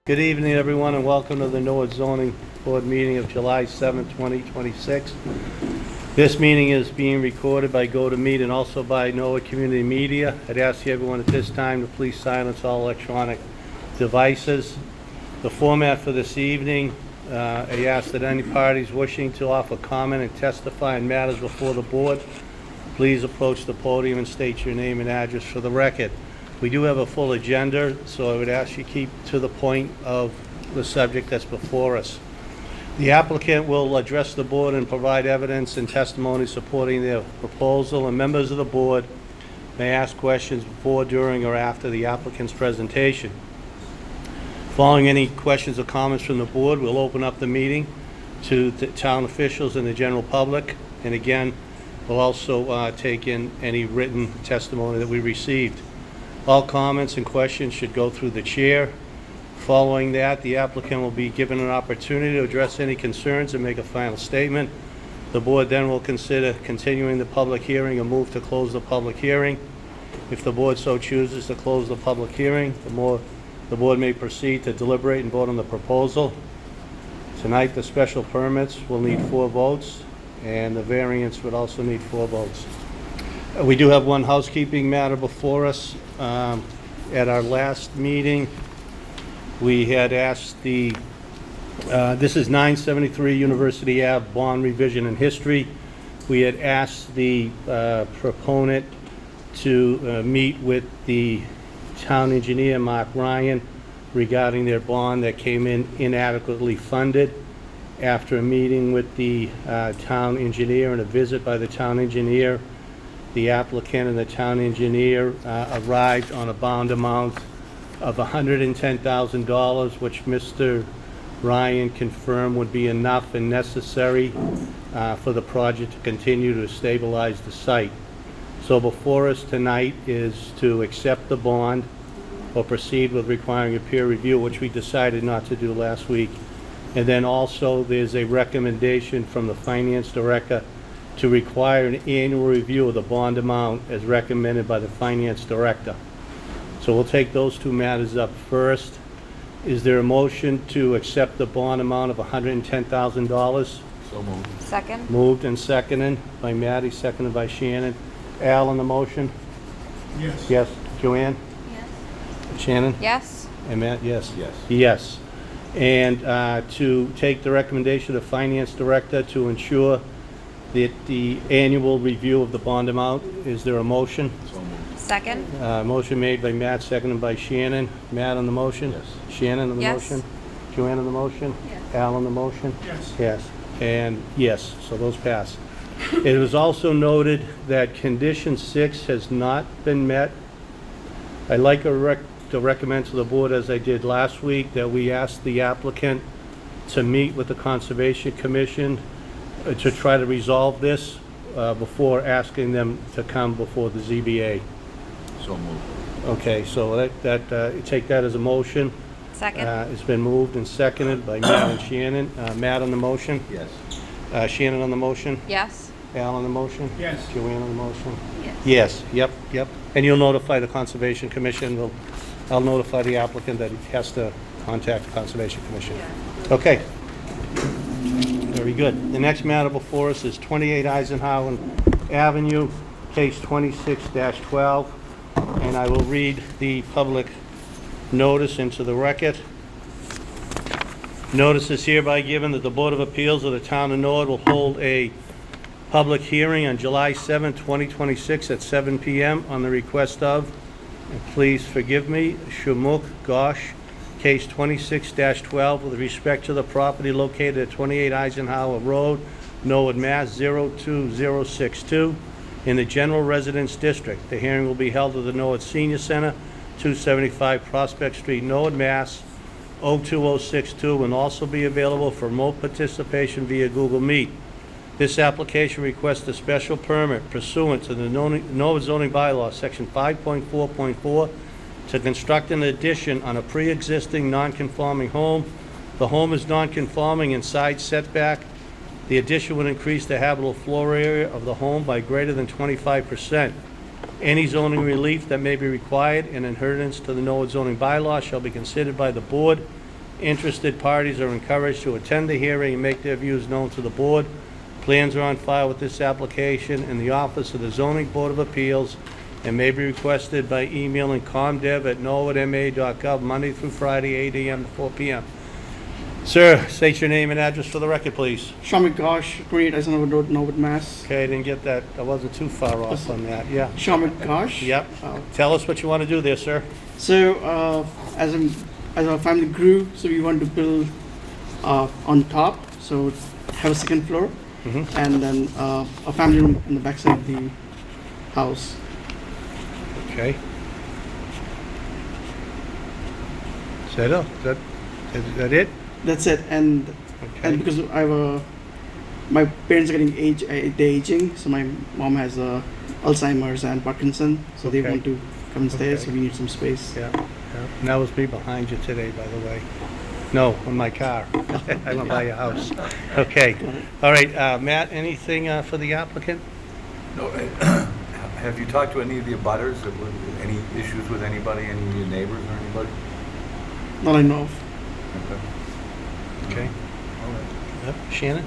Good evening, everyone, and welcome to the Norwood Zoning Board meeting of July 7, 2026. This meeting is being recorded by GoToMeet and also by Norwood Community Media. I'd ask everyone at this time to please silence all electronic devices. The format for this evening, I ask that any parties wishing to offer comment and testify on matters before the board, please approach the podium and state your name and address for the record. We do have a full agenda, so I would ask you keep to the point of the subject that's before us. The applicant will address the board and provide evidence and testimony supporting their proposal, and members of the board may ask questions before, during, or after the applicant's presentation. Following any questions or comments from the board, we'll open up the meeting to the town officials and the general public, and again, we'll also take in any written testimony that we received. All comments and questions should go through the chair. Following that, the applicant will be given an opportunity to address any concerns and make a final statement. The board then will consider continuing the public hearing and move to close the public hearing. If the board so chooses to close the public hearing, the board may proceed to deliberate and vote on the proposal. Tonight, the special permits will need 4 votes, and the variance would also need 4 votes. We do have one housekeeping matter before us. At our last meeting, we had asked this is 973 University Ave, bond revision and history. We had asked the proponent to meet with the town engineer, Mark Ryan, regarding their bond that came in inadequately funded. After a meeting with the town engineer and a visit by the town engineer, the applicant and the town engineer arrived on a bond amount of $110,000, which Mr. Ryan confirmed would be enough and necessary for the project to continue to stabilize the site. So before us tonight is to accept the bond or proceed with requiring a peer review, which we decided not to do last week. And then also there's a recommendation from the finance director to require an annual review of the bond amount as recommended by the finance director. So we'll take those 2 matters up first. Is there a motion to accept the bond amount of $110,000? So moved. Second? Moved and seconded by Maddie, seconded by Shannon. Al on the motion? Yes. Yes. Joanne? Yes. Shannon? Yes. And Matt, yes? Yes. Yes. And to take the recommendation of the finance director to ensure that the annual review of the bond amount, is there a motion? So moved. Second? Motion made by Matt, seconded by Shannon. Matt on the motion? Yes. Shannon on the Yes. motion? Joanne on the motion? Yes. Al on the motion? Yes. Yes. And yes, so those pass. It was also noted that condition 6 has not been met. I'd like to recommend to the board, as I did last week, that we ask the applicant to meet with the Conservation Commission to try to resolve this before asking them to come before the ZBA. So moved. Okay, so take that as a motion. Second? It's been moved and seconded by Matt and Shannon. Matt on the motion? Yes. Shannon on the motion? Yes. Al on the motion? Yes. Joanne on the motion? Yes. Yes, yep. And you'll notify the Conservation Commission. I'll notify the applicant that he has to contact the Conservation Commission. Okay. Very good. The next matter before us is 28 Eisenhower Avenue, case 26-12, and I will read the public notice into the record. Notice is hereby given that the Board of Appeals of the Town of Norwood will hold a public hearing on July 7, 2026 at 7 p.m. on the request of, and please forgive me, Shumukh Ghosh, case 26-12, with respect to the property located at 28 Eisenhower Road, Norwood, Mass. 02062, in the General Residence District. The hearing will be held at the Norwood Senior Center, 275 Prospect Street, Norwood, Mass. 02062, and also be available for remote participation via Google Meet. This application requests a special permit pursuant to the Norwood zoning bylaw, section 5.4.4, to construct an addition on a pre-existing non-conforming home. The home is non-conforming in side setback. The addition would increase the habitable floor area of the home by greater than 25%. Any zoning relief that may be required in adherence to the Norwood zoning bylaw shall be considered by the board Interested parties are encouraged to attend the hearing and make their views known to the board. Plans are on file with this application in the office of the Zoning Board of Appeals and may be requested by emailing comdev@norwoodma.gov Monday through Friday, 8 a.m. to 4 p.m. Sir, state your name and address for the record, please. Shamik Ghosh, 28 Eisenhower Road, Norwood, Mass. Okay, I didn't get that. I wasn't too far off on that. Yeah. Shamik Ghosh. Yep. Tell us what you want to do there, sir. So, as our family grew, so we wanted to build on top, so have a second floor, and then a family room in the backside of the house. Okay. Is that all? Is that it? That's it. And Okay. because I have my parents are getting they're aging, so my mom has Alzheimer's and Parkinson, so they Okay. want to come and stay, Okay. so we need some space. Yeah. And that was me behind you today, by the way. No, in my car. I went by your house. Okay. All right, Matt, anything for the applicant? No, have you talked to any of the abutters? Any issues with anybody, any of your neighbors or anybody? Not I know of. Okay. All right. Yep. Shannon?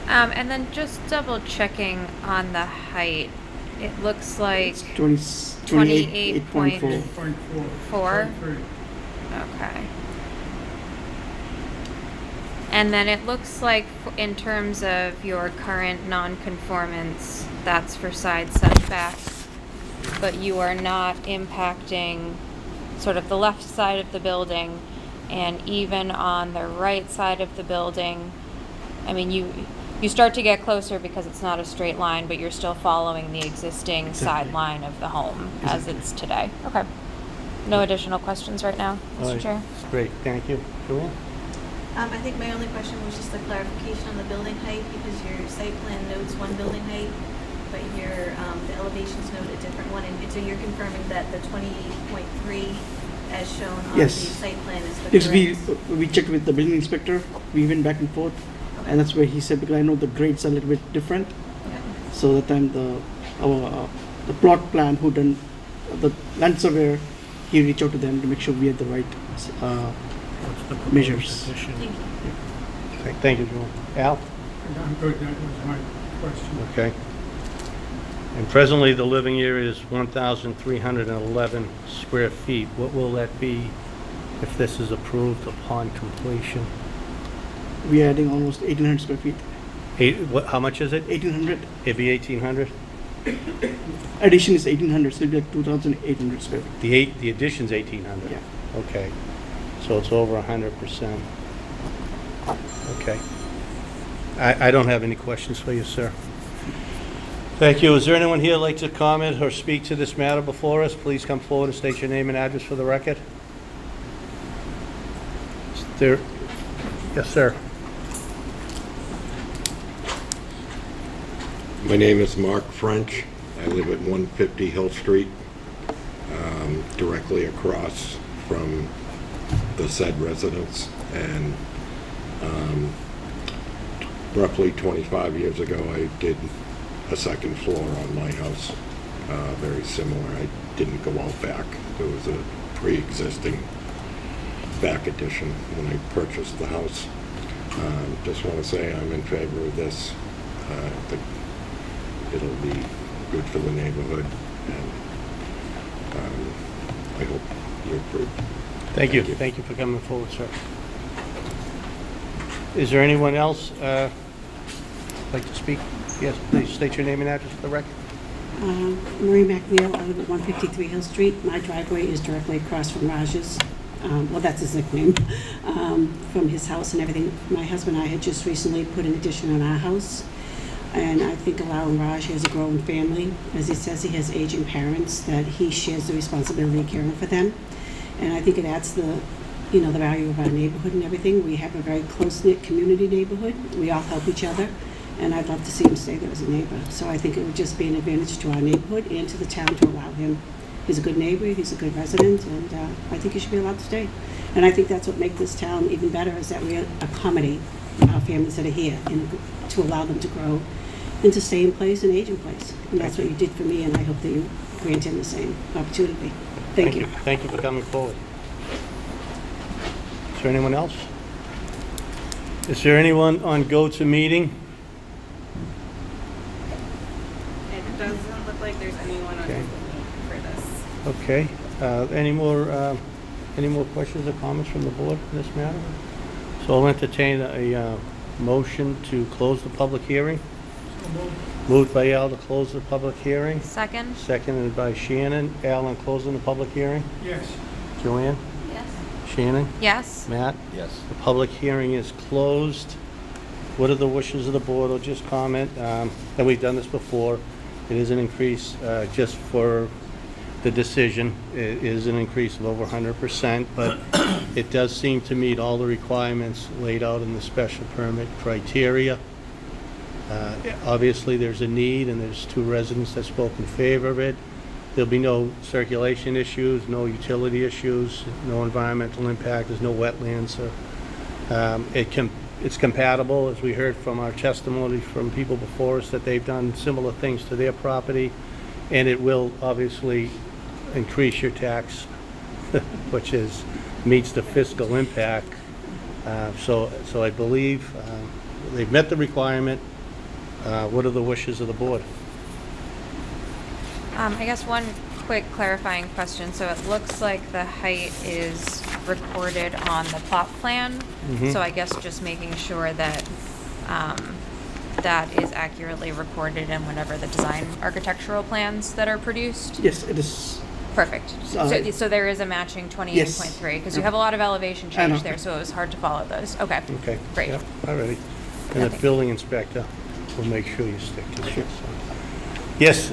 And then just double checking on the height. It looks like It's 28.4. 4. Okay. And then it looks like in terms of your current non-conformance, that's for side setbacks, but you are not impacting sort of the left side of the building, and even on the right side of the building, I mean, you start to get closer because it's not a straight line, but you're still following the existing sideline of the home as it's today. Okay. No additional questions right now, All Mr. right. Chair? Great, thank you. Joanne? I think my only question was just a clarification on the building height, because your site plan notes one building height, but your, the elevations note a different one, and so you're confirming that the 28.3 as shown on the Yes. site plan is the Because correct? we checked with the building inspector, we went back and forth, and that's where he said, because I know the grades are a little bit different, Okay. so that time the plot plan who done, the land surveyor, he reached out to them to make sure we had the right measures. Thank you. Okay, thank you, Joanne. Al? I'm good, that was my question. Okay. And presently, the living area is 1,311 square feet. What will that be if this is approved upon completion? We are adding almost 1,800 square feet. How much is it? 1,800. It'd be 1,800? Addition is 1,800, so it'll be like 2,800 square feet. The addition's 1,800? Yeah. Okay. So it's over 100%. Okay. I don't have any questions for you, sir. Thank you. Is there anyone here who'd like to comment or speak to this matter before us? Please come forward and state your name and address for the record. Is there? Yes, sir. My name is Mark French. I live at 150 Hill Street, directly across from the said residence. And roughly 25 years ago, I did a second floor on my house, very similar. I didn't go out back. There was a pre-existing back addition when I purchased the house. Just want to say I'm in favor of this. I think it'll be good for the neighborhood, and I hope you approve. Thank you. Thank you for coming forward, sir. Is there anyone else like to speak? Yes, please state your name and address for the record. Marie McNeil, I live at 153 Hill Street. My driveway is directly across from Raj's. Well, that's his nickname, from his house and everything. My husband and I had just recently put an addition on our house, and I think allowing Raj, he has a growing family. As he says, he has aging parents, that he shares the responsibility of caring for them. And I think it adds the value of our neighborhood and everything. We have a very close-knit community neighborhood. We all help each other, and I'd love to see him stay there as a neighbor. So I think it would just be an advantage to our neighborhood and to the town to allow him. He's a good neighbor, he's a good resident, and I think he should be allowed to stay. And I think that's what makes this town even better, is that we accommodate our families that are here and to allow them to grow and to stay in place and age in place. And that's what you did for me, and I hope that you grant him the same opportunity. Thank you. Thank you for coming forward. Is there anyone else? Is there anyone on GoToMeeting? It doesn't look like there's anyone on Okay. for this. Okay. Any more questions or comments from the board in this matter? So I'll entertain a motion to close the public hearing. Moved by Al to close the public hearing, Second? seconded by Shannon. Al, on closing the public hearing? Yes. Joanne? Yes. Shannon? Yes? Matt? Yes. The public hearing is closed. What are the wishes of the board? I'll just comment, and we've done this before. It is an increase, just for the decision, it is an increase of over 100%, but it does seem to meet all the requirements laid out in the special permit criteria. Obviously, there's a need, and there's 2 residents that spoke in favor of it. There'll be no circulation issues, no utility issues, no environmental impact, there's no wetlands. It's compatible, as we heard from our testimony from people before us, that they've done similar things to their property, and it will obviously increase your tax, which meets the fiscal impact. So I believe they've met the requirement. What are the wishes of the board? I guess one quick clarifying question. So it looks like the height is recorded on the plot plan. Mhm. So I guess just making sure that that is accurately recorded in whatever the design architectural plans that are produced. Yes, it is. Perfect. So there is a matching 28.3, because you have a lot of elevation I know. change there, so it was hard to follow those. Okay. Okay. Great. Yep, all righty. And the Okay. building inspector will make sure you stick to it. Yes,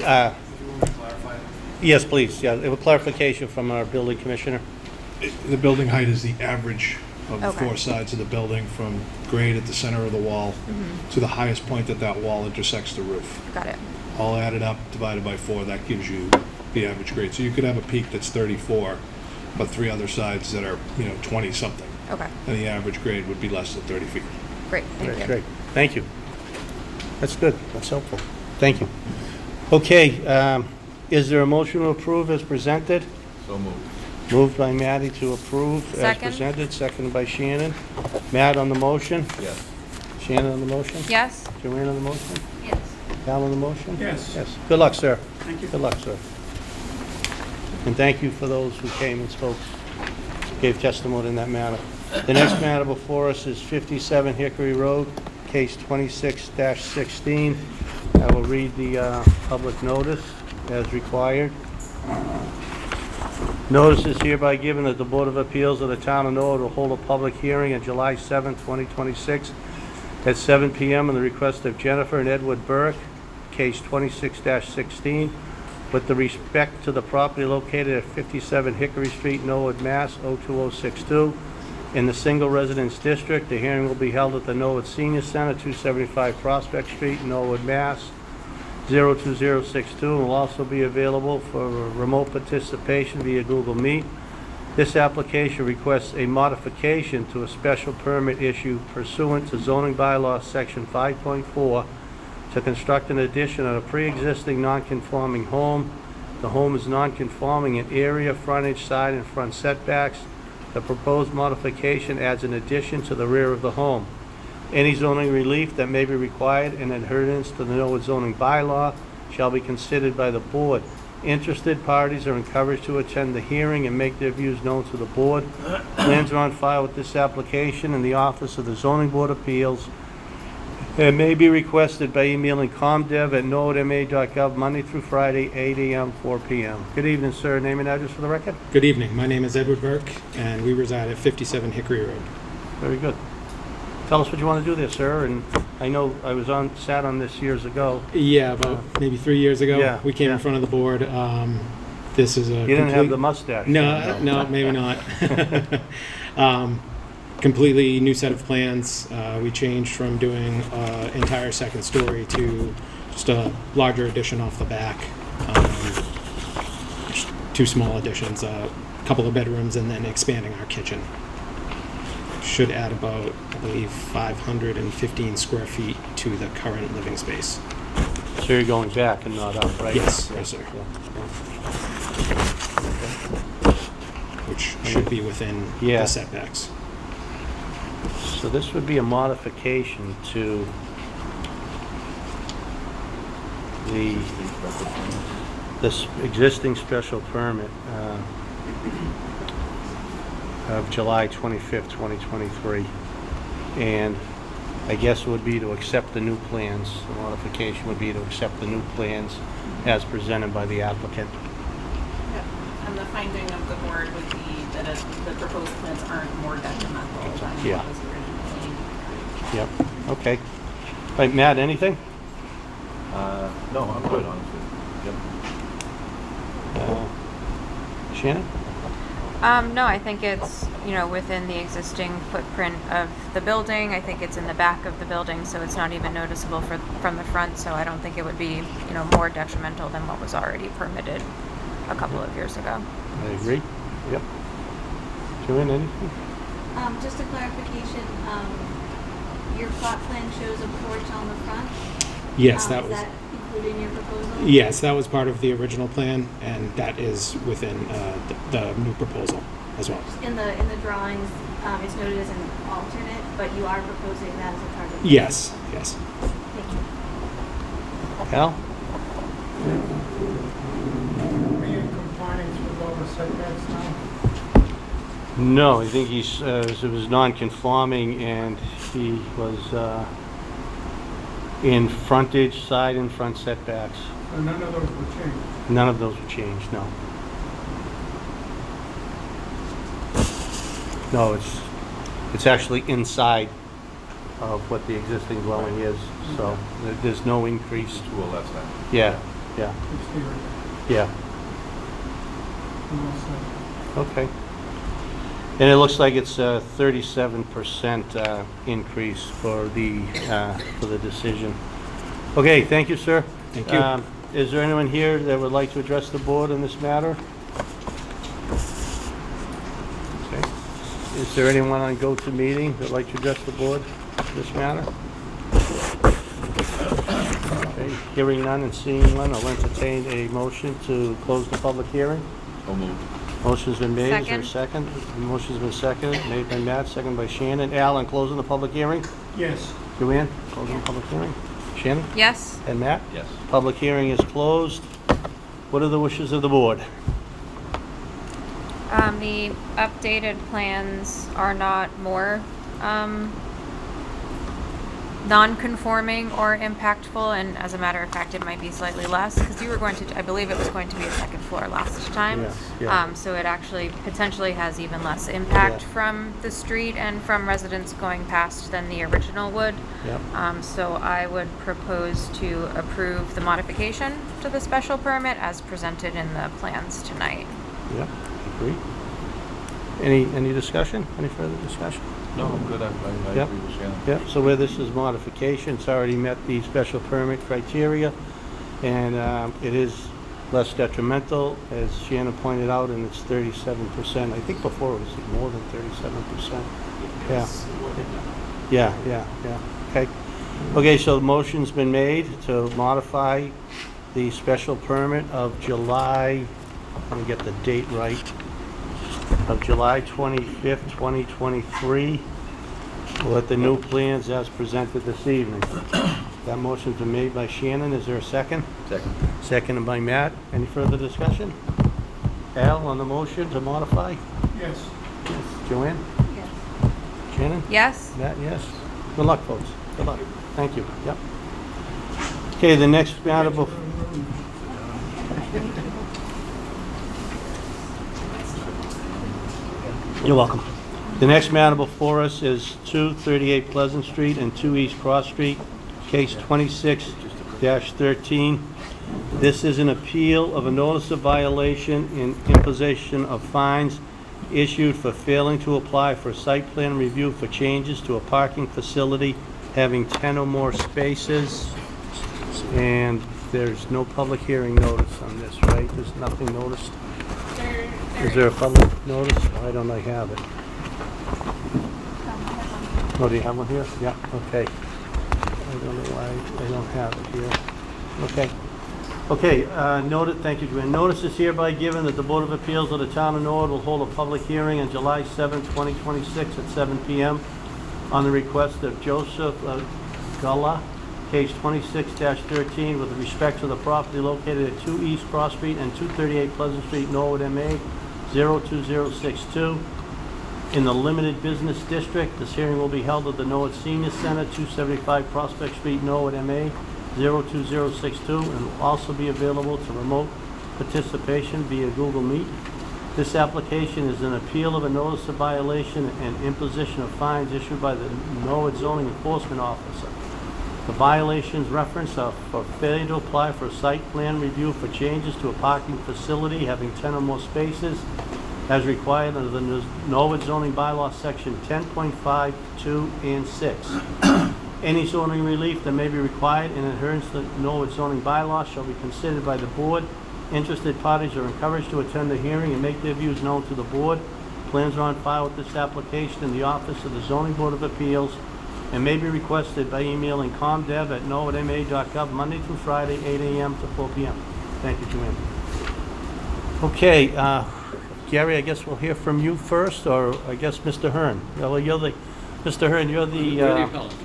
yes, please, yeah, a clarification from our building commissioner. The building height is the average of the Okay. 4 sides of the building, from grade at the center of the wall to the highest point that that wall intersects the roof. Got it. All added up, divided by 4, that gives you the average grade. So you could have a peak that's 34, but 3 other sides that are, 20-something. Okay. And the average grade would be less than 30 feet. Great. Thank you. Great, thank you. That's good, that's helpful. Thank you. Okay, is there a motion to approve as presented? So moved. Moved by Matty to approve as Second. presented, seconded by Shannon. Matt on the motion? Yes. Shannon on the motion? Yes? Joanne on the motion? Yes. Al on the motion? Yes. Yes. Good luck, sir. Thank you. Good luck, sir. And thank you for those who came and spoke, gave testimony in that matter. The next matter before us is 57 Hickory Road, case 26-16. I will read the public notice as required. Notice is hereby given that the Board of Appeals of the Town of Norwood will hold a public hearing on July 7, 2026 at 7 p.m. on the request of Jennifer and Edward Burke, case 26-16, with the respect to the property located at 57 Hickory Street, Norwood, Mass. 02062, in the single residence district. The hearing will be held at the Norwood Senior Center, 275 Prospect Street, Norwood, Mass. 02062, and will also be available for remote participation via Google Meet. This application requests a modification to a special permit issue pursuant to zoning bylaw section 5.4 to construct an addition on a pre-existing non-conforming home. The home is non-conforming in area, frontage, side, and front setbacks. The proposed modification adds an addition to the rear of the home. Any zoning relief that may be required in adherence to the Norwood zoning bylaw shall be considered by the board. Interested parties are encouraged to attend the hearing and make their views known to the board. Plans are on file with this application in the office of the Zoning Board of Appeals and may be requested by emailing comdev@norwoodma.gov Monday through Friday, 8 a.m., 4 p.m. Good evening, sir. Name and address for the record? Good evening. My name is Edward Burke, and we reside at 57 Hickory Road. Very good. Tell us what you want to do there, sir, and I know I sat on this years ago. Yeah, about maybe 3 years ago, Yeah, we came yeah. in front of the board. This is a You didn't have the mustache. No, maybe not. Completely new set of plans. We changed from doing entire second story to just a larger addition off the back. Just 2 small additions, a couple of bedrooms, and then expanding our kitchen. Should add about, I believe, 515 square feet to the current living space. So you're going back and not up, right? Yes, yes, sir. Which should be within Yeah. the setbacks. So this would be a modification to this existing special permit of July 25th, 2023. And I guess it would be to accept the new plans. The modification would be to accept the new plans as presented by the applicant. And the finding of the board would be that the proposed plans aren't more detrimental than Yeah. what was originally. Yep, okay. Right, Matt, anything? No, I'm good, honestly. Yep. Shannon? No, I think it's, within the existing footprint of the building. I think it's in the back of the building, so it's not even noticeable from the front, so I don't think it would be, more detrimental than what was already permitted a couple of years ago. I agree. Yep. Joanne, anything? Just a clarification, your plot plan shows a porch on the front? Yes, that Is was. that included in your proposal? Yes, that was part of the original plan, and that is within the new proposal as well. In the drawings, it's noted as an alternate, but you are proposing that as a part of the... Yes, yes. Thank you. Al? Are you in compliance with all the setbacks now? No, I think it was non-conforming, and he was in frontage, side and front setbacks. So none of those will change? None of those were changed, no. No, it's actually inside of what the existing dwelling is, so there's no increase. Two or less then. Yeah, It's here, yeah, and all set. okay. And it looks like it's a 37% increase for the decision. Okay, thank you, sir. Thank you. Is there anyone here that would like to address the board on this matter? Okay. Is there anyone on GoToMeeting that would like to address the board on this matter? Okay, hearing none and seeing none, I'll entertain a motion to close the public hearing. So moved. Motion's been made. Is there a Second. second? Motion's been seconded, made by Matt, seconded by Shannon. Al, on closing the public hearing? Yes. Joanne, closing the public hearing? Shannon? Yes? And Matt? Yes. Public hearing is closed. What are the wishes of the board? The updated plans are not more non-conforming or impactful, and as a matter of fact, it might be slightly less, because you were going to, I believe it was going to be a second floor last time. Yes, yeah. So it actually potentially has even less impact Yeah. from the street and from residents going past than the original would. Yep. So I would propose to approve the modification to the special permit as presented in the plans tonight. Yep, agree. Any discussion? Any further discussion? No, I'm good. I Yep. agree with Shannon. Yep, so where this is modification, it's already met the special permit criteria, and it is less detrimental, as Shannon pointed out, and it's 37%. I think before it was more than 37%. Yeah. Yeah, okay. Okay, so the motion's been made to modify the special permit of July, let me get the date right, of July 25th, 2023, with the new plans as presented this evening. That motion's been made by Shannon. Is there a second? Second. Seconded by Matt. Any further discussion? Al, on the motion to modify? Yes. Yes. Joanne? Yes. Shannon? Yes? Matt, yes. Good luck, folks. Good luck. Thank you. Yep. Okay, the next matter before... You're welcome. The next matter before us is 238 Pleasant Street and 2 East Cross Street, case 26-13. This is an appeal of a notice of violation and imposition of fines issued for failing to apply for site plan review for changes to a parking facility having 10 or more spaces. And there's no public hearing notice on this, right? There's nothing noticed. Is there a public notice? Why don't I have it? Oh, do you have one here? Yeah, okay. I don't know why I don't have it here. Okay. Okay, noted, thank you, Joanne. Notice is hereby given that the Board of Appeals of the Town of Norwood will hold a public hearing on July 7, 2026 at 7 p.m. on the request of Joseph Gulla, case 26-13, with respect to the property located at 2 East Cross Street and 238 Pleasant Street, Norwood, MA 02062. In the limited business district, this hearing will be held at the Norwood Senior Center, 275 Prospect Street, Norwood, MA 02062, and will also be available to remote participation via Google Meet. This application is an appeal of a notice of violation and imposition of fines issued by the Norwood Zoning Enforcement Officer. The violations reference are for failure to apply for a site plan review for changes to a parking facility having 10 or more spaces as required under the Norwood zoning bylaw section 10.5, 2, and 6. Any zoning relief that may be required in adherence to the Norwood zoning bylaw shall be considered by the board. Interested parties are encouraged to attend the hearing and make their views known to the board. Plans are on file with this application in the office of the Zoning Board of Appeals and may be requested by emailing comdev@norwoodma.gov Monday through Friday, 8 a.m. to 4 p.m. Thank you, Joanne. Okay, Gary, I guess we'll hear from you first, or I guess Mr. Hearn. Well, you're the, Mr. Hearn, you're the,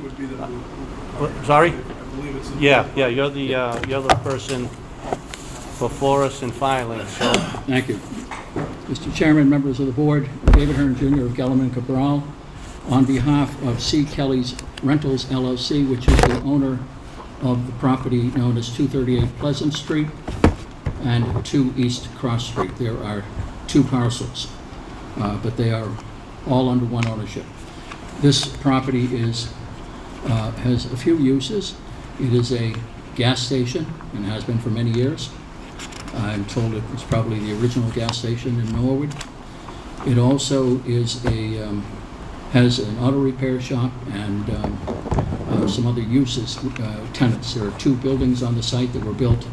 Would be the, sorry? I believe it's. Yeah, you're the person before us in filing, so. Thank you. Mr. Chairman, members of the board, David Hearn Jr. of Gellerman Cabral, on behalf of C. Kelly's Rentals LLC, which is the owner of the property known as 238 Pleasant Street and 2 East Cross Street. There are 2 parcels, but they are all under one ownership. This property has a few uses. It is a gas station and has been for many years. I'm told it was probably the original gas station in Norwood. It also is has an auto repair shop and some other uses, tenants. There are 2 buildings on the site that were built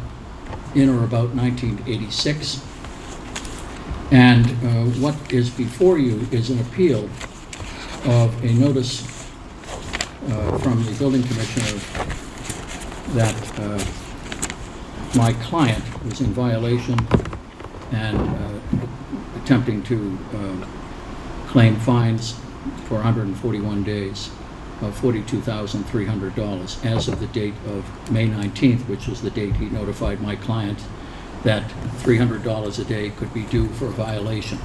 in or about 1986. And what is before you is an appeal of a notice from the building commissioner that my client was in violation and attempting to claim fines for 141 days of $42,300 as of the date of May 19th, which was the date he notified my client that $300 a day could be due for a violation.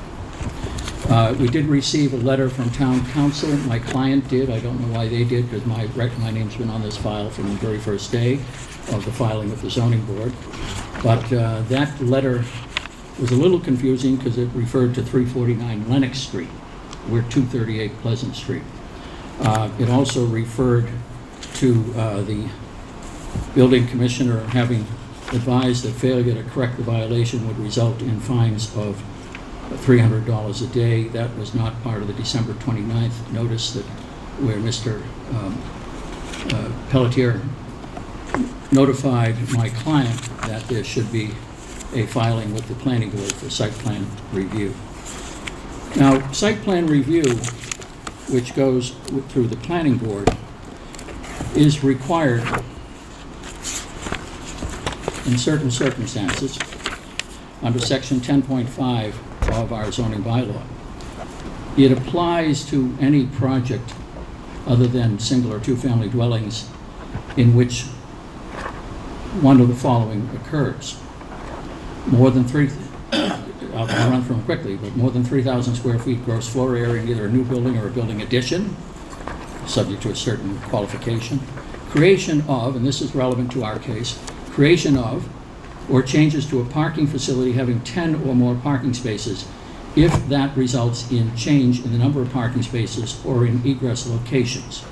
We did receive a letter from town council. My client did. I don't know why they did, because my name's been on this file from the very first day of the filing with the zoning board. But that letter was a little confusing because it referred to 349 Lenox Street. We're 238 Pleasant Street. It also referred to the building commissioner having advised that failure to correct the violation would result in fines of $300 a day. That was not part of the December 29th notice that where Mr. Pelletier notified my client that there should be a filing with the planning board for site plan review. Now, site plan review, which goes through the planning board, is required in certain circumstances under section 10.5 of our zoning bylaw. It applies to any project other than single or 2-family dwellings in which one of the following occurs. More than I'll run through them quickly, but more than 3,000 square feet gross floor area in either a new building or a building addition, subject to a certain qualification. Creation of, and this is relevant to our case, creation of or changes to a parking facility having 10 or more parking spaces if that results in change in the number of parking spaces or in egress locations.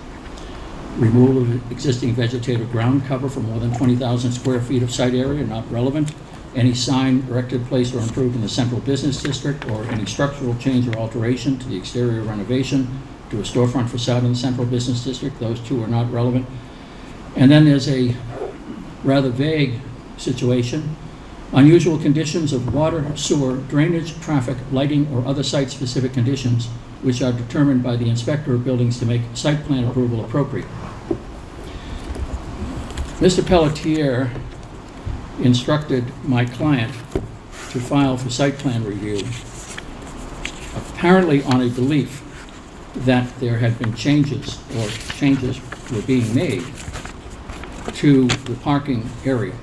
Removal of existing vegetative ground cover for more than 20,000 square feet of site area, not relevant. Any sign erected, placed, or improved in the central business district, or any structural change or alteration to the exterior renovation to a storefront facade in the central business district. Those 2 are not relevant. And then there's a rather vague situation. Unusual conditions of water, sewer, drainage, traffic, lighting, or other site-specific conditions which are determined by the inspector of buildings to make site plan approval appropriate. Mr. Pelletier instructed my client to file for site plan review, apparently on a belief that there had been changes, or changes were being made to the parking area,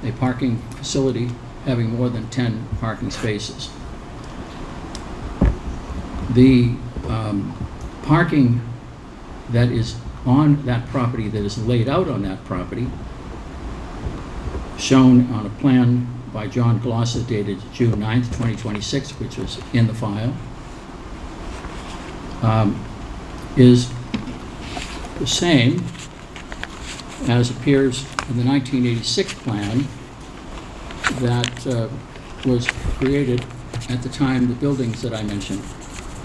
a parking facility having more than 10 parking spaces. The parking that is on that property, that is laid out on that property, shown on a plan by John Glosser dated June 9th, 2026, which is in the file, is the same as appears in the 1986 plan that was created at the time the buildings that I mentioned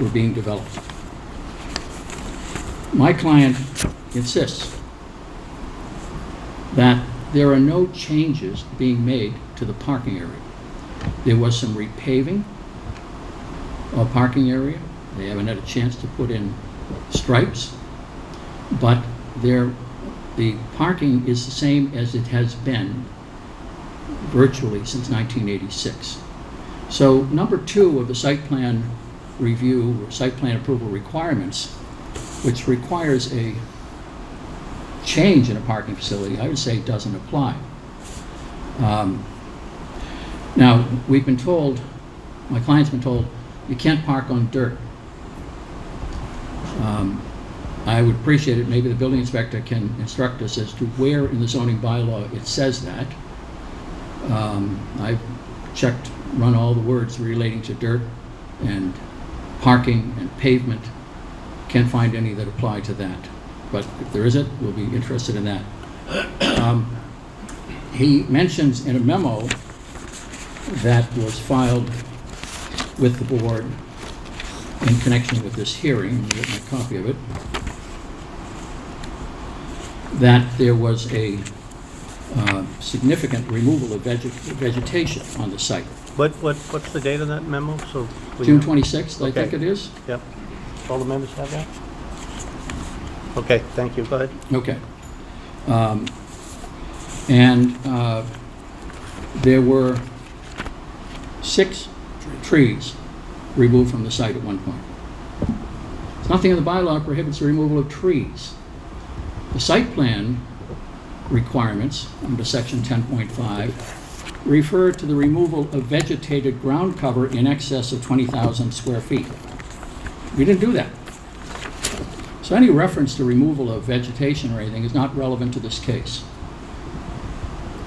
were being developed. My client insists that there are no changes being made to the parking area. There was some repaving of parking area. They haven't had a chance to put in stripes, but the parking is the same as it has been virtually since 1986. So number 2 of the site plan review, or site plan approval requirements, which requires a change in a parking facility, I would say doesn't apply. Now, we've been told, my client's been told, you can't park on dirt. I would appreciate it, maybe the building inspector can instruct us as to where in the zoning bylaw it says that. I've checked, run all the words relating to dirt and parking and pavement. Can't find any that apply to that. But if there isn't, we'll be interested in that. He mentions in a memo that was filed with the board in connection with this hearing, I'll get my copy of it, that there was a significant removal of vegetation on the site. What's the date on that memo? So we June know. 26th, I think Okay. it is. Yep. All the members have that? Okay, thank you. Go ahead. Okay. There were 6 trees removed from the site at one point. Nothing in the bylaw prohibits the removal of trees. The site plan requirements under section 10.5 refer to the removal of vegetated ground cover in excess of 20,000 square feet. We didn't do that. So any reference to removal of vegetation or anything is not relevant to this case.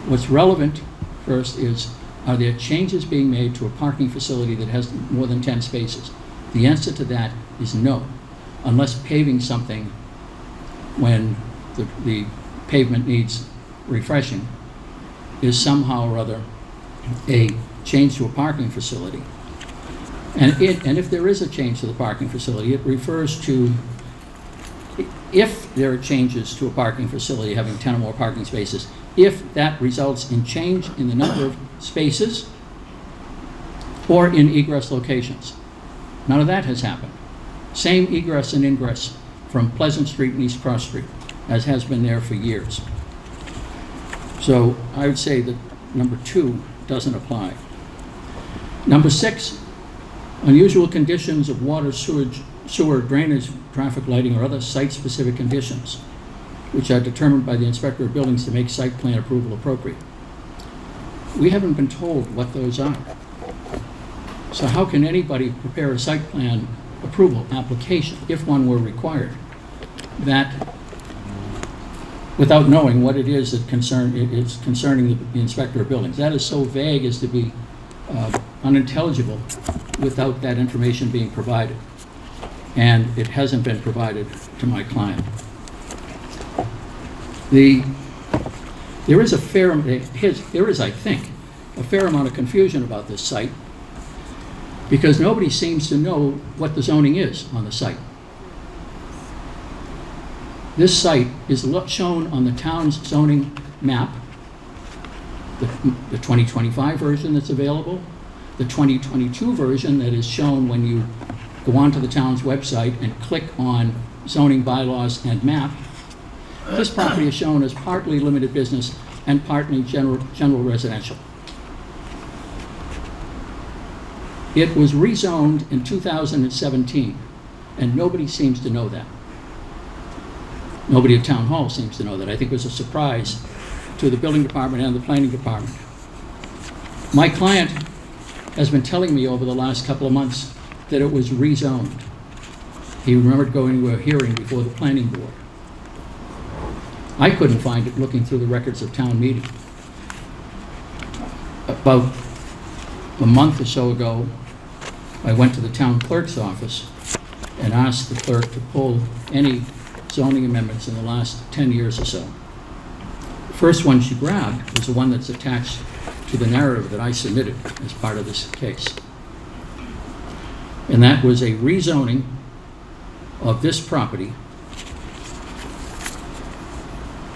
What's relevant first is, are there changes being made to a parking facility that has more than 10 spaces? The answer to that is no, unless paving something when the pavement needs refreshing is somehow or other a change to a parking facility. And if there is a change to the parking facility, it refers to if there are changes to a parking facility having 10 or more parking spaces, if that results in change in the number of spaces or in egress locations. None of that has happened. Same egress and ingress from Pleasant Street and East Cross Street, as has been there for years. So I would say that number 2 doesn't apply. Number 6, unusual conditions of water, sewage, sewer, drainage, traffic lighting, or other site-specific conditions, which are determined by the inspector of buildings to make site plan approval appropriate. We haven't been told what those are. So how can anybody prepare a site plan approval application, if one were required, that without knowing what it is that is concerning the inspector of buildings? That is so vague as to be unintelligible without that information being provided. And it hasn't been provided to my client. There is, I think, a fair amount of confusion about this site because nobody seems to know what the zoning is on the site. This site is shown on the town's zoning map, the 2025 version that's available, the 2022 version that is shown when you go onto the town's website and click on zoning bylaws and map. This property is shown as partly limited business and partly general residential. It was rezoned in 2017 And nobody seems to know that. Nobody at Town Hall seems to know that. I think it was a surprise to the building department and the planning department. My client has been telling me over the last couple of months that it was rezoned. He remembered going to a hearing before the planning board. I couldn't find it looking through the records of town meeting. About a month or so ago, I went to the town clerk's office and asked the clerk to pull any zoning amendments in the last 10 years or so. The first one she grabbed was the one that's attached to the narrative that I submitted as part of this case. And that was a rezoning of this property,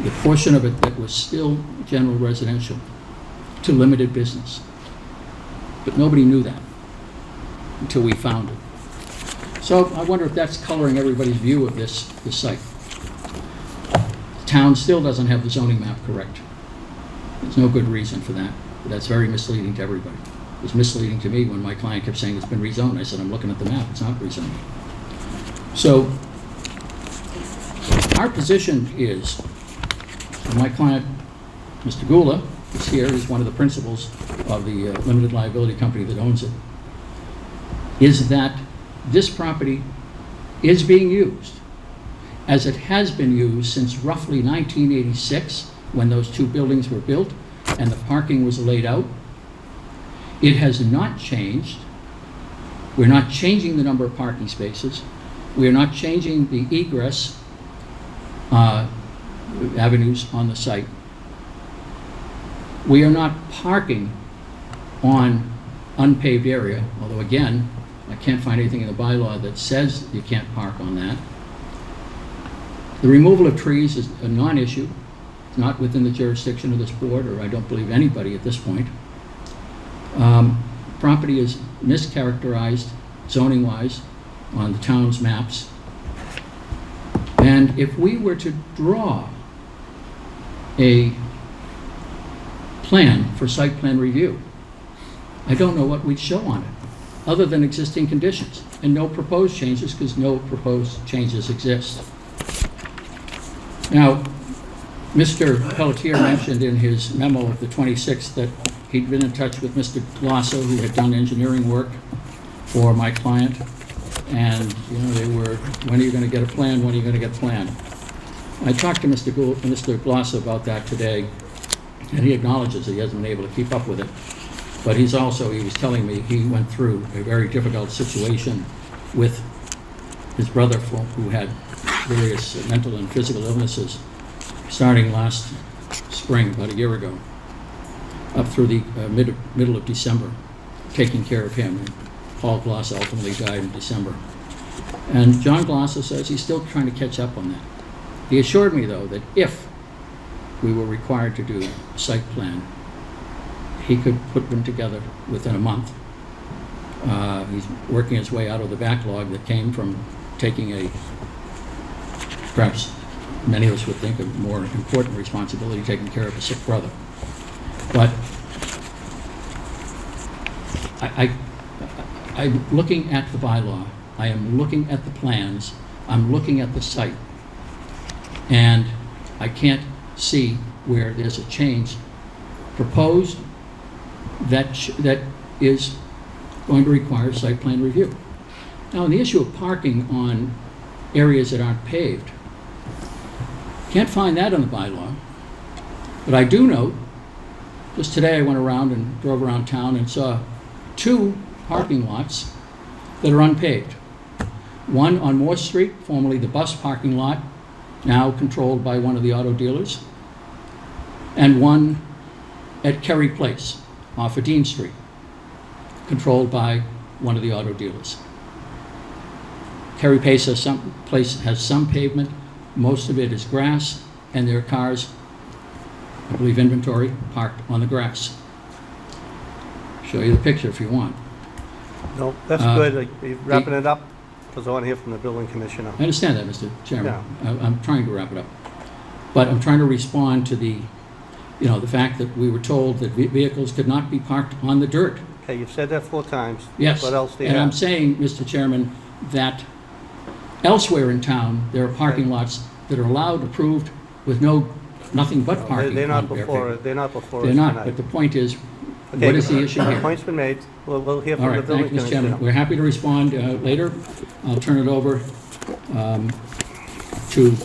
the portion of it that was still general residential, to limited business. But nobody knew that until we found it. So I wonder if that's coloring everybody's view of this site. The town still doesn't have the zoning map correct. There's no good reason for that, but that's very misleading to everybody. It was misleading to me when my client kept saying it's been rezoned. I said, I'm looking at the map, it's not rezoned. So our position is, and my client, Mr. Gula, is here, is one of the principals of the limited liability company that owns it, is that this property is being used as it has been used since roughly 1986, when those two buildings were built and the parking was laid out. It has not changed. We're not changing the number of parking spaces. We are not changing the egress avenues on the site. We are not parking on unpaved area, although again, I can't find anything in the bylaw that says you can't park on that. The removal of trees is a non-issue. It's not within the jurisdiction of this board, or I don't believe anybody at this point. Property is mischaracterized zoning-wise on the town's maps. And if we were to draw a plan for site plan review, I don't know what we'd show on it, other than existing conditions, and no proposed changes, because no proposed changes exist. Now, Mr. Pelletier mentioned in his memo of the 26th that he'd been in touch with Mr. Glosso, who had done engineering work for my client, and they were, when are you going to get a plan, when are you going to get a plan? I talked to Mr. Glosso about that today, and he acknowledges that he hasn't been able to keep up with it. But he was telling me he went through a very difficult situation with his brother who had various mental and physical illnesses starting last spring, about a year ago, up through the middle of December, taking care of him. Paul Glossa ultimately died in December. And John Glossa says he's still trying to catch up on that. He assured me, though, that if we were required to do a site plan, he could put them together within a month. He's working his way out of the backlog that came from taking perhaps many of us would think, a more important responsibility, taking care of a sick brother. But I'm looking at the bylaw, I am looking at the plans, I'm looking at the site, and I can't see where there's a change proposed that is going to require site plan review. Now, on the issue of parking on areas that aren't paved, can't find that in the bylaw, but I do note, just today I went around and drove around town and saw 2 parking lots that are unpaved. One on Moore Street, formerly the bus parking lot, now controlled by one of the auto dealers, and one at Kerry Place, off of Dean Street, controlled by one of the auto dealers. Kerry Place has some pavement, most of it is grass, and there are cars, I believe inventory, parked on the grass. Show you the picture if you want. No, that's good. Are you wrapping it up? Because I want to hear from the building commissioner. I understand that, Mr. Chairman. I'm trying to wrap it up. But I'm trying to respond to the fact that we were told that vehicles could not be parked on the dirt. Okay, you've said that 4 times. Yes. What else do you and have? I'm saying, Mr. Chairman, that Elsewhere in town, there are parking lots that are allowed, approved, with nothing but parking. They're not on their before, pavement. they're not before us They're tonight. not, but the point is, Okay, what is the issue here? Point's been made. We'll hear All from the right, building thank you, Mr. Chairman. commissioner. We're happy to respond later. I'll turn it over to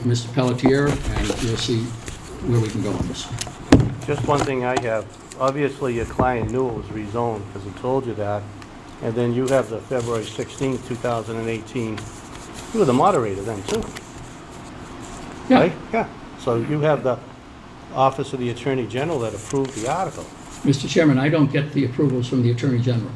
Mr. Pelletier, and we'll see where we can go on this. Just one thing I have, obviously your client knew it was rezoned, because he told you that, and then you have the February 16th, 2018, you were the moderator then too, Yeah, right? Yeah, so you have the Office of the Attorney General that approved the article. Mr. Chairman, I don't get the approvals from the Attorney General.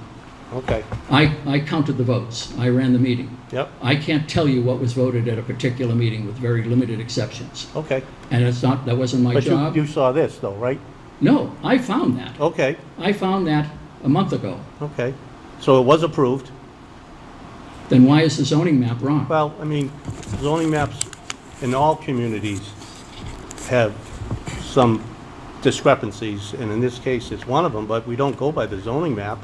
Okay, I counted the votes. I ran the meeting. yep, I can't tell you what was voted at a particular meeting with very limited exceptions. okay. And that wasn't my But job. you saw this though, right? No, I found that. Okay, I found that a month ago. okay. So it was approved. Then why is the zoning map wrong? Well, I mean, zoning maps in all communities have some discrepancies, and in this case, it's one of them, but we don't go by the zoning map.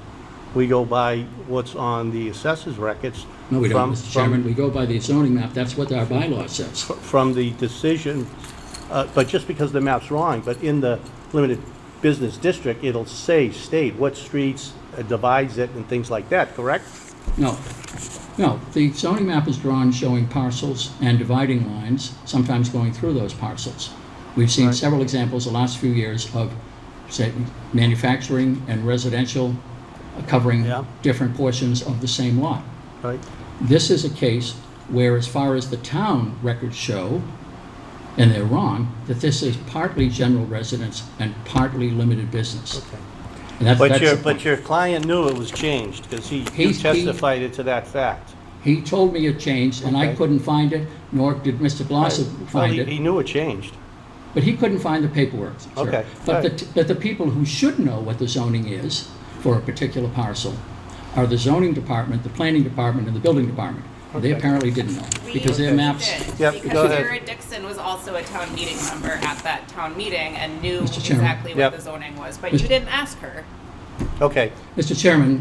We go by what's on the assessor's records. No, we don't, from- Mr. Chairman. We go by the zoning map. That's what our bylaw says. From the decision, but just because the map's wrong, but in the limited business district, it'll state what streets divides it and things like that, correct? No. No, the zoning map is drawn showing parcels and dividing lines, sometimes going through those parcels. We've seen Right. several examples the last few years of, say, manufacturing and residential covering Yeah. different portions of the same lot. Right? This is a case where, as far as the town records show, and they're wrong, that this is partly general residence and partly limited business. Okay. And that's But the point. your client knew it was changed, because he He- testified it to that fact. He told me it changed, and I Okay. couldn't find it, nor did Mr. Glosser Well, find he it. knew it changed. But he couldn't find the paperwork, sir. Okay, But right. the people who should know what the zoning is for a particular parcel are the zoning department, the planning department, and the building department. They Okay. apparently didn't know, We because their did, maps... Yep, Because go ahead. Jared Dixon was also a town meeting member at that town meeting and knew Mr. Chairman. exactly Yep. what the zoning was, but Mr. you didn't ask her. Okay. Mr. Chairman,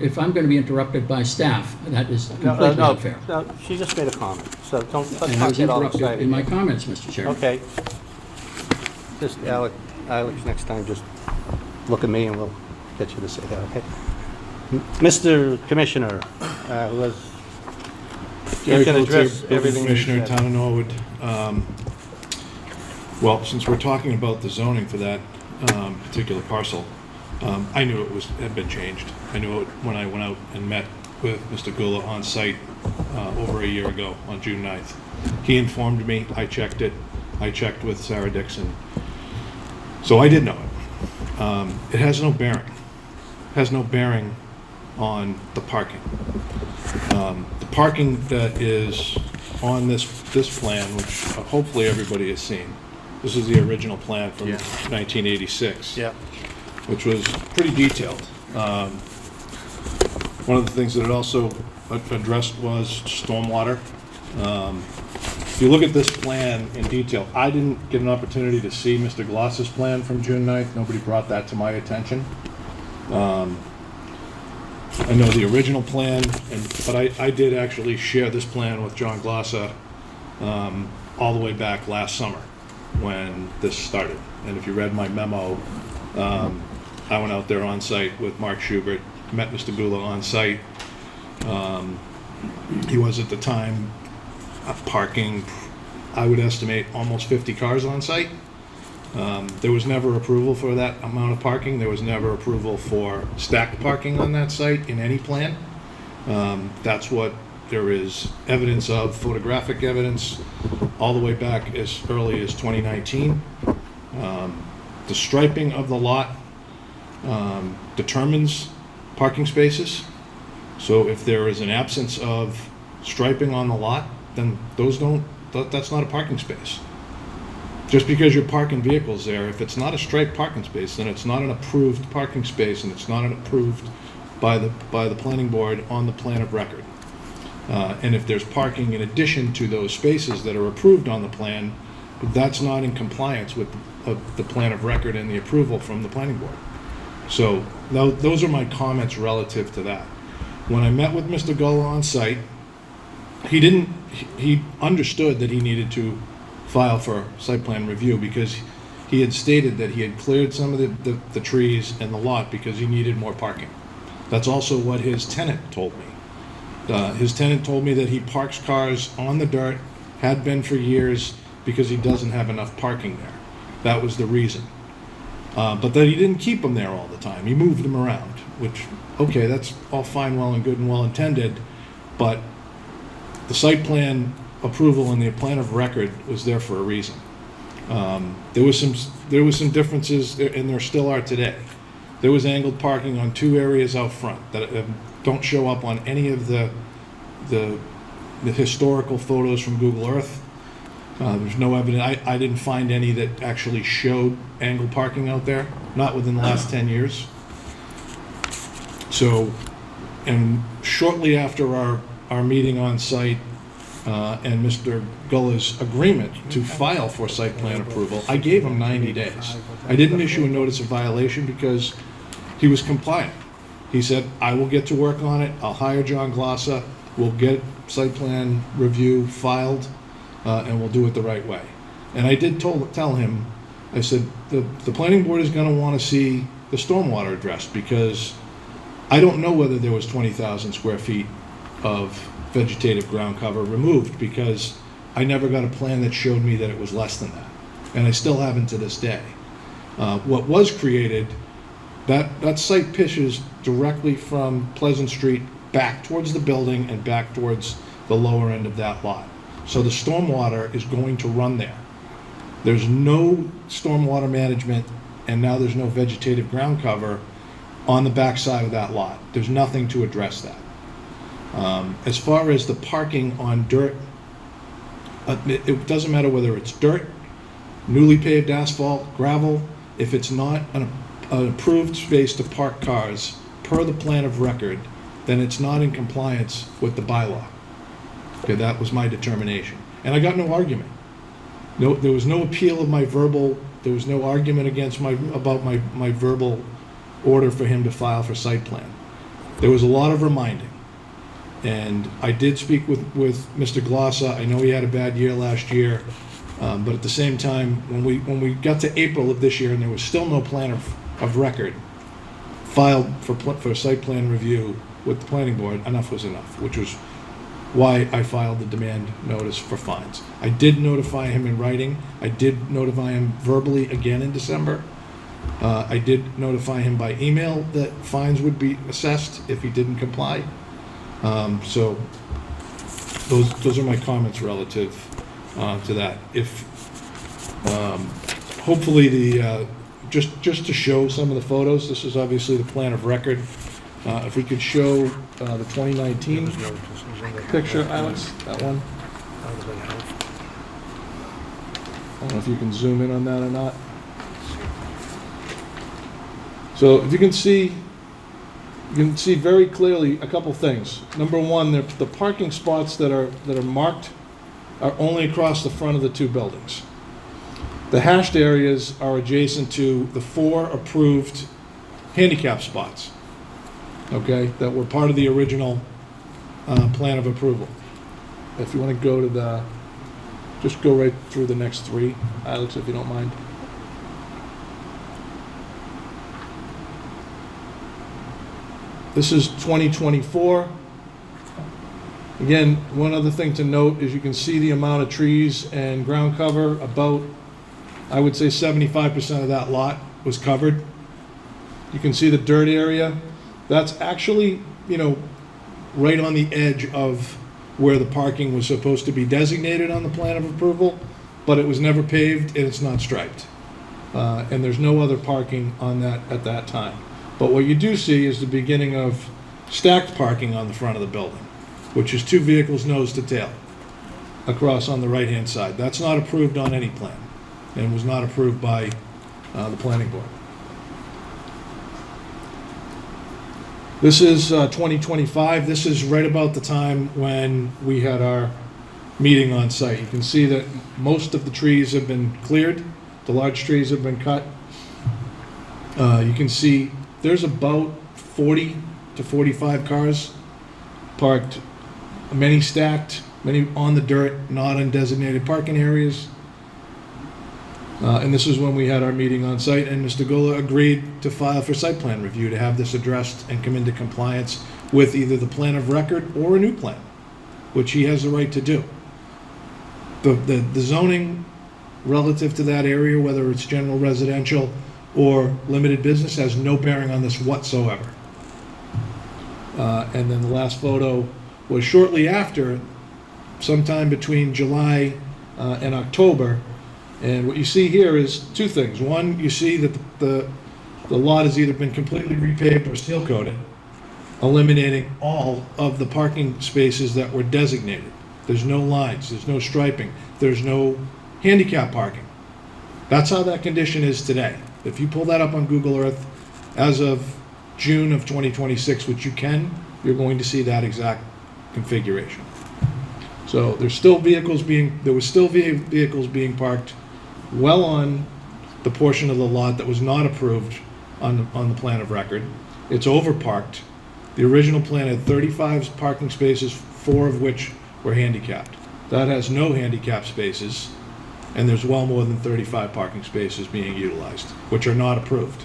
if I'm going to be interrupted by staff, that is No, completely unfair. no, she just made a comment, so let's And I not was get all interrupted excited. in my here. comments, Mr. Chairman. Okay. Just, Alex, next time, just look at me and we'll get you to say that, okay? Mr. Commissioner, you Gary can Pelletier, address Building everything you Commissioner, said. Town of Norwood. Well, since we're talking about the zoning for that particular parcel, I knew it had been changed. I knew it when I went out and met with Mr. Gula on site over a year ago on June 9th. He informed me, I checked it, I checked with Sarah Dixon. So I did know it. It has no bearing. It has no bearing on the parking. The parking that is on this plan, which hopefully everybody has seen, this is the original plan from 1986. Yeah. Which was pretty detailed. One of the things that it also addressed was stormwater. If you look at this plan in detail, I didn't get an opportunity to see Mr. Gloss's plan from June 9th. Nobody brought that to my attention. I know the original plan, but I did actually share this plan with John Glosser all the way back last summer when this started. And if you read my memo, I went out there on site with Mark Schubert, met Mr. Gula on site. He was at the time parking, I would estimate, almost 50 cars on site. There was never approval for that amount of parking. There was never approval for stacked parking on that site in any plan. That's what there is evidence of, photographic evidence, all the way back as early as 2019. The striping of the lot determines parking spaces. So if there is an absence of striping on the lot, then that's not a parking space. Just because you're parking vehicles there, if it's not a striped parking space, then it's not an approved parking space, and it's not an approved by the planning board on the plan of record. And if there's parking in addition to those spaces that are approved on the plan, that's not in compliance with the plan of record and the approval from the planning board. So those are my comments relative to that. When I met with Mr. Gullah on site, he understood that he needed to file for site plan review because he had stated that he had cleared some of the trees in the lot because he needed more parking. That's also what his tenant told me. His tenant told me that he parks cars on the dirt, had been for years, because he doesn't have enough parking there. That was the reason. But that he didn't keep them there all the time. He moved them around, which, okay, that's all fine, well and good and well intended, but the site plan approval and the plan of record was there for a reason. There was some differences, and there still are today. There was angled parking on 2 areas out front that don't show up on any of the historical photos from Google Earth. There's no evidence. I didn't find any that actually showed angled parking out there, not within the last 10 years. So, and shortly after our meeting on site and Mr. Gulla's agreement to file for site plan approval, I gave him 90 days. I didn't issue a notice of violation because he was compliant. He said, I will get to work on it. I'll hire John Glossa. We'll get site plan review filed, and we'll do it the right way. And I did tell him, I said, the planning board is going to want to see the stormwater addressed because I don't know whether there was 20,000 square feet of vegetative ground cover removed because I never got a plan that showed me that it was less than that. And I still haven't to this day. What was created, that site pitches directly from Pleasant Street back towards the building and back towards the lower end of that lot. So the stormwater is going to run there. There's no stormwater management, and now there's no vegetative ground cover on the back side of that lot. There's nothing to address that. As far as the parking on dirt, it doesn't matter whether it's dirt, newly paved asphalt, gravel. If it's not an approved space to park cars per the plan of record, then it's not in compliance with the bylaw. Okay, that was my determination. And I got no argument. No, there was no appeal of my verbal, there was no argument about my verbal order for him to file for site plan. There was a lot of reminding. And I did speak with Mr. Glossa. I know he had a bad year last year, but at the same time, when we got to April of this year and there was still no plan of record filed for site plan review with the planning board, enough was enough, which was why I filed the demand notice for fines. I did notify him in writing. I did notify him verbally again in December. I did notify him by email that fines would be assessed if he didn't comply. So those are my comments relative to that. If hopefully just to show some of the photos, this is obviously the plan of record. If we could show the 2019 picture, Alex, that one. I don't know if you can zoom in on that or not. So if you can see very clearly a couple things. Number one, the parking spots that are marked are only across the front of the 2 buildings. The hashed areas are adjacent to the 4 approved handicap spots, okay, that were part of the original plan of approval. If you want to go to just go right through the next 3, Alex, if you don't mind. This is 2024. Again, one other thing to note is you can see the amount of trees and ground cover. About, I would say 75% of that lot was covered. You can see the dirt area. That's actually, right on the edge of where the parking was supposed to be designated on the plan of approval, but it was never paved and it's not striped. And there's no other parking on that at that time. But what you do see is the beginning of stacked parking on the front of the building, which is 2 vehicles nose to tail across on the right-hand side. That's not approved on any plan and was not approved by the planning board. This is 2025. This is right about the time when we had our meeting on site. You can see that most of the trees have been cleared. The large trees have been cut. You can see there's about 40 to 45 cars parked, many stacked, many on the dirt, not in designated parking areas. And this is when we had our meeting on site, and Mr. Gula agreed to file for site plan review to have this addressed and come into compliance with either the plan of record or a new plan, which he has the right to do. The zoning relative to that area, whether it's general residential or limited business, has no bearing on this whatsoever. And then the last photo was shortly after, sometime between July and October. And what you see here is two things. One, you see that the lot has either been completely repaved or seal coated, eliminating all of the parking spaces that were designated. There's no lines, there's no striping, there's no handicap parking. That's how that condition is today. If you pull that up on Google Earth, as of June of 2026, which you can, you're going to see that exact configuration. So there were still vehicles being parked well on the portion of the lot that was not approved on the plan of record. It's overparked. The original plan had 35 parking spaces, 4 of which were handicapped. That has no handicap spaces, and there's well more than 35 parking spaces being utilized, which are not approved.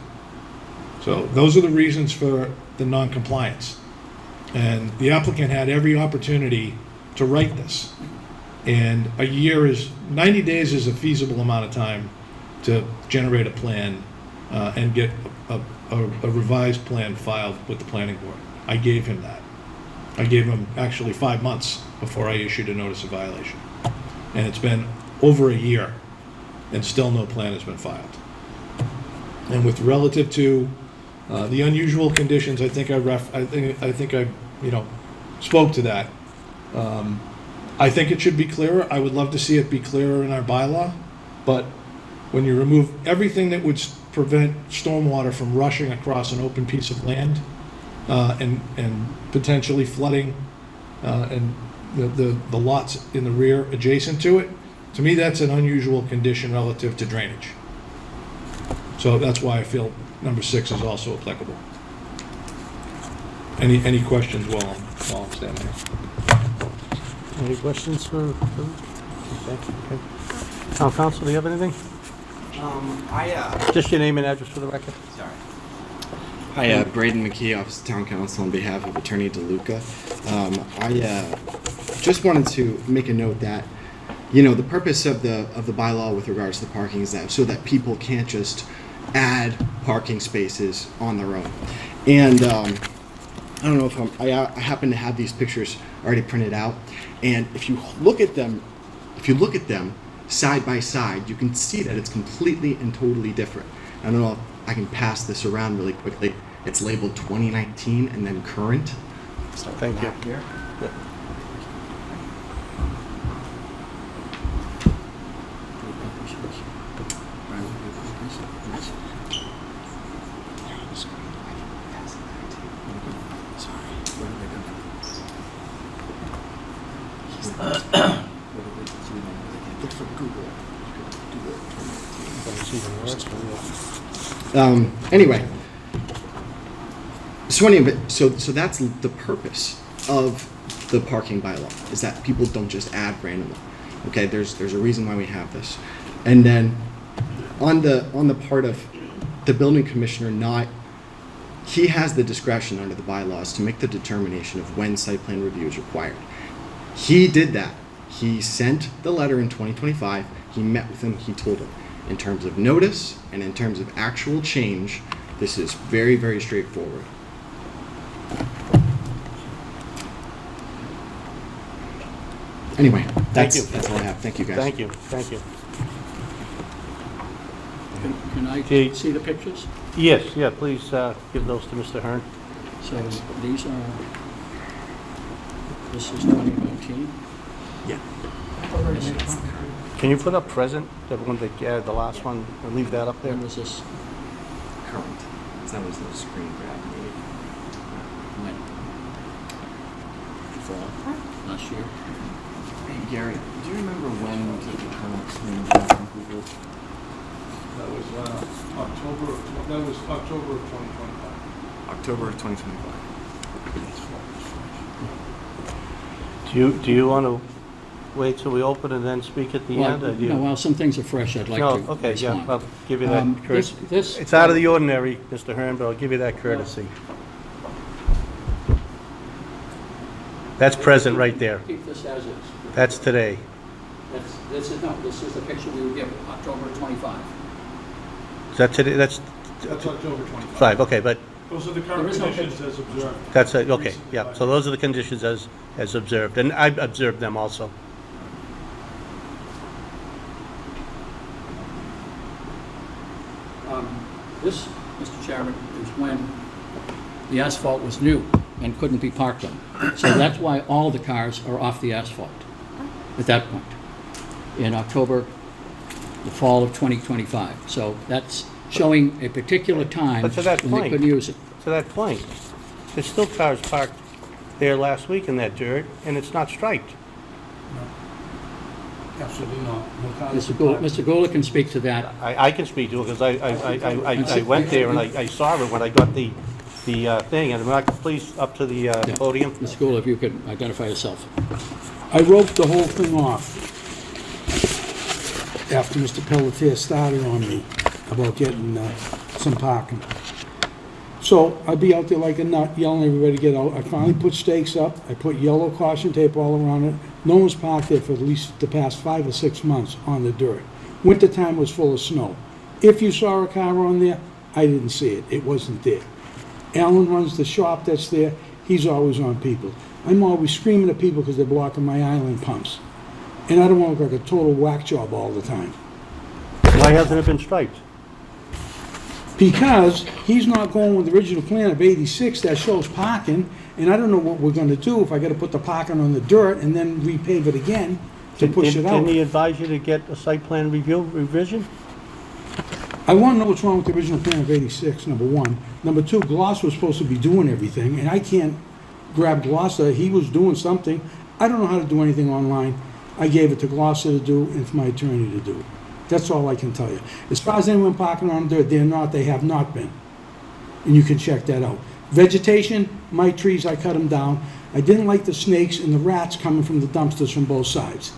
So those are the reasons for the non-compliance. And the applicant had every opportunity to write this. And 90 days is a feasible amount of time to generate a plan and get a revised plan filed with the planning board. I gave him that. I gave him actually 5 months before I issued a notice of violation. And it's been over a year and still no plan has been filed. And with relative to the unusual conditions, I think I spoke to that. I think it should be clearer. I would love to see it be clearer in our bylaw, but when you remove everything that would prevent stormwater from rushing across an open piece of land and potentially flooding and the lots in the rear adjacent to it, to me that's an unusual condition relative to drainage. So that's why I feel number 6 is also applicable. Any questions while I'm standing here? Any questions for okay. Town council, do you have anything? Just your name and address for the record. Sorry. Hi, Braden McKee, Office of Town Council, on behalf of Attorney DeLuca. I just wanted to make a note that, the purpose of the bylaw with regards to the parking is that so that people can't just add parking spaces on their own. And I don't know if I happen to have these pictures already printed out, and if you look at them side by side, you can see that it's completely and totally different. I don't know if I can pass this around really quickly. It's labeled 2019 and then current. So Thank you. Here. Good. Anyway, so that's the purpose of the parking bylaw, is that people don't just add randomly. Okay, there's a reason why we have this. And then on the part of the building commissioner, he has the discretion under the bylaws to make the determination of when site plan review is required. He did that. He sent the letter in 2025. He met with him. He told him, in terms of notice and in terms of actual change, this is very, very straightforward. Anyway, that's all I have. Thank you, guys. Thank you, thank you. Can I Okay. see the pictures? Yes, yeah, please give those to Mr. Hearn. So this is 2019. Yeah. Can you put up present, the one that, the last one, and leave that up there? When was this? Current. That was the screen grab. When? Fall? Last year? Hey, Gary, do you remember when we took the current screen grab from Google? That was October of 2025. October of 2025. Do you want to wait till we open and then speak at the end? or do you- No, while some things are fresh, I'd like No, to okay, yeah, respond. I'll give you that This, courtesy. It's out of the ordinary, Mr. Hearn, but I'll give you that courtesy. That's present right there. Keep this as is. That's today. This is the picture we were given, October 25. Is that today? That's That's October 25. 5, okay, but Those are the current There is no conditions as observed. that's, okay, yeah. So those are the conditions as observed, and I've observed them also. This, Mr. Chairman, is when the asphalt was new and couldn't be parked on. So that's why all the cars are off the asphalt at that point, in October, the fall of 2025. So that's showing a particular time But to that when they point- couldn't use it. To that point, there's still cars parked there last week in that dirt, and it's not striped. Absolutely not. No cars Mr. are Gould, parked. Mr. Gould can speak to that. I can speak to it, because I went there and I saw it when I got the thing, and Mark, please, up to the podium. Mr. Gould, if you could identify yourself. I wrote the whole thing off after Mr. Pelletier started on me about getting some parking. So I'd be out there like a nut yelling at everybody to get out. I finally put stakes up. I put yellow caution tape all around it. No one's parked there for at least the past 5 or 6 months on the dirt. Wintertime was full of snow. If you saw a car on there, I didn't see it. It wasn't there. Alan runs the shop that's there. He's always on people. I'm always screaming at people because they're blocking my island pumps. And I don't want to look like a total whack job all the time. Why hasn't it been striped? Because he's not going with the original plan of 86 that shows parking, and I don't know what we're going to do if I got to put the parking on the dirt and then repave it again to push it out. Didn't he advise you to get a site plan revision? I want to know what's wrong with the original plan of 86, number one. Number two, Gloucester was supposed to be doing everything, and I can't grab Gloucester. He was doing something. I don't know how to do anything online. I gave it to Gloucester to do and for my attorney to do. That's all I can tell you. As far as anyone parking on dirt, they're not, they have not been. And you can check that out. Vegetation, my trees, I cut them down. I didn't like the snakes and the rats coming from the dumpsters from both sides.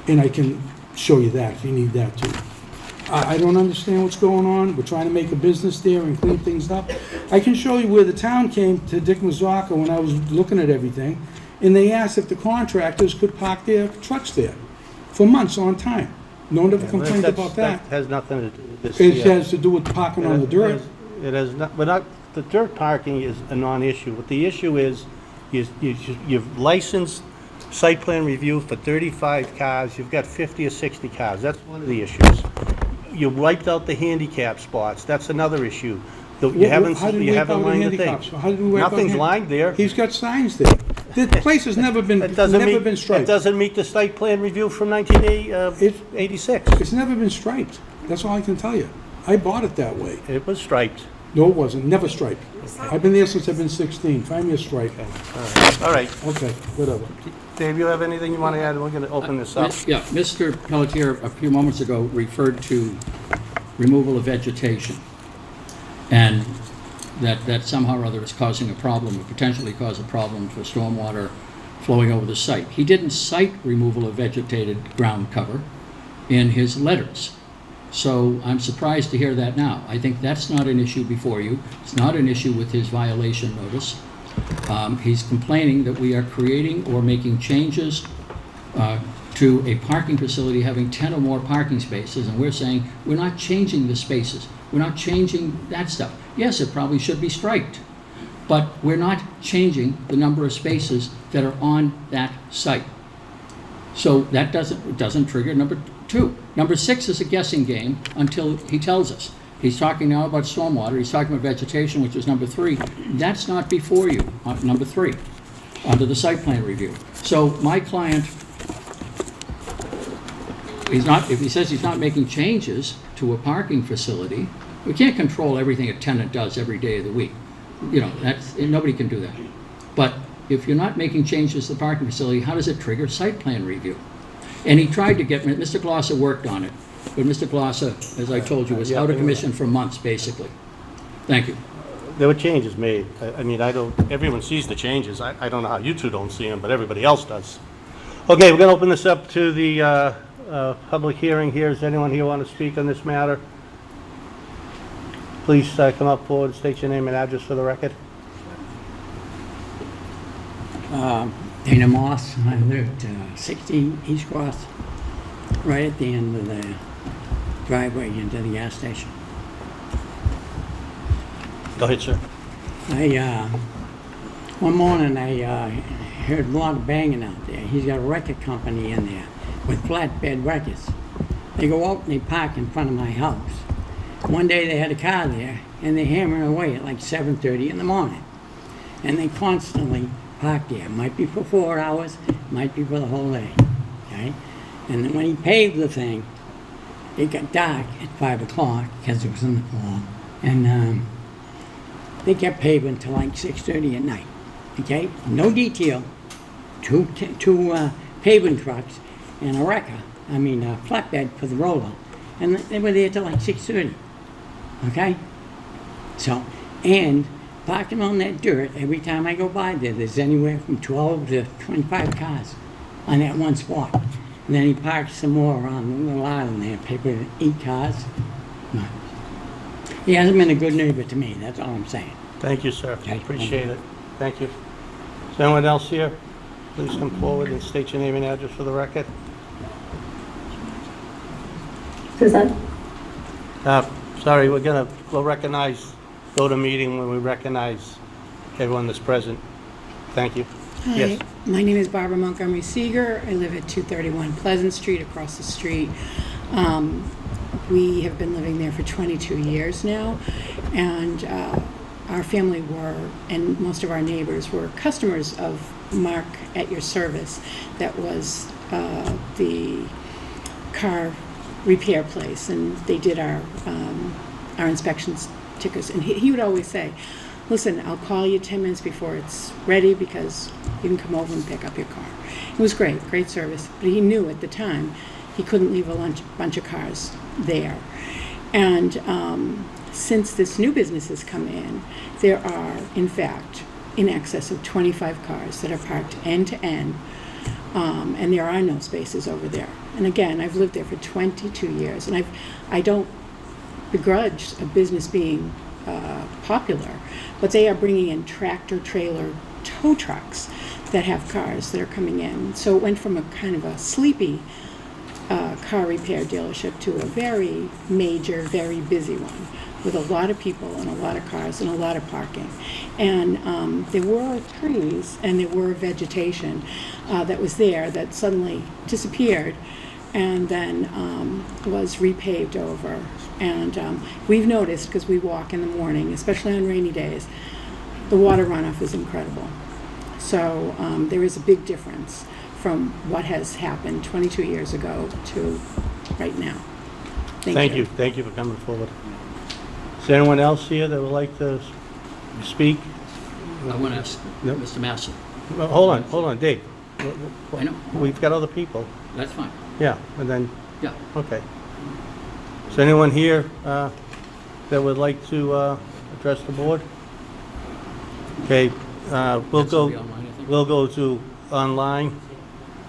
And I can show you that if you need that too. I don't understand what's going on. We're trying to make a business there and clean things up. I can show you where the town came to Dick Mazzocca when I was looking at everything, and they asked if the contractors could park their trucks there for months on time. No one ever complained about that. That has nothing to do with this. It has to do with parking on the dirt. It has not, but not, the dirt parking is a non-issue. What the issue is you've licensed site plan review for 35 cars, you've got 50 or 60 cars. That's one of the issues. You wiped out the handicap spots. That's another issue. You haven't How did we wipe out the lined the handicaps? thing. How did we wipe out Nothing's hand- lined there. He's got signs there. The place has never been, It doesn't never meet, been it striped. doesn't meet the site plan review from 1986. It's never been striped. That's all I can tell you. I bought it that way. It was striped. No, it wasn't. Never striped. I've been there since I've been 16. Find me a stripe. All right. Okay, whatever. Dave, you have anything you want to add? We're going to open this up. Yeah, Mr. Pelletier a few moments ago referred to removal of vegetation, and that somehow or other is causing a problem, or potentially cause a problem for stormwater flowing over the site. He didn't cite removal of vegetated ground cover in his letters. So I'm surprised to hear that now. I think that's not an issue before you. It's not an issue with his violation notice. He's complaining that we are creating or making changes to a parking facility having 10 or more parking spaces, and we're saying we're not changing the spaces. We're not changing that stuff. Yes, it probably should be striped, but we're not changing the number of spaces that are on that site. So that doesn't trigger number 2. Number 6 is a guessing game until he tells us. He's talking now about stormwater. He's talking about vegetation, which is number 3. That's not before you, number 3, under the site plan review. So my client, if he says he's not making changes to a parking facility, we can't control everything a tenant does every day of the week. You know, nobody can do that. But if you're not making changes to the parking facility, how does it trigger site plan review? And he tried to get, Mr. Glosser worked on it, but Mr. Glosser, as I told you, was out of commission for months, basically. Thank you. There were changes made. I mean, everyone sees the changes. I don't know how you two don't see them, but everybody else does. Okay, we're going to open this up to the public hearing here. Does anyone here want to speak on this matter? Please come up forward, state your name and address for the record. Dana Moss, I live at 16 East Cross, right at the end of the driveway into the gas station. Go ahead, sir. One morning I heard a lot of banging out there. He's got a record company in there with flatbed records. They go out and they park in front of my house. One day they had a car there and they're hammering away at like 7:30 in the morning. And they constantly park there. Might be for 4 hours, might be for the whole day. Okay? And then when he paved the thing, it got dark at 5 o'clock because it was in the fall. And they kept paving till like 6:30 at night. Okay? No detail. Two paving trucks and a wrecker. I mean, a flatbed for the roller. And they were there till like 6:30. Okay? So, and parking on that dirt, every time I go by there, there's anywhere from 12 to 25 cars on that one spot. And then he parks some more around the little island there, paper 8 cars. No. He hasn't been a good neighbor to me, that's all I'm saying. Thank you, sir. Okay. Appreciate it. Thank you. Is there anyone else here? Please come forward and state your name and address for the record. Suzanne? Sorry, we'll recognize, go to meeting when we recognize everyone that's present. Thank you. Hi, Yes. my name is Barbara Montgomery Seeger. I live at 231 Pleasant Street, across the street. We have been living there for 22 years now, and our family were, and most of our neighbors were customers of Mark at Your Service. That was the car repair place, and they did our inspection stickers. And he would always say, listen, I'll call you 10 minutes before it's ready because you can come over and pick up your car. It was great service, but he knew at the time he couldn't leave a bunch of cars there. And since this new business has come in, there are, in fact, in excess of 25 cars that are parked end to end, and there are no spaces over there. And again, I've lived there for 22 years, and I don't begrudge a business being popular, but they are bringing in tractor-trailer tow trucks that have cars that are coming in. So it went from a kind of a sleepy car repair dealership to a very major, very busy one with a lot of people and a lot of cars and a lot of parking. And there were trees and there were vegetation that was there that suddenly disappeared and then was repaved over. And we've noticed, because we walk in the morning, especially on rainy days, the water runoff is incredible. So there is a big difference from what has happened 22 years ago to right now. Thank you. Thank you for coming forward. Is there anyone else here that would like to speak? I want to ask Yep. Mr. Massey. Well, hold on, Dave. I know. We've got other people. That's fine. Yeah, and then, Yeah. okay. Is there anyone here that would like to address the board? Okay, we'll That's go. be online, I think. We'll go to online.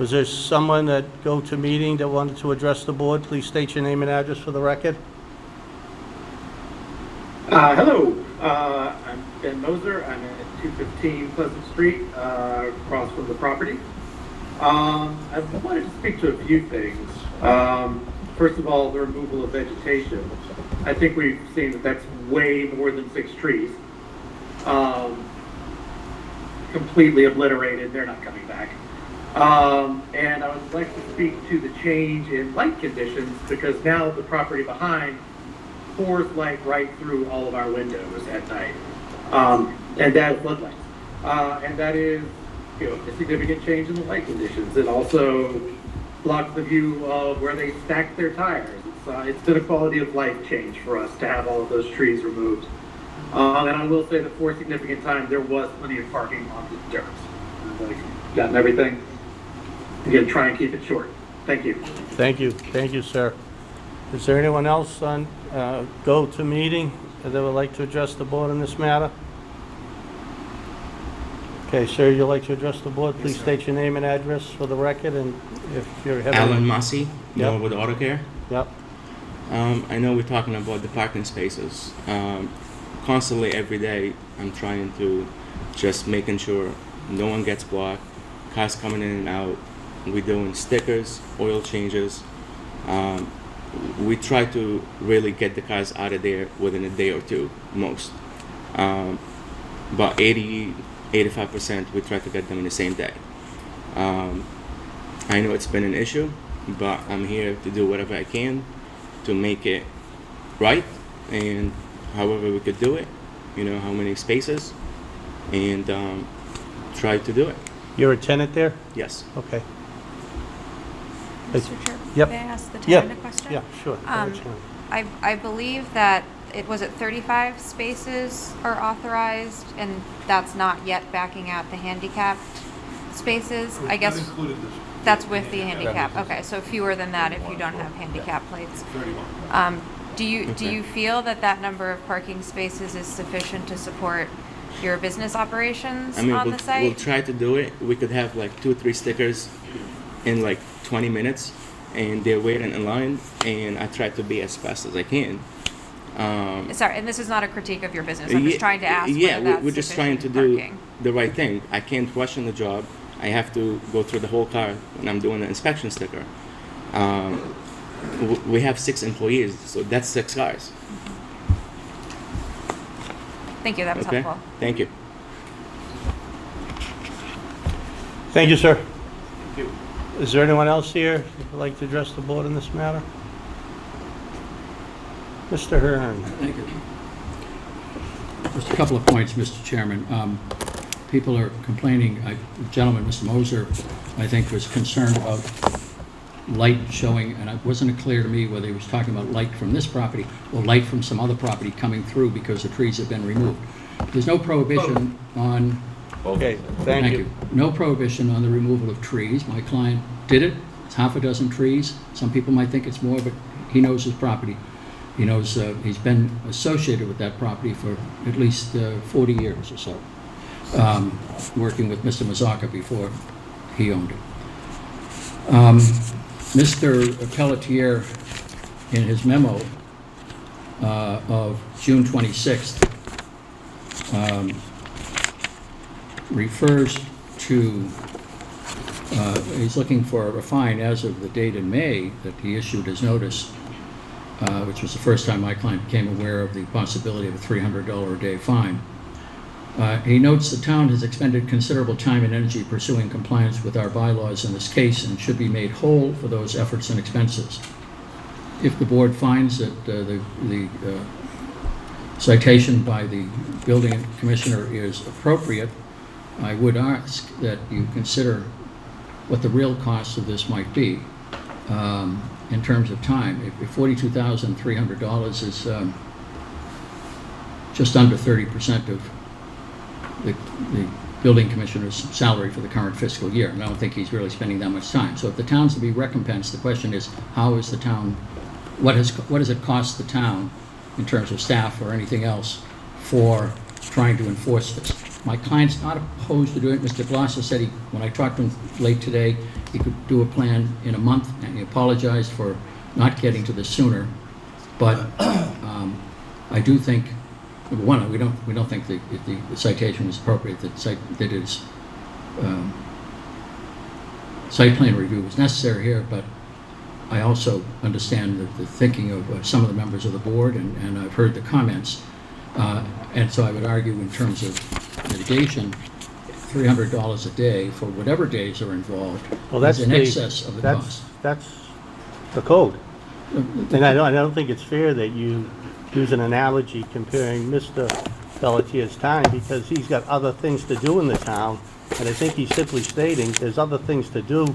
Was there someone that go to meeting that wanted to address the board? Please state your name and address for the record. Hello, I'm Ben Moser. I'm at 215 Pleasant Street, across from the property. I wanted to speak to a few things. First of all, the removal of vegetation. I think we've seen that that's way more than 6 trees. Completely obliterated, they're not coming back. And I would like to speak to the change in light conditions, because now the property behind pours light right through all of our windows at night. And that is floodlights. And that is, a significant change in the light conditions. It also blocks the view of where they stack their tires. It's been a quality of life change for us to have all of those trees removed. And I will say that for a significant time, there was plenty of parking on the dirt. I've gotten everything. Again, try and keep it short. Thank you. Thank you, sir. Is there anyone else on go to meeting that would like to address the board on this matter? Okay, sir, you'd like to address the board? Please state your name and address for the record, and if you're having... Alan Massey, Yep. Norwood Auto Care. Yep. I know we're talking about the parking spaces. Constantly, every day, I'm trying to just making sure no one gets blocked, cars coming in and out. We're doing stickers, oil changes. We try to really get the cars out of there within a day or two, most. About 85%, we try to get them in the same day. I know it's been an issue, but I'm here to do whatever I can to make it right, and however we could do it, how many spaces, and try to do it. You're a tenant there? Yes. Okay. Mr. Chair, Yep. may I ask the Yeah. tenant a question? Yeah, sure. Go ahead, Sharon. I believe that was it 35 spaces are authorized, and that's not yet backing out the handicapped spaces? I guess that's with the handicap. Okay, so fewer than that if you don't have handicap plates. 31. Do you feel that number of parking spaces is sufficient to support your business operations I mean, on we'll the site? we'll try to do it. We could have like 2 or 3 stickers in like 20 minutes, and they're waiting in line, and I try to be as fast as I can. Sorry, and this is not a critique of your business. I'm just trying to ask Yeah, whether that's we're just trying to do parking. the right thing. I can't question the job. I have to go through the whole car when I'm doing the inspection sticker. We have 6 employees, so that's 6 cars. Thank you, that was Okay? helpful. Thank you. Thank you, sir. Is there anyone else here who'd like to address the board in this matter? Mr. Hearn. Thank you. Just a couple of points, Mr. Chairman. People are complaining, the gentleman, Mr. Moser, I think was concerned about light showing, and it wasn't clear to me whether he was talking about light from this property or light from some other property coming through because the trees have been removed. There's no prohibition on... Okay, thank you. No prohibition on the removal of trees. My client did it. It's half a dozen trees. Some people might think it's more, but he knows his property. He knows he's been associated with that property for at least 40 years or so, working with Mr. Mazzocca before he owned it. Mr. Pelletier, in his memo of June 26th, refers to, he's looking for a fine as of the date in May that he issued his notice, which was the first time my client became aware of the possibility of a $300 a day fine. He notes the town has expended considerable time and energy pursuing compliance with our bylaws in this case and should be made whole for those efforts and expenses. If the board finds that the citation by the building commissioner is appropriate, I would ask that you consider what the real cost of this might be in terms of time. If $42,300 is just under 30% of the building commissioner's salary for the current fiscal year, and I don't think he's really spending that much time. So if the town's to be recompensed, the question is, how is the town, what does it cost the town in terms of staff or anything else for trying to enforce this? My client's not opposed to doing it. Mr. Blasa said when I talked to him late today, he could do a plan in a month, and he apologized for not getting to this sooner. But I do think, number one, we don't think that if the citation is appropriate, that his site plan review was necessary here. But I also understand the thinking of some of the members of the board, and I've heard the comments. And so I would argue in terms of mitigation, $300 a day for whatever days are involved is in excess of the cost. That's the code. And I don't think it's fair that you use an analogy comparing Mr. Pelletier's time, because he's got other things to do in the town, and I think he's simply stating there's other things to do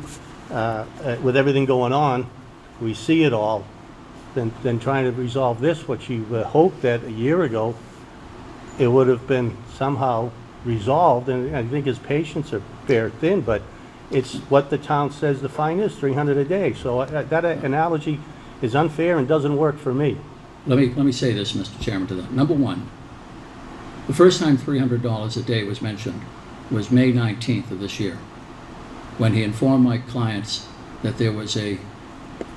with everything going on. We see it all, than trying to resolve this, which you hoped that a year ago it would have been somehow resolved, and I think his patience are fair thin, but it's what the town says the fine is, $300 a day. So that analogy is unfair and doesn't work for me. Let me say this, Mr. Chairman, to that. Number one, the first time $300 a day was mentioned, was May 19th of this year, when he informed my clients that there was an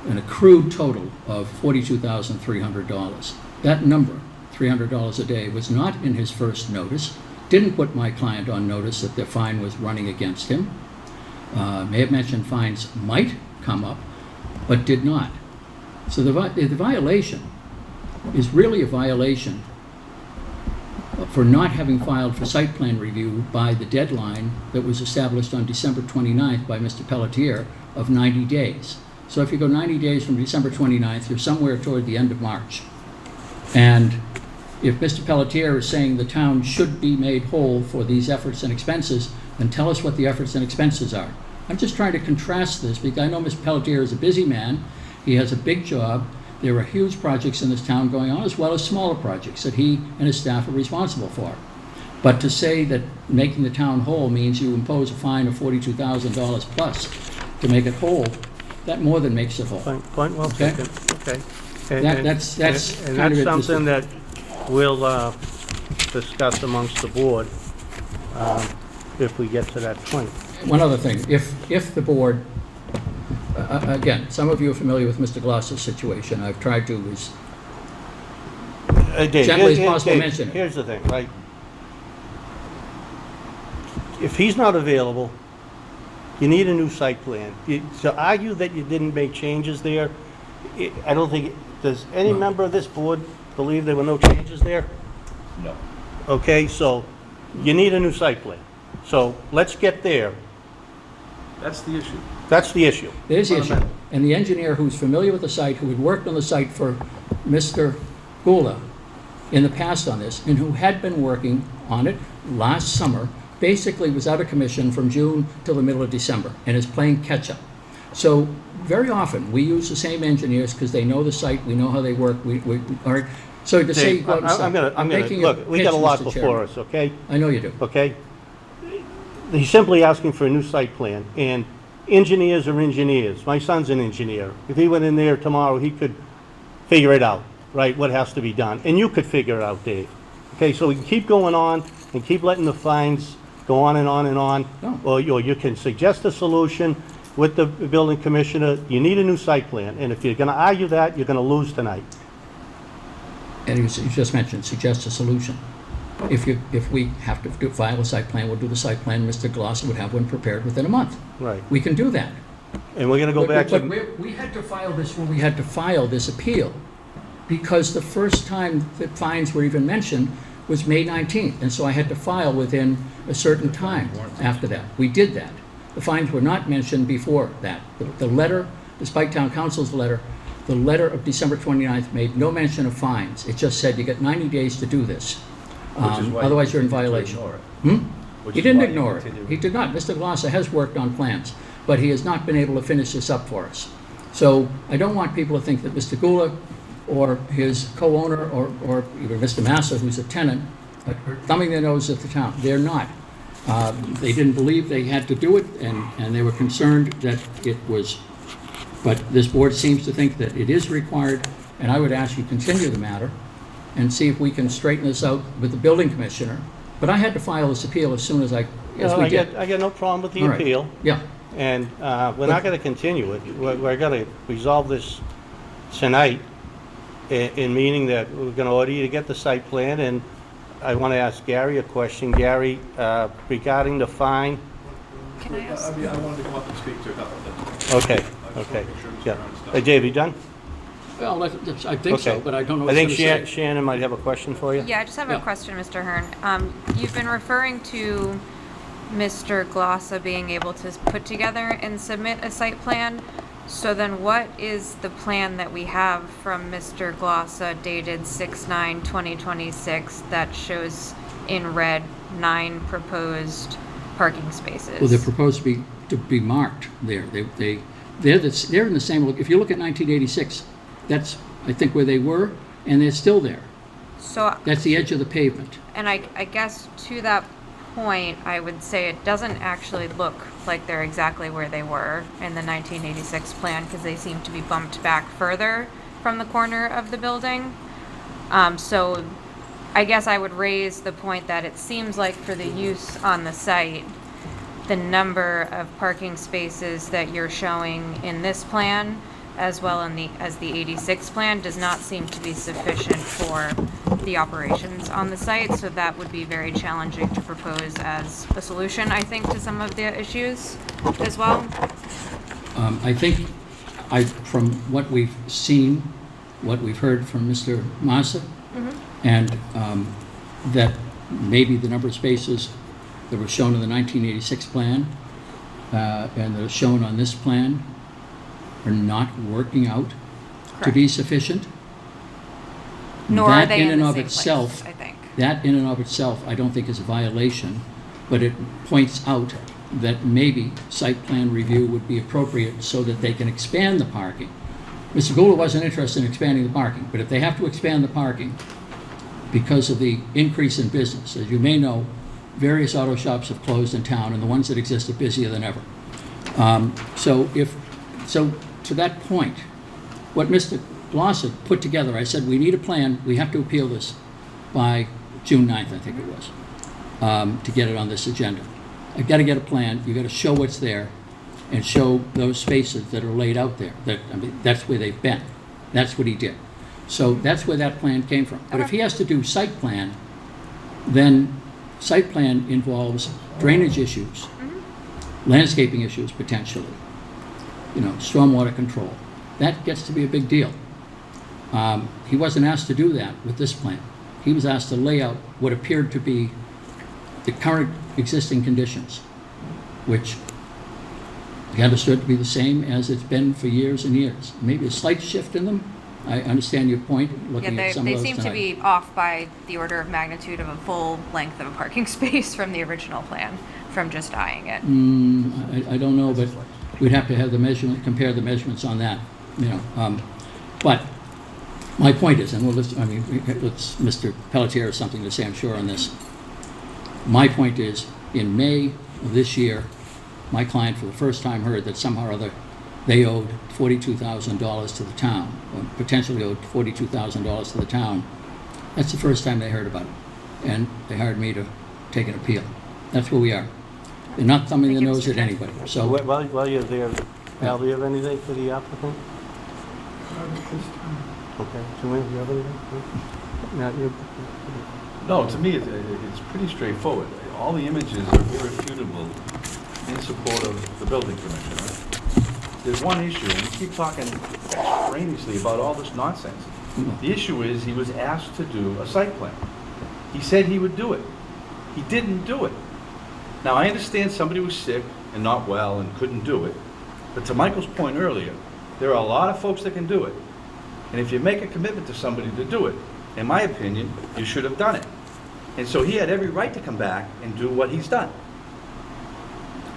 accrued total of $42,300. That number, $300 a day, was not in his first notice, didn't put my client on notice that the fine was running against him. May have mentioned fines might come up, but did not. So the violation is really a violation for not having filed for site plan review by the deadline that was established on December 29th by Mr. Pelletier of 90 days. So if you go 90 days from December 29th, you're somewhere toward the end of March. And if Mr. Pelletier is saying the town should be made whole for these efforts and expenses, then tell us what the efforts and expenses are. I'm just trying to contrast this because I know Mr. Pelletier is a busy man. He has a big job. There are huge projects in this town going on, as well as smaller projects that he and his staff are responsible for. But to say that making the town whole means you impose a fine of $42,000 plus to make it whole, that more than makes it whole. Point well Okay? taken. Okay. That's and kind of that's it. something that we'll discuss amongst the board if we get to that point. One other thing, if the board, again, some of you are familiar with Mr. Gloss's situation. I've tried to as Dave, gently as possible mention it. Here's the thing, right? If he's not available, you need a new site plan. To argue that you didn't make changes there, I don't think, does any member of this board believe there were no changes there? No. Okay, so you need a new site plan. So let's get there. That's the issue. That's the issue. There's the issue. And the engineer who's familiar with the site, who had worked on the site for Mr. Gula in the past on this, and who had been working on it last summer, basically was out of commission from June till the middle of December and is playing catch-up. So very often, we use the same engineers because they know the site, we know how they work, all right. So to say, Dave, go out and start- I'm gonna, making a look, we got a pitch, lot Mr. before Chairman. us, okay? I know you do. Okay? He's simply asking for a new site plan, and engineers are engineers. My son's an engineer. If he went in there tomorrow, he could figure it out, right, what has to be done. And you could figure it out, Dave. Okay, so we can keep going on and keep letting the fines go on and on and on. No. Or you can suggest a solution with the building commissioner. You need a new site plan, and if you're gonna argue that, you're gonna lose tonight. And you just mentioned, suggest a solution. If we have to file a site plan, we'll do the site plan, Mr. Glosser would have one prepared within a month. Right. We can do that. And we're gonna go back But to, we had to file this when we had to file this appeal, because the first time that fines were even mentioned was May 19th, and so I had to file within a certain time after that. We did that. The fines were not mentioned before that. The letter, despite town council's letter, the letter of December 29th made no mention of fines. It just said you get 90 days to do this. Otherwise, you're in violation. He didn't ignore it. He did not. Mr. Glosser has worked on plans, but he has not been able to finish this up for us. So I don't want people to think that Mr. Gula or his co-owner or even Mr. Massa, who's a tenant, are thumbing their nose at the town. They're not. They didn't believe they had to do it, and they were concerned that it was. But this board seems to think that it is required, and I would ask you continue the matter and see if we can straighten this out with the building commissioner. But I had to file this appeal as soon as we did. I got no problem with the All right. appeal. Yeah. And we're not gonna continue it. We're gonna resolve this tonight, in meaning that we're gonna order you to get the site plan, and I wanna ask Gary a question. Gary, regarding the fine. Can I ask? I wanted to come up and speak to a couple of things. Okay, okay, yeah. Dave, you done? Well, I think so, Okay. but I don't know I what think he's going to say. Shannon might have a question for you. Yeah, I just have a question, Mr. Hearn. You've been referring to Mr. Glossa being able to put together and submit a site plan. So then what is the plan that we have from Mr. Glossa dated 6/9/2026 that shows in red 9 proposed parking spaces? Well, they're proposed to be marked there. They're in the same, if you look at 1986, that's, I think, where they were, and they're still there. So, That's the edge of the pavement. and I guess to that point, I would say it doesn't actually look like they're exactly where they were in the 1986 plan, because they seem to be bumped back further from the corner of the building. So I guess I would raise the point that it seems like for the use on the site, the number of parking spaces that you're showing in this plan, as well as the 86 plan, does not seem to be sufficient for the operations on the site, so that would be very challenging to propose as a solution, I think, to some of the issues as well. I think from what we've seen, what we've heard from Mr. Massa, and that maybe the number of spaces that were shown in the 1986 plan and that are shown on this plan are not working out to be sufficient. Nor that are they in in and the of same itself, place, I think. That in and of itself, I don't think is a violation, but it points out that maybe site plan review would be appropriate so that they can expand the parking. Mr. Goula wasn't interested in expanding the parking, but if they have to expand the parking because of the increase in business, as you may know, various auto shops have closed in town, and the ones that exist are busier than ever. So to that point, what Mr. Glossa put together, I said, we need a plan, we have to appeal this by June 9th, I think it was, to get it on this agenda. I've got to get a plan, you've got to show what's there, and show those spaces that are laid out there. That's where they've been. That's what he did. So that's where that plan came from. But if he has to do site plan, then site plan involves drainage issues, landscaping issues potentially, stormwater control. That gets to be a big deal. He wasn't asked to do that with this plan. He was asked to lay out what appeared to be the current existing conditions, which he understood to be the same as it's been for years and years. Maybe a slight shift in them. I understand your point, looking at some of They those seem to be off by the order of magnitude of a full length of a parking space from the original plan, from just eyeing it. I don't know, but we'd have to have the measurement, compare the measurements on that, But my point is, and Mr. Pelletier has something to say, I'm sure, on this. My point is, in May of this year, my client for the first time heard that somehow or other they owed $42,000 to the town, or potentially owed $42,000 to the town. That's the first time they heard about it. And they hired me to take an appeal. That's where we are. They're not thumbing their nose at anybody. So While you're there, Al, do you have anything for the applicant? Okay, Joanne, do you have anything? Matt, you? No, to me, it's pretty straightforward. All the images are irrefutable in support of the building commissioner. There's one issue, and we keep talking extraneously about all this nonsense. The issue is he was asked to do a site plan. He said he would do it. He didn't do it. Now, I understand somebody was sick and not well and couldn't do it, but to Michael's point earlier, there are a lot of folks that can do it. And if you make a commitment to somebody to do it, in my opinion, you should have done it. And so he had every right to come back and do what he's done.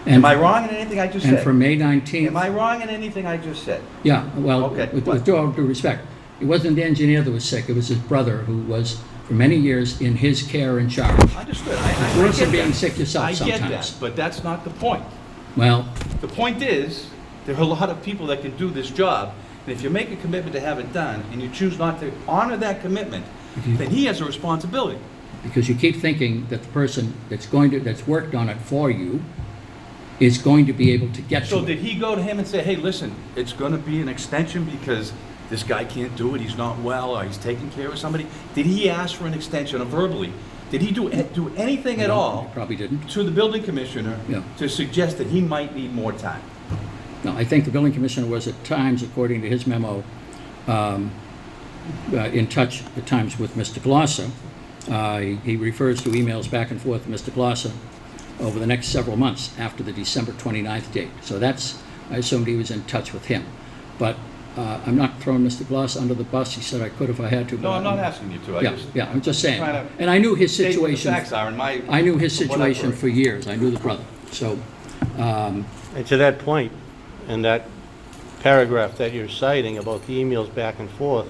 Am I wrong in anything I just said? And for May 19th... Am I wrong in anything I just said? Yeah, well, Okay. with all due respect, it wasn't the engineer that was sick, it was his brother who was, for many years, in his care and charge. Understood. It's worse than being sick yourself I sometimes. get that, but that's not the point. Well, The point is, there are a lot of people that can do this job, and if you make a commitment to have it done, and you choose not to honor that commitment, then he has a responsibility. because you keep thinking that the person that's worked on it for you is going to be able to get So to it. did he go to him and say, hey, listen, it's gonna be an extension because this guy can't do it, he's not well, or he's taking care of somebody? Did he ask for an extension, or verbally? Did he do anything at No, all? he probably didn't. To the building commissioner Yeah. to suggest that he might need more time? No, I think the building commissioner was at times, according to his memo, in touch at times with Mr. Glossa. He refers to emails back and forth with Mr. Glossa over the next several months after the December 29th date. So I assumed he was in touch with him. But I'm not throwing Mr. Glossa under the bus. He said I could if I had to. No, I'm not asking you to. I'm just saying. trying to And I knew his state what the situation. facts are in my- I knew his from what I've situation heard. for years. I knew the brother. So, And to that point, in that paragraph that you're citing about the emails back and forth,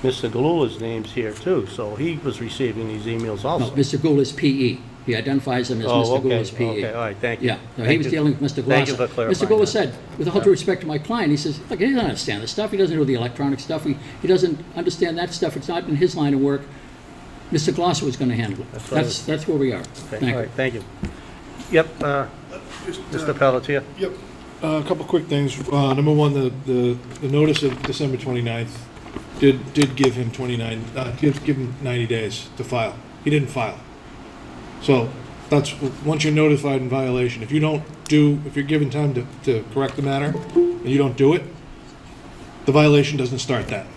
Mr. Galula's name's here too, so he was receiving these emails no, also. Mr. Goula's PE. He identifies him as Oh, Mr. okay, Goula's PE. okay, all right, thank you. Yeah, no, he Thank was you. dealing with Mr. Glossa. Thank you for Mr. clarifying Goula that. said, with all due respect to my client, he says, look, he doesn't understand this stuff. He doesn't know the electronic stuff. He doesn't understand that stuff. It's not in his line of work. Mr. Glosser was gonna handle it. That's what I was- That's where we are. Okay, Thank all you. right, thank you. Yep, Mr. Pelletier? Yep. A couple quick things. Number one, the notice of December 29th did give him 90 days to file. He didn't file. So that's, once you're notified in violation, if you're given time to correct the matter and you don't do it, the violation doesn't start then.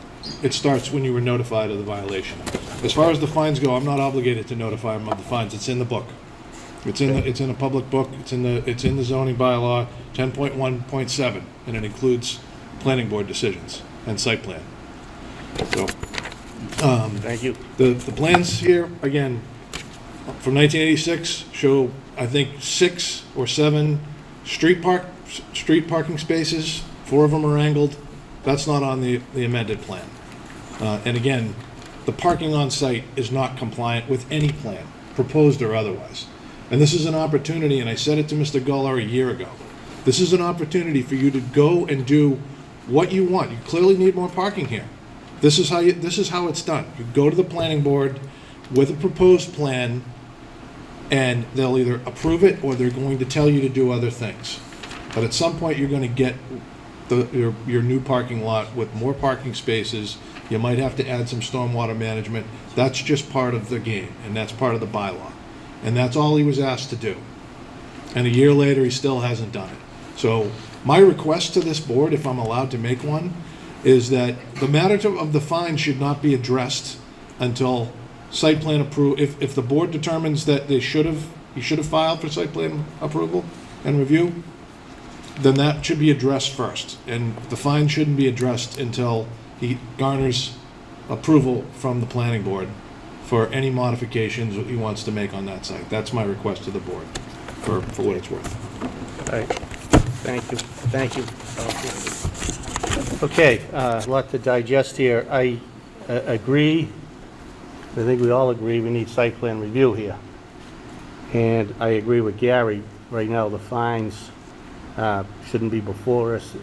It starts when you were notified of the violation. As far as the fines go, I'm not obligated to notify him of the fines. It's in the book. It's in a public book. It's in the zoning bylaw 10.1.7, and it includes planning board decisions and site plan. So, Thank you. the plans here, again, from 1986 show, I think, 6 or 7 street parking spaces. 4 of them are angled. That's not on the amended plan. And again, the parking on site is not compliant with any plan, proposed or otherwise. And this is an opportunity, and I said it to Mr. Guller a year ago. This is an opportunity for you to go and do what you want. You clearly need more parking here. This is how it's done. You go to the planning board with a proposed plan, and they'll either approve it or they're going to tell you to do other things. But at some point, you're going to get your new parking lot with more parking spaces. You might have to add some stormwater management. That's just part of the game, and that's part of the bylaw. And that's all he was asked to do. And a year later, he still hasn't done it. So my request to this board, if I'm allowed to make one, is that the matter of the fine should not be addressed until site plan approval. If the board determines that he should have filed for site plan approval and review, then that should be addressed first. And the fine shouldn't be addressed until he garners approval from the planning board for any modifications that he wants to make on that site. That's my request to the board, for what it's worth. All right, thank you. Okay, a lot to digest here. I agree, I think we all agree we need site plan review here. And I agree with Gary, right now the fines shouldn't be before us.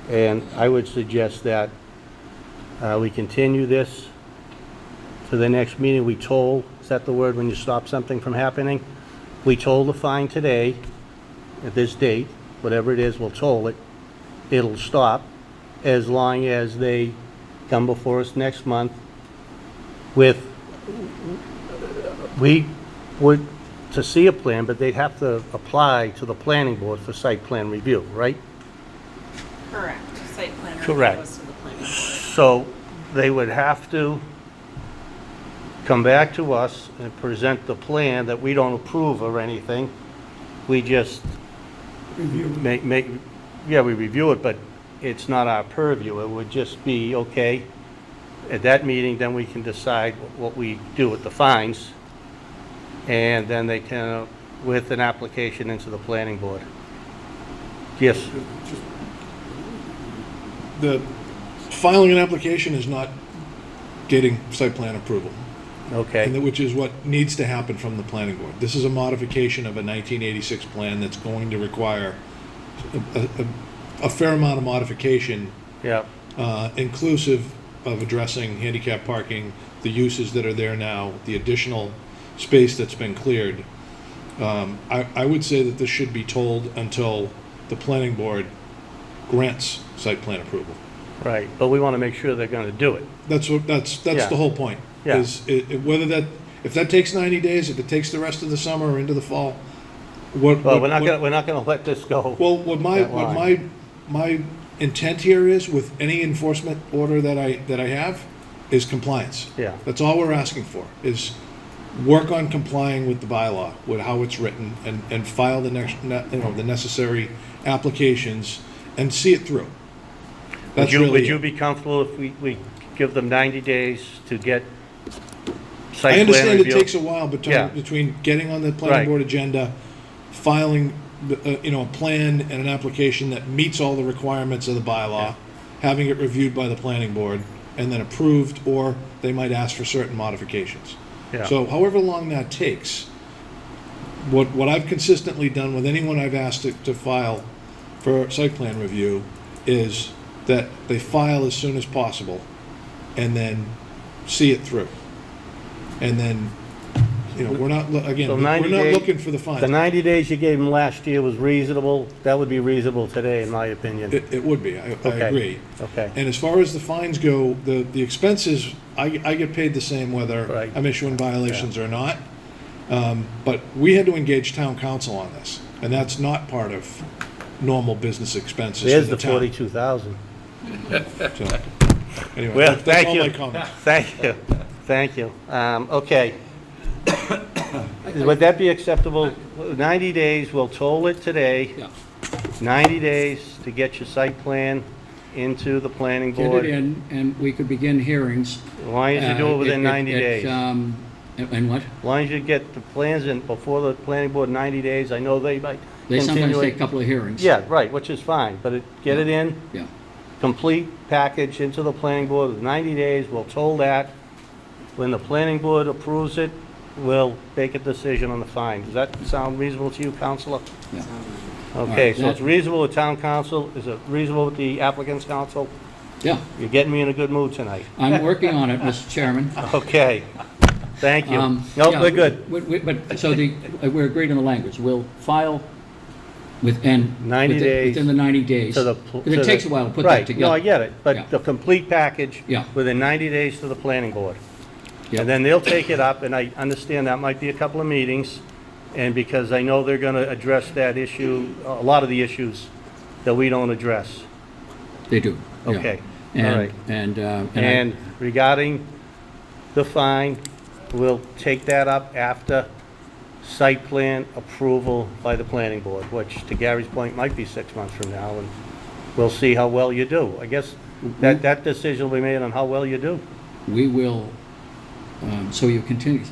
And I would suggest that we continue this to the next meeting. We toll, is that the word when you stop something from happening? We toll the fine today, at this date, whatever it is, we'll toll it. It'll stop as long as they come before us next month with, we would, to see a plan, but they'd have to apply to the planning board for site plan review, right? Correct. Site plan review Correct. goes to the planning board. So they would have to come back to us and present the plan that we don't approve or anything. We just we review it, but it's not our purview. It would just be, okay, at that meeting, then we can decide what we do with the fines. And then they can, with an application into the planning board. Yes, The filing an application is not getting site plan approval. okay, And which is what needs to happen from the planning board. This is a modification of a 1986 plan that's going to require a fair amount of modification, yeah, inclusive of addressing handicap parking, the uses that are there now, the additional space that's been cleared. I would say that this should be told until the planning board grants site plan approval. right. But we want to make sure they're going to do it. That's Yeah. the whole point. Yeah. Is if that takes 90 days, if it takes the rest of the summer or into the fall, Well, we're not going to let this go. Well, what That my intent here is, with any enforcement order that I have, is compliance. Yeah. That's all we're asking for, is work on complying with the bylaw, with how it's written, and file the necessary applications and see it through. That's Would really you it. be comfortable if we give them 90 days to get I site plan understand it review? takes a while Yeah. between getting on the planning Right. board agenda, filing, a plan and an application that meets all the requirements of the bylaw, having it reviewed by the planning board, and then approved, or they might ask for certain modifications. Yeah. So however long that takes, what I've consistently done with anyone I've asked to file for site plan review is that they file as soon as possible and then see it through. And then, we're not, again, So we're 90 not days- looking for the fines. The 90 days you gave him last year was reasonable. That would be reasonable today, in my opinion. It would be, I Okay. agree. Okay. And as far as the fines go, the expenses, I get paid the same whether Right. I'm issuing violations or not. But we had to engage town council on this, and that's not part of normal business expenses for There's the the town. 42,000. So, anyway, Well, that's thank all you. my comments. Thank you. Thank you. Okay. Would that be acceptable? 90 days, we'll toll it today. Yeah. 90 days to get your site plan into the planning Get board. it in, and we could begin hearings. Why don't you do it within 90 days? And what? As long as you get the plans in before the planning board 90 days, I know they might They sometimes continue take it. a couple of hearings. Yeah, right, which is fine, but get it in, Yeah. complete package into the planning board with 90 days, we'll toll that. When the planning board approves it, we'll make a decision on the fine. Does that sound reasonable to you, Counselor? Yeah. Okay, right, so it's reasonable with town council, is it reasonable with the applicant's council? Yeah. You're getting me in a good mood tonight. I'm working on it, Mr. Chairman. Okay, thank you. No, Yeah, we're good. But, so we're agreed on the language. We'll file within 90 days. Within the 90 days. To the. Because it takes a while to put that Right, together. no, I get it, Yeah. but the complete package. Yeah. Within 90 days to the planning board. Yeah. And then they'll take it up, and I understand that might be a couple of meetings, and because I know they're gonna address that issue, a lot of the issues that we don't address. They do. yeah. Okay, And, all right. And regarding the fine, we'll take that up after site plan approval by the planning board, which, to Gary's point, might be 6 months from now, and we'll see how well you do. I guess that decision will be made on how well you do. we will, so you continue,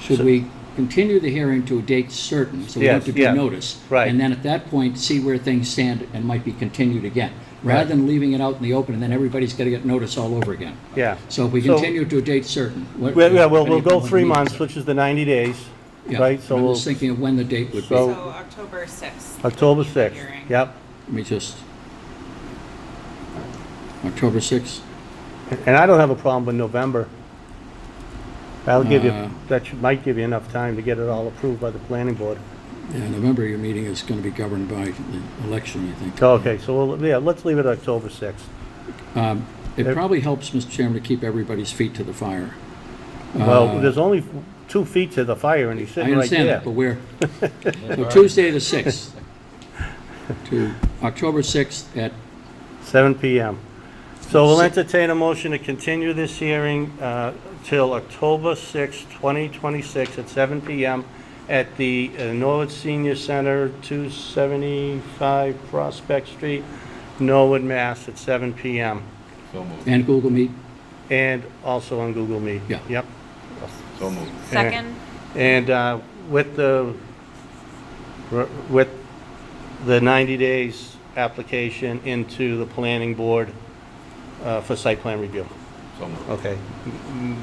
should we continue the hearing to a date certain? So we have Yes, to yeah, give notice. right. And then at that point, see where things stand and might be continued again. Rather Right. than leaving it out in the open and then everybody's got to get notice all over again. Yeah. So if we So- continue to a date certain. what- We'll depending go upon 3 the months, meeting. which is the 90 days, Yeah, right? So I'm we'll, just thinking of when the date would be. So- So October 6th. October 6th, Hearing. yep. Let me just, October 6th. And I don't have a problem with November. That'll give you, Uh, might give you enough time to get it all approved by the planning board. Yeah, November, your meeting is going to be governed by the election, I think. Okay, so let's leave it October 6th. It probably helps, Mr. Chairman, to keep everybody's feet to the fire. Well, there's only 2 feet to the fire, and he's I sitting right understand there. that, but we're, so Tuesday the 6th, to October 6th at, 7 PM. So we'll entertain a motion to continue this hearing till October 6th, 2026 at 7 PM at the Norwood Senior Center, 275 Prospect Street, Norwood, Mass. at 7 PM. So moved. and Google Meet. And also on Google Meet. Yeah. Yep. So moved. Second? And with the 90 days application into the planning board for site plan review. So moved. Okay.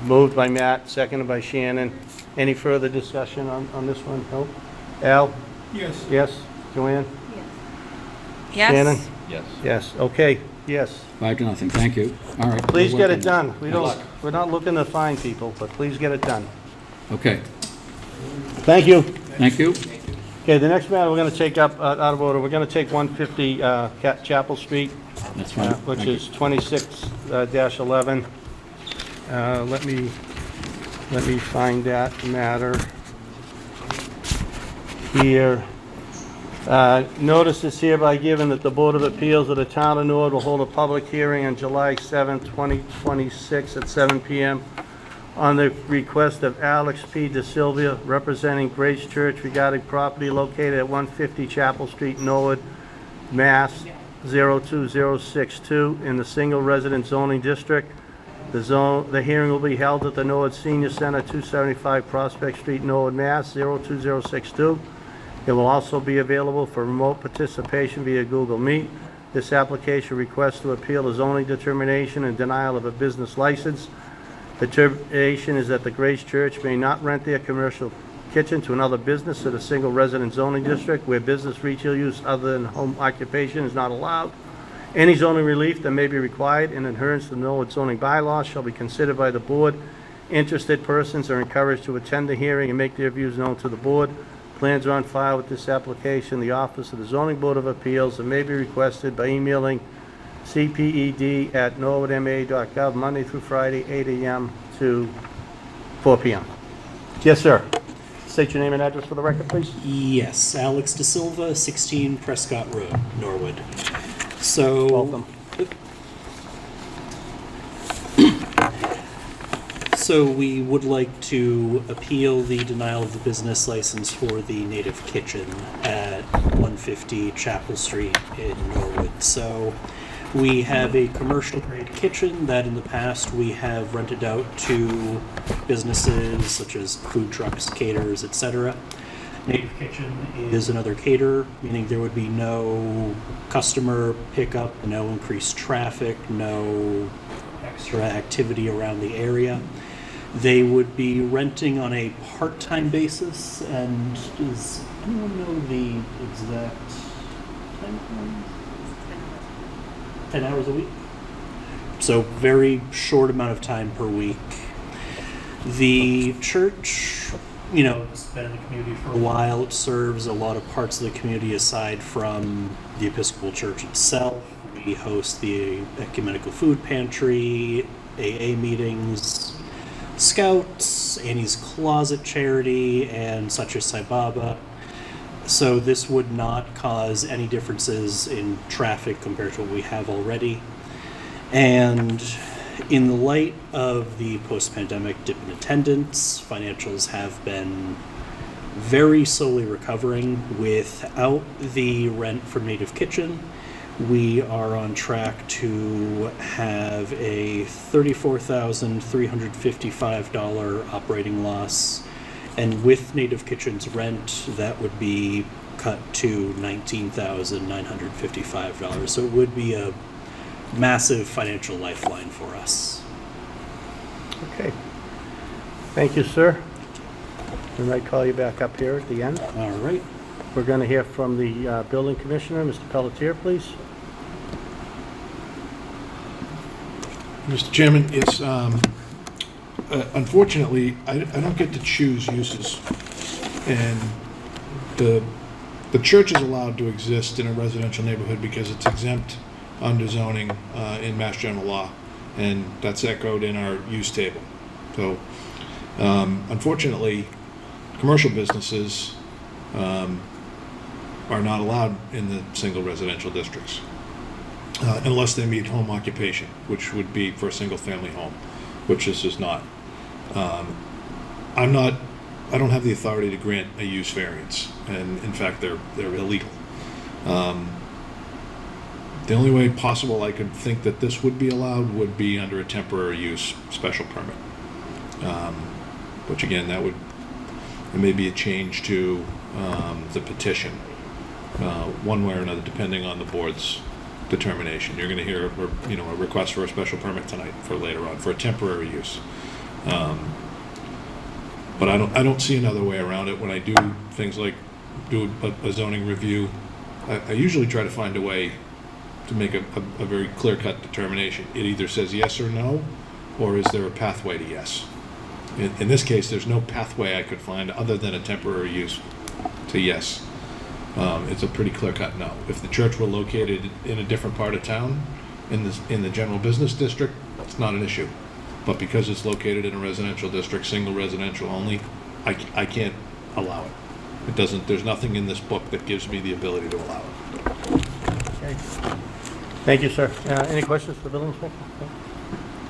Moved by Matt, seconded by Shannon. Any further discussion on this one? No? Al? Yes. Yes? Joanne? Yes? Shannon? Yes. Yes. Okay, yes. 5-0, thank you. All right. Please we'll get work it on done. We're not looking to fine people, but please get it done. Okay, Thank you. thank you. Okay, the next matter we're going to take up out of order, we're going to take 150 Chapel Street, That's fine. which Thank you. is 26-11. Let me find that matter here. Notice is hereby given that the Board of Appeals of the Town of Norwood will hold a public hearing on July 7, 2026 at 7 PM on the request of Alex P. DeSilvia, representing Grace Church regarding property located at 150 Chapel Street, Norwood, Mass. 02062 in the single resident zoning district. The hearing will be held at the Norwood Senior Center, 275 Prospect Street, Norwood, Mass. 02062. It will also be available for remote participation via Google Meet. This application requests to appeal a zoning determination and denial of a business license. The determination is that the Grace Church may not rent their commercial kitchen to another business in a single resident zoning district where business retail use other than home occupation is not allowed. Any zoning relief that may be required in adherence to the Norwood zoning bylaws shall be considered by the board Interested persons are encouraged to attend the hearing and make their views known to the board. Plans are on file with this application, the Office of the Zoning Board of Appeals, and may be requested by emailing cped@norwoodma.gov, Monday through Friday, 8 a.m. to 4 p.m. Yes, sir. State your name and address for the record, please. Yes, Alex De Silva, 16 Prescott Road, Norwood. So, welcome. So we would like to appeal the denial of the business license for the Native Kitchen at 150 Chapel Street in Norwood. So we have a commercial grade kitchen that in the past we have rented out to businesses such as food trucks, caterers, etc. Native Kitchen is another caterer, meaning there would be no customer pickup, no increased traffic, no extra activity around the area. They would be renting on a part-time basis, and does anyone know the exact time frame? 10 hours a week? So very short amount of time per week. The church, you know, it's been in the community for a while. It serves a lot of parts of the community aside from the Episcopal Church itself. We host the Ecumenical Food Pantry, AA meetings, Scouts, Annie's Closet Charity, and such as Sai Baba. So this would not cause any differences in traffic compared to what we have already. And in the light of the post-pandemic dip in attendance, financials have been very slowly recovering. Without the rent from Native Kitchen, we are on track to have a $34,355 operating loss. And with Native Kitchen's rent, that would be cut to $19,955. So it would be a massive financial lifeline for us. Okay. Thank you, sir. We might call you back up here at the end. All right. We're going to hear from the building commissioner, Mr. Pelletier, please. Mr. Chairman, it's, unfortunately, I don't get to choose uses. And the church is allowed to exist in a residential neighborhood because it's exempt under zoning in Mass General Law. And that's echoed in our use table. So, unfortunately, commercial businesses are not allowed in the single residential districts. Unless they meet home occupation, which would be for a single-family home, which this is not. I don't have the authority to grant a use variance, and in fact, they're illegal. The only way possible I could think that this would be allowed would be under a temporary use special permit. Which again, it may be a change to the petition, one way or another, depending on the board's determination. You're going to hear, a request for a special permit tonight for later on for a temporary use. But I don't see another way around it. When I do things like do a zoning review, I usually try to find a way to make a very clear-cut determination. It either says yes or no, or is there a pathway to yes? In this case, there's no pathway I could find other than a temporary use to yes. It's a pretty clear-cut no. If the church were located in a different part of town, in the general business district, it's not an issue. But because it's located in a residential district, single residential only, I can't allow it. It doesn't. There's nothing in this book that gives me the ability to allow it. Okay. Thank you, sir. Any questions for the building inspector?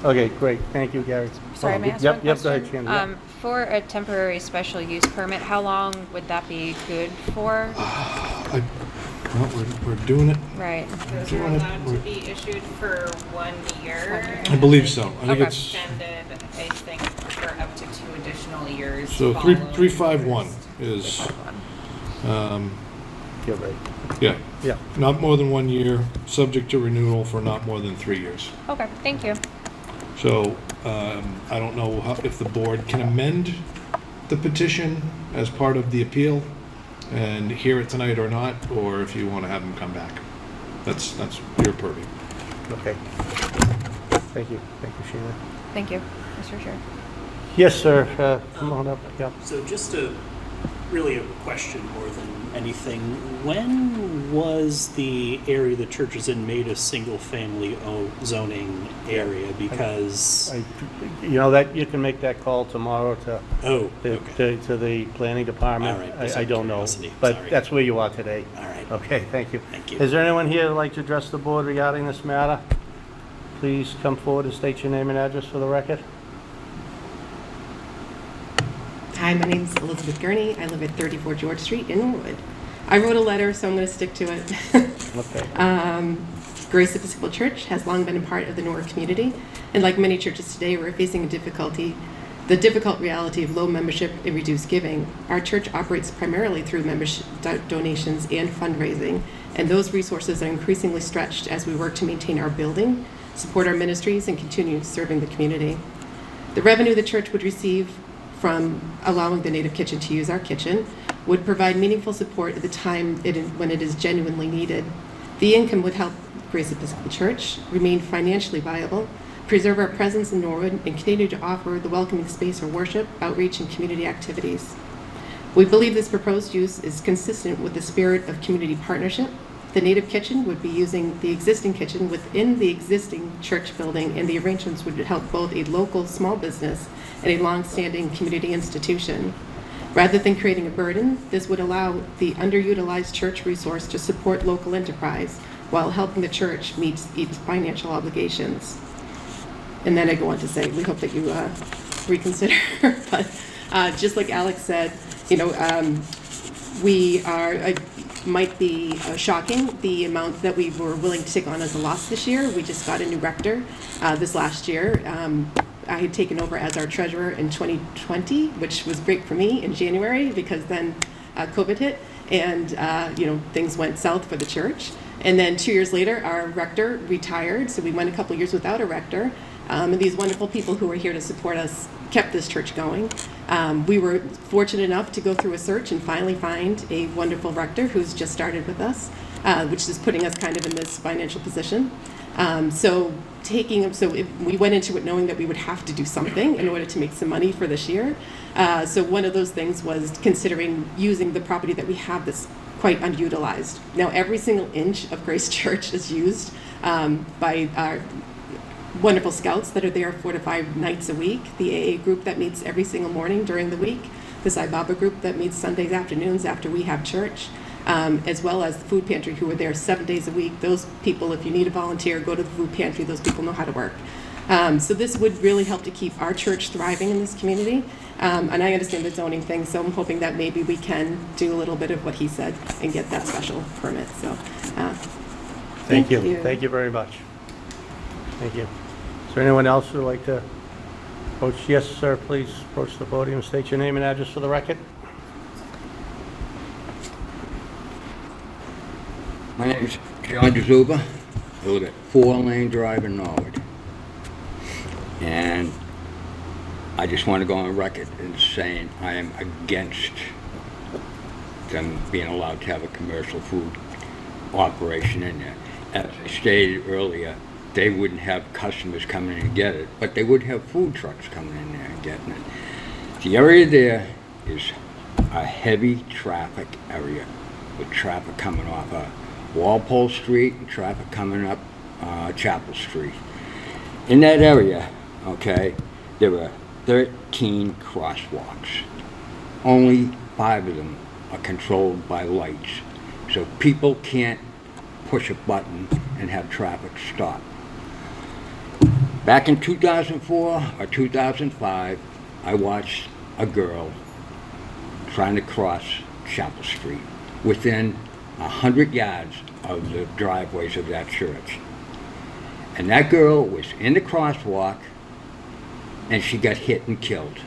Okay, great. Thank you, Gary. Sorry, may I ask Yep, one yep, go question? ahead, Shannon. Yep. For a temporary special use permit, how long would that be good for? We're doing it. Right. Those are allowed to be issued for 1 year. I believe so. I think it's Extended, I think, for up to 2 additional years. so. following 351 is. You're right. Yeah. Yeah. Not more than 1 year, subject to renewal for not more than 3 years. Okay, thank you. So I don't know if the board can amend the petition as part of the appeal and hear it tonight or not, or if you want to have them come back. That's your purview. Okay. Thank you. Thank you, Sheena. Thank you, Mr. Chair. Yes, sir. Come on up. Yeah. So just really a question more than anything. When was the area the church is in made a single-family zoning area? Because You know that you can make that call tomorrow to okay. to the planning department. All right, I don't know, curiosity. but Sorry. that's where you are today. All right. Okay, thank you. Thank you. Is there anyone here who'd like to address the board regarding this matter? Please come forward and state your name and address for the record. Hi, my name's Elizabeth Gurney. I live at 34 George Street in Norwood. I wrote a letter, so I'm going to stick to it. Okay. Grace Episcopal Church has long been a part of the Norwood community, and like many churches today, we're facing the difficult reality of low membership and reduced giving. Our church operates primarily through membership donations and fundraising, and those resources are increasingly stretched as we work to maintain our building, support our ministries, and continue serving the community. The revenue the church would receive from allowing the Native Kitchen to use our kitchen would provide meaningful support at the time when it is genuinely needed. The income would help Grace Episcopal Church remain financially viable, preserve our presence in Norwood, and continue to offer the welcoming space for worship, outreach, and community activities. We believe this proposed use is consistent with the spirit of community partnership. The Native Kitchen would be using the existing kitchen within the existing church building, and the arrangements would help both a local small business and a long-standing community institution. Rather than creating a burden, this would allow the underutilized church resource to support local enterprise while helping the church meet its financial obligations. And then I go on to say, we hope that you reconsider. But just like Alex said, we are, might be shocking the amount that we were willing to take on as a loss this year. We just got a new rector this last year. I had taken over as our treasurer in 2020, which was great for me in January because then COVID hit and things went south for the church. And then 2 years later, our rector retired, so we went a couple years without a rector. And these wonderful people who were here to support us kept this church going. We were fortunate enough to go through a search and finally find a wonderful rector who's just started with us, which is putting us kind of in this financial position. We went into it knowing that we would have to do something in order to make some money for this year. So one of those things was considering using the property that we have that's quite underutilized. Now every single inch of Grace Church is used by our wonderful scouts that are there 4 to 5 nights a week, the AA group that meets every single morning during the week, the Sai Baba group that meets Sundays afternoons after we have church, as well as the food pantry who are there 7 days a week. Those people, if you need a volunteer, go to the food pantry. Those people know how to work. So this would really help to keep our church thriving in this community. And I understand the zoning thing, so I'm hoping that maybe we can do a little bit of what he said and get that special permit. So Thank you. Thank you very much. Thank you. Is there anyone else who would like to approach? Yes, sir, please approach the podium, state your name and address for the record. My name is John DeZuba. I live at 4 Lane Drive in Norwood. And I just want to go on record in saying I am against them being allowed to have a commercial food operation in there. As I stated earlier, they wouldn't have customers coming in and get it, but they would have food trucks coming in there and getting it. The area there is a heavy traffic area with traffic coming off Walpole Street and traffic coming up Chapel Street. In that area, okay, there were 13 crosswalks. Only 5 of them are controlled by lights. So people can't push a button and have traffic stop. Back in 2004 or 2005, I watched a girl trying to cross Chapel Street within 100 yards of the driveways of that church. And that girl was in the crosswalk and she got hit and killed.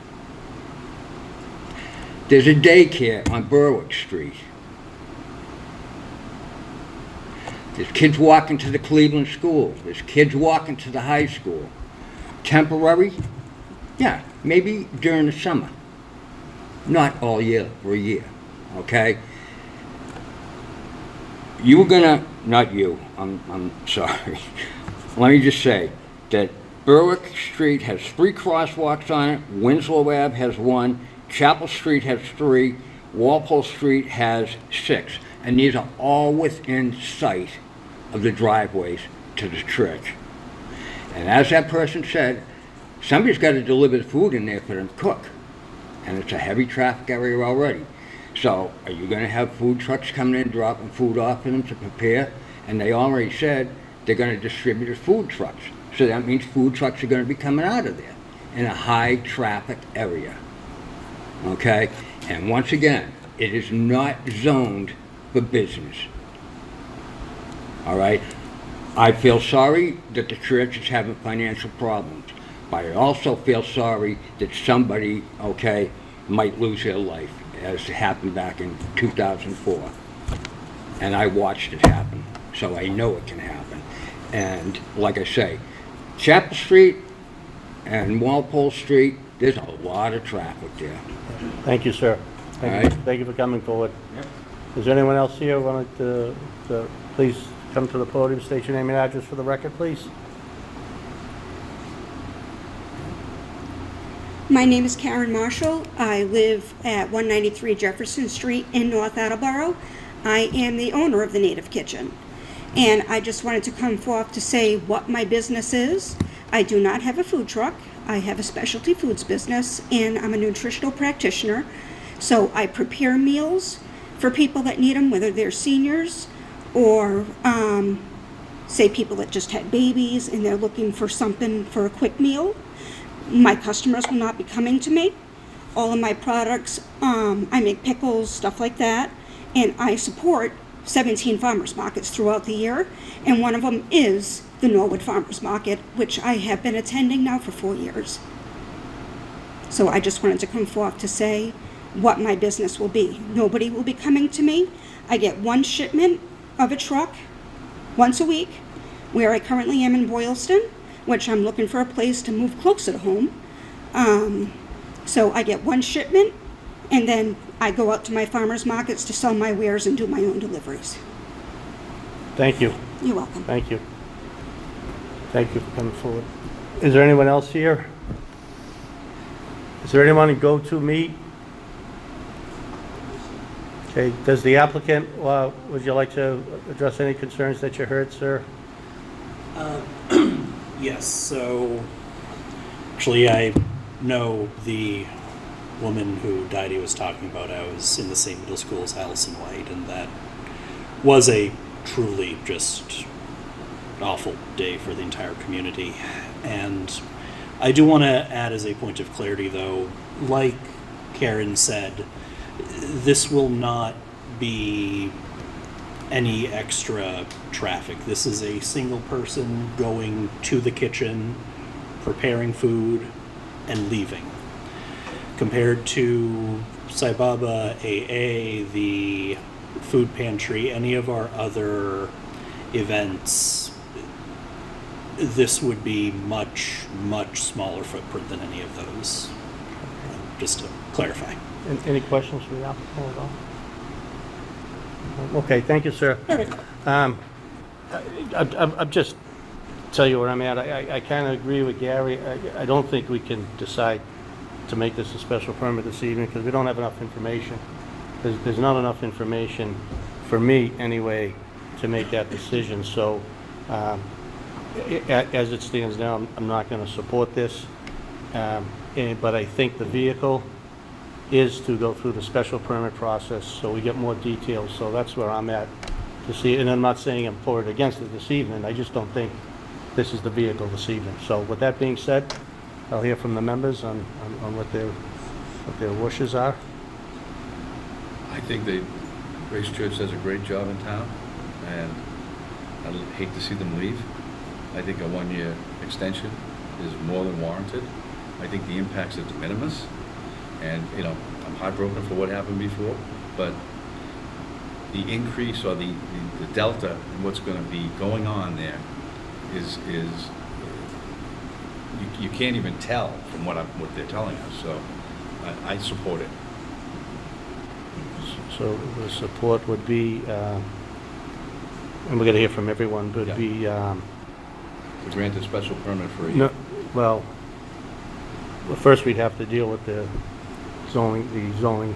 There's a daycare on Berwick Street. There's kids walking to the Cleveland School. There's kids walking to the high school. Temporary? Yeah, maybe during the summer. Not all year for a year, okay? You were gonna, not you, I'm sorry. Let me just say that Berwick Street has 3 crosswalks on it, Winslow Ave has 1, Chapel Street has 3, Walpole Street has 6. And these are all within sight of the driveways to the church. And as that person said, somebody's got to deliver the food in there for them to cook. And it's a heavy traffic area already. So are you going to have food trucks coming in, dropping food off for them to prepare? And they already said they're going to distribute the food trucks. So that means food trucks are going to be coming out of there in a high traffic area. Okay? And once again, it is not zoned for business. All right? I feel sorry that the church is having financial problems, but I also feel sorry that somebody, okay, might lose their life, as happened back in 2004. And I watched it happen, so I know it can happen. And like I say, Chapel Street and Walpole Street, there's a lot of traffic there. Thank you, sir. All right. Thank you for coming forward. Yep. Is there anyone else here who wanted to please come to the podium, state your name and address for the record, please? My name is Karen Marshall. I live at 193 Jefferson Street in North Attleboro. I am the owner of the Native Kitchen. And I just wanted to come forth to say what my business is. I do not have a food truck. I have a specialty foods business, and I'm a nutritional practitioner. So I prepare meals for people that need them, whether they're seniors or say people that just had babies and they're looking for something for a quick meal. My customers will not be coming to me. All of my products, I make pickles, stuff like that, and I support 17 farmers markets throughout the year, and one of them is the Norwood Farmers Market, which I have been attending now for 4 years. So I just wanted to come forth to say what my business will be. Nobody will be coming to me. I get one shipment of a truck once a week, where I currently am in Boylston, which I'm looking for a place to move closer to home. So I get one shipment, and then I go out to my farmers markets to sell my wares and do my own deliveries. Thank you. You're welcome. Thank you. Thank you for coming forward. Is there anyone else here? Is there anyone in GoToMeet? Okay, does the applicant, would you like to address any concerns that you heard, sir? Yes, so actually I know the woman who Didy was talking about. I was in the same middle school as Allison White, and that was a truly just awful day for the entire community. And I do want to add as a point of clarity, though, like Karen said, this will not be any extra traffic. This is a single person going to the kitchen, preparing food, and leaving. Compared to Sai Baba, AA, the food pantry, any of our other events, this would be much, much smaller footprint than any of those. Just to clarify. Any questions for the applicant at all? Okay, thank you, sir. All right. I'm just tell you where I'm at. I kind of agree with Gary. I don't think we can decide to make this a special permit this evening because we don't have enough information. There's not enough information for me anyway to make that decision. So as it stands now, I'm not going to support this. But I think the vehicle is to go through the special permit process so we get more details. So that's where I'm at to see. And I'm not saying I'm for it or against it this evening. I just don't think this is the vehicle this evening. So with that being said, I'll hear from the members on what their wishes are. I think Grace Church does a great job in town, and I'd hate to see them leave. I think a 1-year extension is more than warranted. I think the impacts are de minimis, and I'm heartbroken for what happened before, but the increase or the delta in what's going to be going on there is you can't even tell from what they're telling us. So I support it. So the support would be, and we're going to hear from everyone, would be... To grant a special permit for a year. No, well, first we'd have to deal with the zoning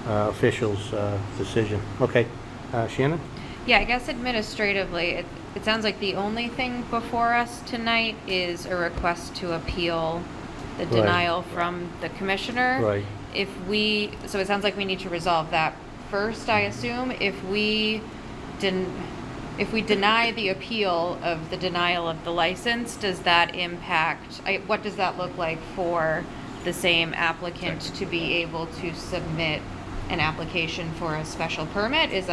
official's decision. Okay, Shannon? Yeah, I guess administratively, it sounds like the only thing before us tonight is a request to appeal the Right. denial from the commissioner. Right. So it sounds like we need to resolve that first, I assume. If we deny the appeal of the denial of the license, does that impact, what does that look like for the same applicant to be able to submit an application for a special permit? Is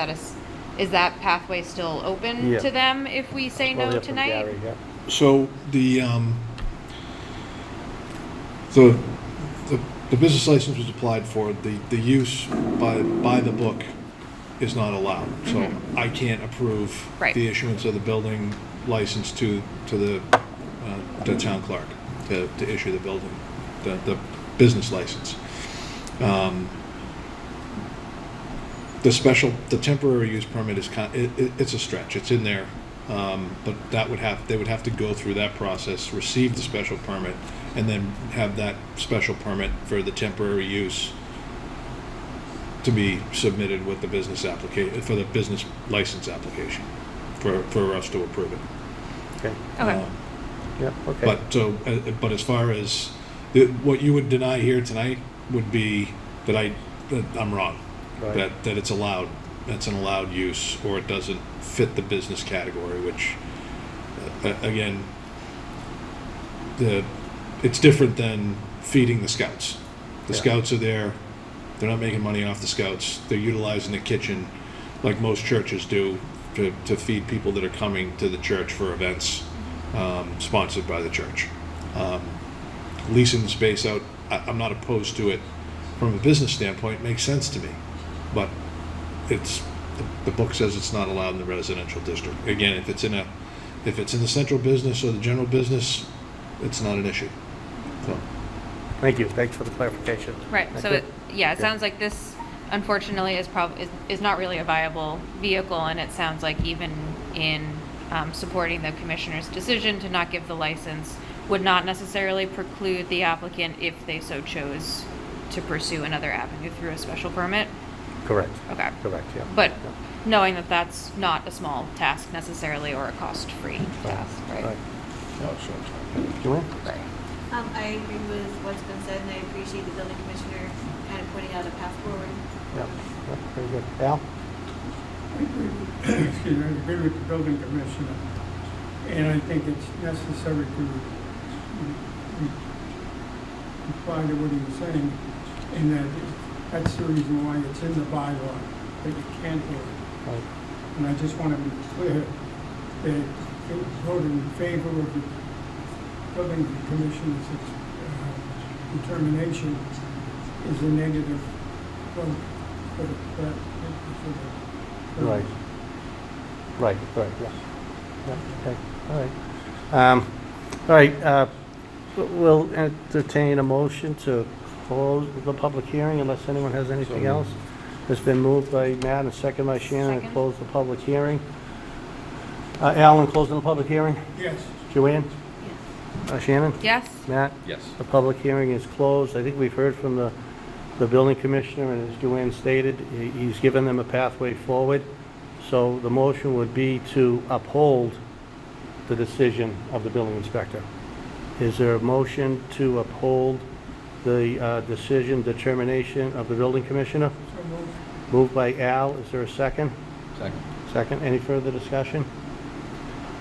that pathway still open Yeah. to them if we say no tonight? So the business license was applied for. The use by the book is not allowed. So Mhm. I can't approve Right. the issuance of the building license to the town clerk to issue the business license. The temporary use permit is it's a stretch. It's in there, but they would have to go through that process, receive the special permit, and then have that special permit for the temporary use to be submitted with the business application for the business license application for us to approve it. Okay. Okay. Yep, okay. But as far as what you would deny here tonight would be that I'm wrong. Right. That it's allowed. That's an allowed use, or it doesn't fit the business category, which again, it's different than feeding the scouts. The Yeah. scouts are there. They're not making money off the scouts. They're utilizing the kitchen like most churches do to feed people that are coming to the church for events sponsored by the church. Leasing the space out, I'm not opposed to it from a business standpoint. It makes sense to me, but the book says it's not allowed in the residential district. Again, if it's in the central business or the general business, it's not an issue. So. Thank you. Thanks for the clarification. Right, That's so it? it sounds like this unfortunately is not really a viable vehicle, and it sounds like even in supporting the commissioner's decision to not give the license would not necessarily preclude the applicant if they so chose to pursue another avenue through a special permit. Correct. Okay. Correct, yeah. But knowing that that's not a small task necessarily or a cost-free task, right? Right. No, sure. Joanne? Right. I agree with what's been said, and I appreciate the building commissioner kind of pointing out a path forward. Yeah, very good. Al? Excuse me, I agree with the building commissioner, and I think it's necessary to reply to what he was saying, in that that's the reason why it's in the bylaw, that you can't do it. Right. And I just want to be clear that voting in favor of the building commissioner's determination is a negative vote for the Right. Right, yeah. Yeah, okay, all right. We'll entertain a motion to close the public hearing unless anyone has anything else. It's been moved by Matt and second by Shannon to close the public hearing. Alan, closing the public hearing? Yes. Joanne? Shannon? Yes. Matt? Yes. The public hearing is closed. I think we've heard from the building commissioner, and as Joanne stated, he's given them a pathway forward. So the motion would be to uphold the decision of the building inspector. Is there a motion to uphold the determination of the building commissioner? So moved. Moved by Al. Is there a second? Second. Second. Any further discussion?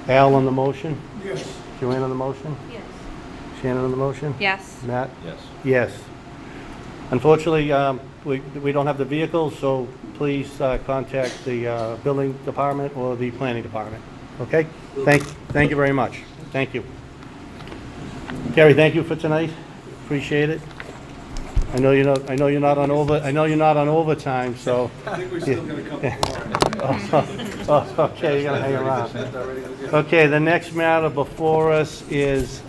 Al on the motion? Yes. Joanne on the motion? Yes. Shannon on the motion? Yes. Matt? Yes. Yes. Unfortunately, we don't have the vehicles, so please contact the building department or the planning department. Okay? Thank you very much. Thank you. Gary, thank you for tonight. Appreciate it. I know you're not on overtime, so. I think we still got a couple more. Okay, you're gonna hang around. Okay, the next matter before us is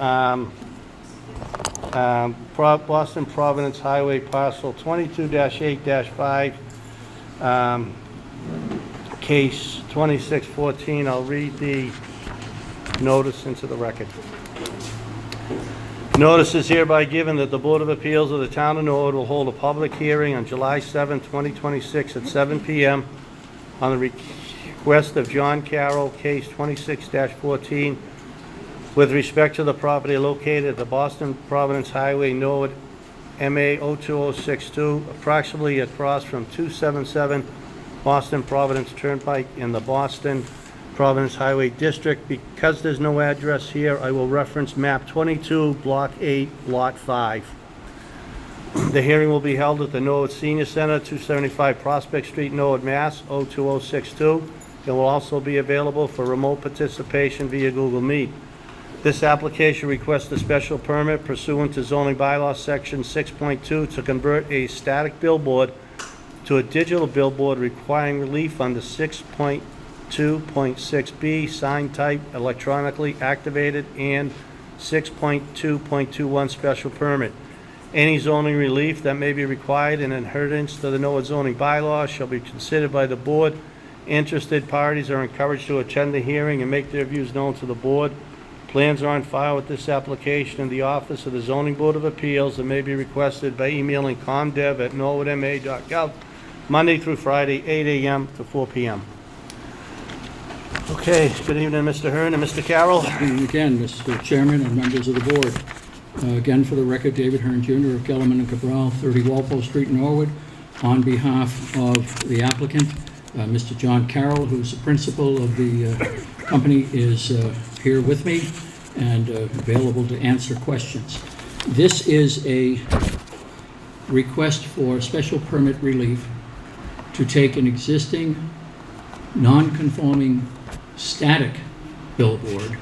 Boston Providence Highway Parcel 22-8-5, case 2614. I'll read the notice into the record. Notice is hereby given that the Board of Appeals of the Town of Norwood will hold a public hearing on July 7, 2026 at 7 p.m. on the request of John Carroll, case 26-14, with respect to the property located at the Boston Providence Highway, Norwood, MA 02062, approximately across from 277 Boston Providence Turnpike in the Boston Providence Highway District. Because there's no address here, I will reference map 22, block 8, lot 5. The hearing will be held at the Norwood Senior Center, 275 Prospect Street, Norwood, Mass. 02062. It will also be available for remote participation via Google Meet. This application requests a special permit pursuant to zoning bylaw section 6.2 to convert a static billboard to a digital billboard, requiring relief under 6.2.6b, sign type electronically activated, and 6.2.21 special permit. Any zoning relief that may be required in adherence to the Norwood zoning bylaws shall be considered by the board. Interested parties are encouraged to attend the hearing and make their views known to the board. Plans are on file with this application in the office of the Zoning Board of Appeals and may be requested by emailing comdev@norwoodma.gov, Monday through Friday, 8 a.m. to 4 p.m. Okay, good evening, Mr. Hearn and Mr. Carroll. And again, Mr. Chairman and members of the board. Again, for the record, David Hearn Jr. of Gellerman and Cabral, 30 Walpole Street, Norwood. On behalf of the applicant, Mr. John Carroll, who's the principal of the company, is here with me and available to answer questions. This is a request for special permit relief to take an existing non-conforming static billboard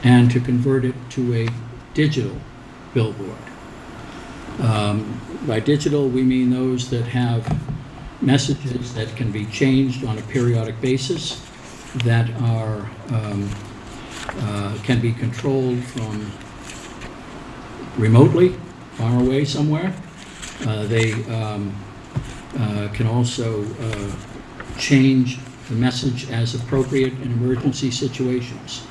and to convert it to a digital billboard. By digital, we mean those that have messages that can be changed on a periodic basis, that are can be controlled from remotely, far away somewhere. They can also change the message as appropriate in emergency situations.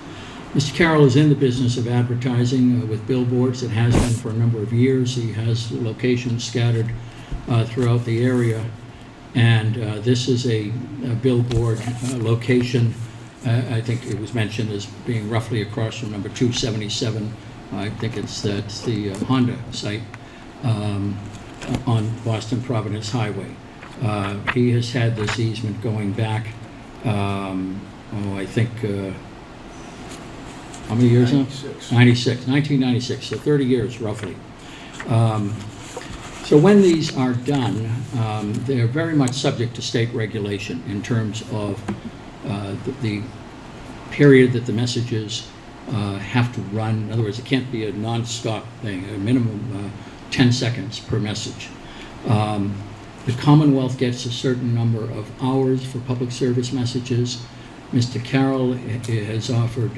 Mr. Carroll is in the business of advertising with billboards. It has been for a number of years. He has locations scattered throughout the area. And this is a billboard location. I think it was mentioned as being roughly across from number 277. I think that's the Honda site on Boston Providence Highway. He has had this easement going back, I think, how many years now? 1996, so 30 years roughly. So when these are done, they're very much subject to state regulation in terms of the period that the messages have to run. In other words, it can't be a non-stop thing, a minimum 10 seconds per message. The Commonwealth gets a certain number of hours for public service messages. Mr. Carroll has offered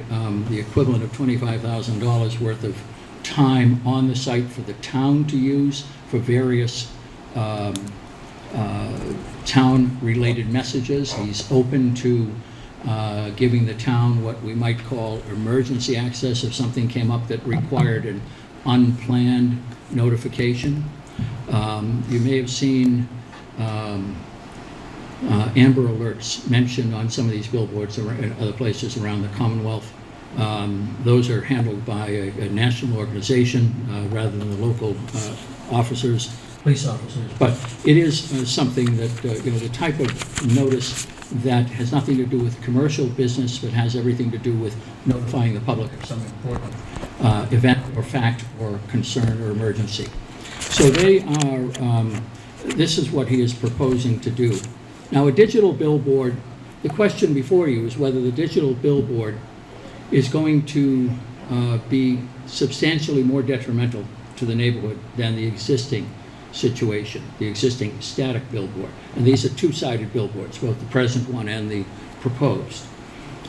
the equivalent of $25,000 worth of time on the site for the town to use for various town-related messages. He's open to giving the town what we might call emergency access if something came up that required an unplanned notification. You may have seen Amber Alerts mentioned on some of these billboards and other places around the Commonwealth. Those are handled by a national organization rather than the local officers, police officers. But it is something that, the type of notice that has nothing to do with commercial business, but has everything to do with notifying the public of some important event or fact or concern or emergency. So they are, this is what he is proposing to do. Now, a digital billboard, the question before you is whether the digital billboard is going to be substantially more detrimental to the neighborhood than the existing situation, the existing static billboard. And these are two-sided billboards, both the present one and the proposed.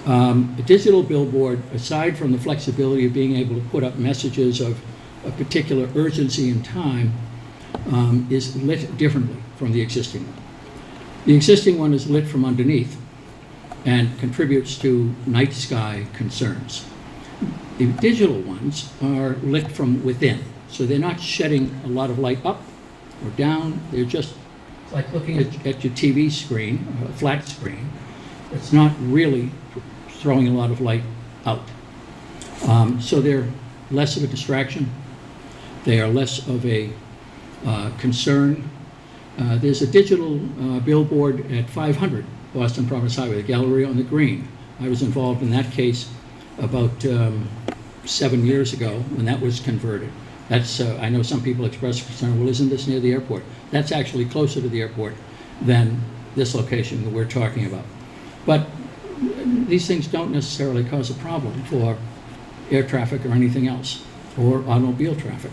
A digital billboard, aside from the flexibility of being able to put up messages of a particular urgency and time, is lit differently from the existing one. The existing one is lit from underneath and contributes to night sky concerns. The digital ones are lit from within, so they're not shedding a lot of light up or down. They're just like looking at your TV screen, a flat screen. It's not really throwing a lot of light out. So they're less of a distraction. They are less of a concern. There's a digital billboard at 500 Boston Providence Highway, the gallery on the green. I was involved in that case about 7 years ago when that was converted. That's, I know some people express concern, well, isn't this near the airport? That's actually closer to the airport than this location that we're talking about. But these things don't necessarily cause a problem for air traffic or anything else, or automobile traffic.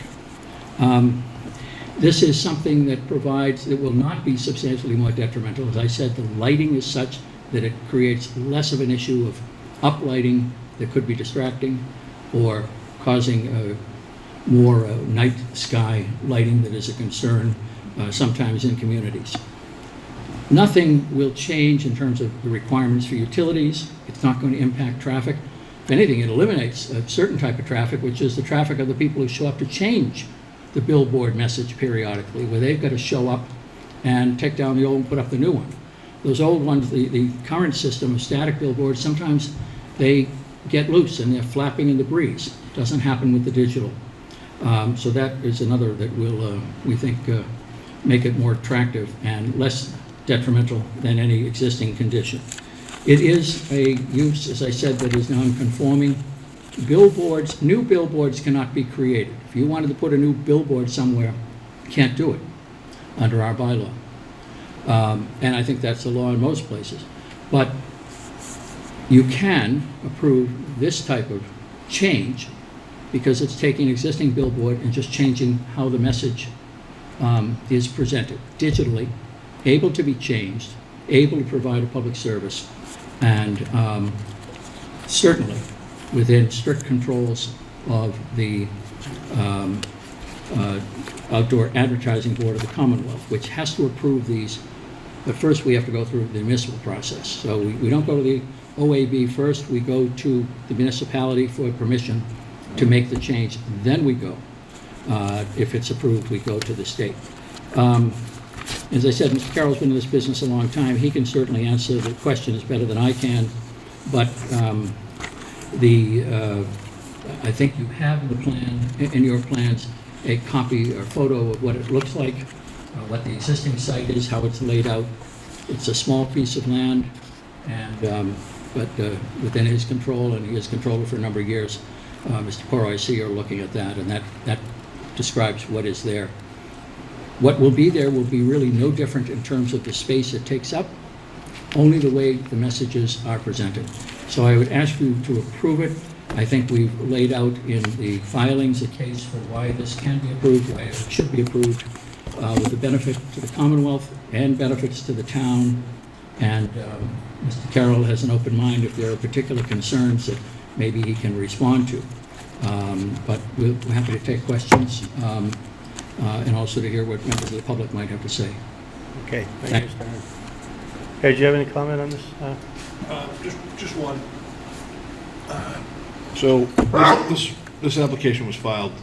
This is something that provides, it will not be substantially more detrimental. As I said, the lighting is such that it creates less of an issue of uplighting that could be distracting or causing more night sky lighting that is a concern sometimes in communities. Nothing will change in terms of the requirements for utilities. It's not going to impact traffic. If anything, it eliminates a certain type of traffic, which is the traffic of the people who show up to change the billboard message periodically, where they've got to show up and take down the old and put up the new one. Those old ones, the current system of static billboards, sometimes they get loose and they're flapping in the breeze. Doesn't happen with the digital. So that is another that will, we think, make it more attractive and less detrimental than any existing condition. It is a use, as I said, that is non-conforming. Billboards, new billboards cannot be created. If you wanted to put a new billboard somewhere, you can't do it under our bylaw. And I think that's the law in most places. But you can approve this type of change because it's taking existing billboard and just changing how the message is presented digitally, able to be changed, able to provide a public service, and certainly within strict controls of the Outdoor Advertising Board of the Commonwealth, which has to approve these. But first we have to go through the municipal process. So we don't go to the OAB first, we go to the municipality for permission to make the change, then we go. If it's approved, we go to the state. As I said, Mr. Carroll's been in this business a long time. He can certainly answer the questions better than I can, but I think you have in the plan, in your plans, a copy or photo of what it looks like, what the existing site is, how it's laid out. It's a small piece of land, and but within his control, and he has controlled it for a number of years. Mr. Porro, I see you're looking at that, and that describes what is there. What will be there will be really no different in terms of the space it takes up, only the way the messages are presented. So I would ask you to approve it. I think we've laid out in the filings a case for why this can be approved, why it should be approved, with the benefit to the Commonwealth and benefits to the town. And Mr. Carroll has an open mind if there are particular concerns that maybe he can respond to. But we're happy to take questions and also to hear what members of the public might have to say. Okay, thank you, Mr. Hearn. Hey, do you have any comment on this? Just one. So this application was filed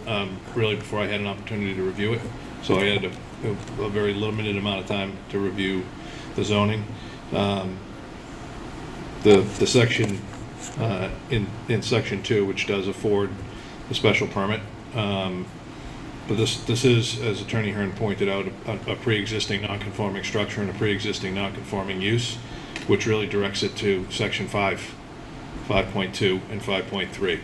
really before I had an opportunity to review it. So I had a very limited amount of time to review the zoning. The section in section 2, which does afford a special permit. But this is, as Attorney Hearn pointed out, a pre-existing non-conforming structure and a pre-existing non-conforming use, which really directs it to section 5, 5.2, and 5.3,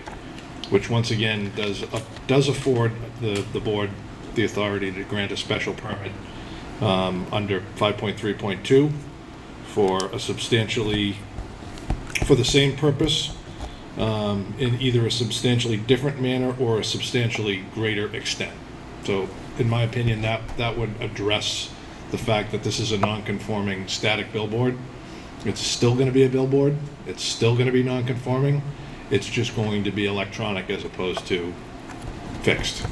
which once again does afford the board the authority to grant a special permit under 5.3.2 for the same purpose in either a substantially different manner or a substantially greater extent. So in my opinion, that would address the fact that this is a non-conforming static billboard. It's still going to be a billboard. It's still going to be non-conforming. It's just going to be electronic as opposed to fixed.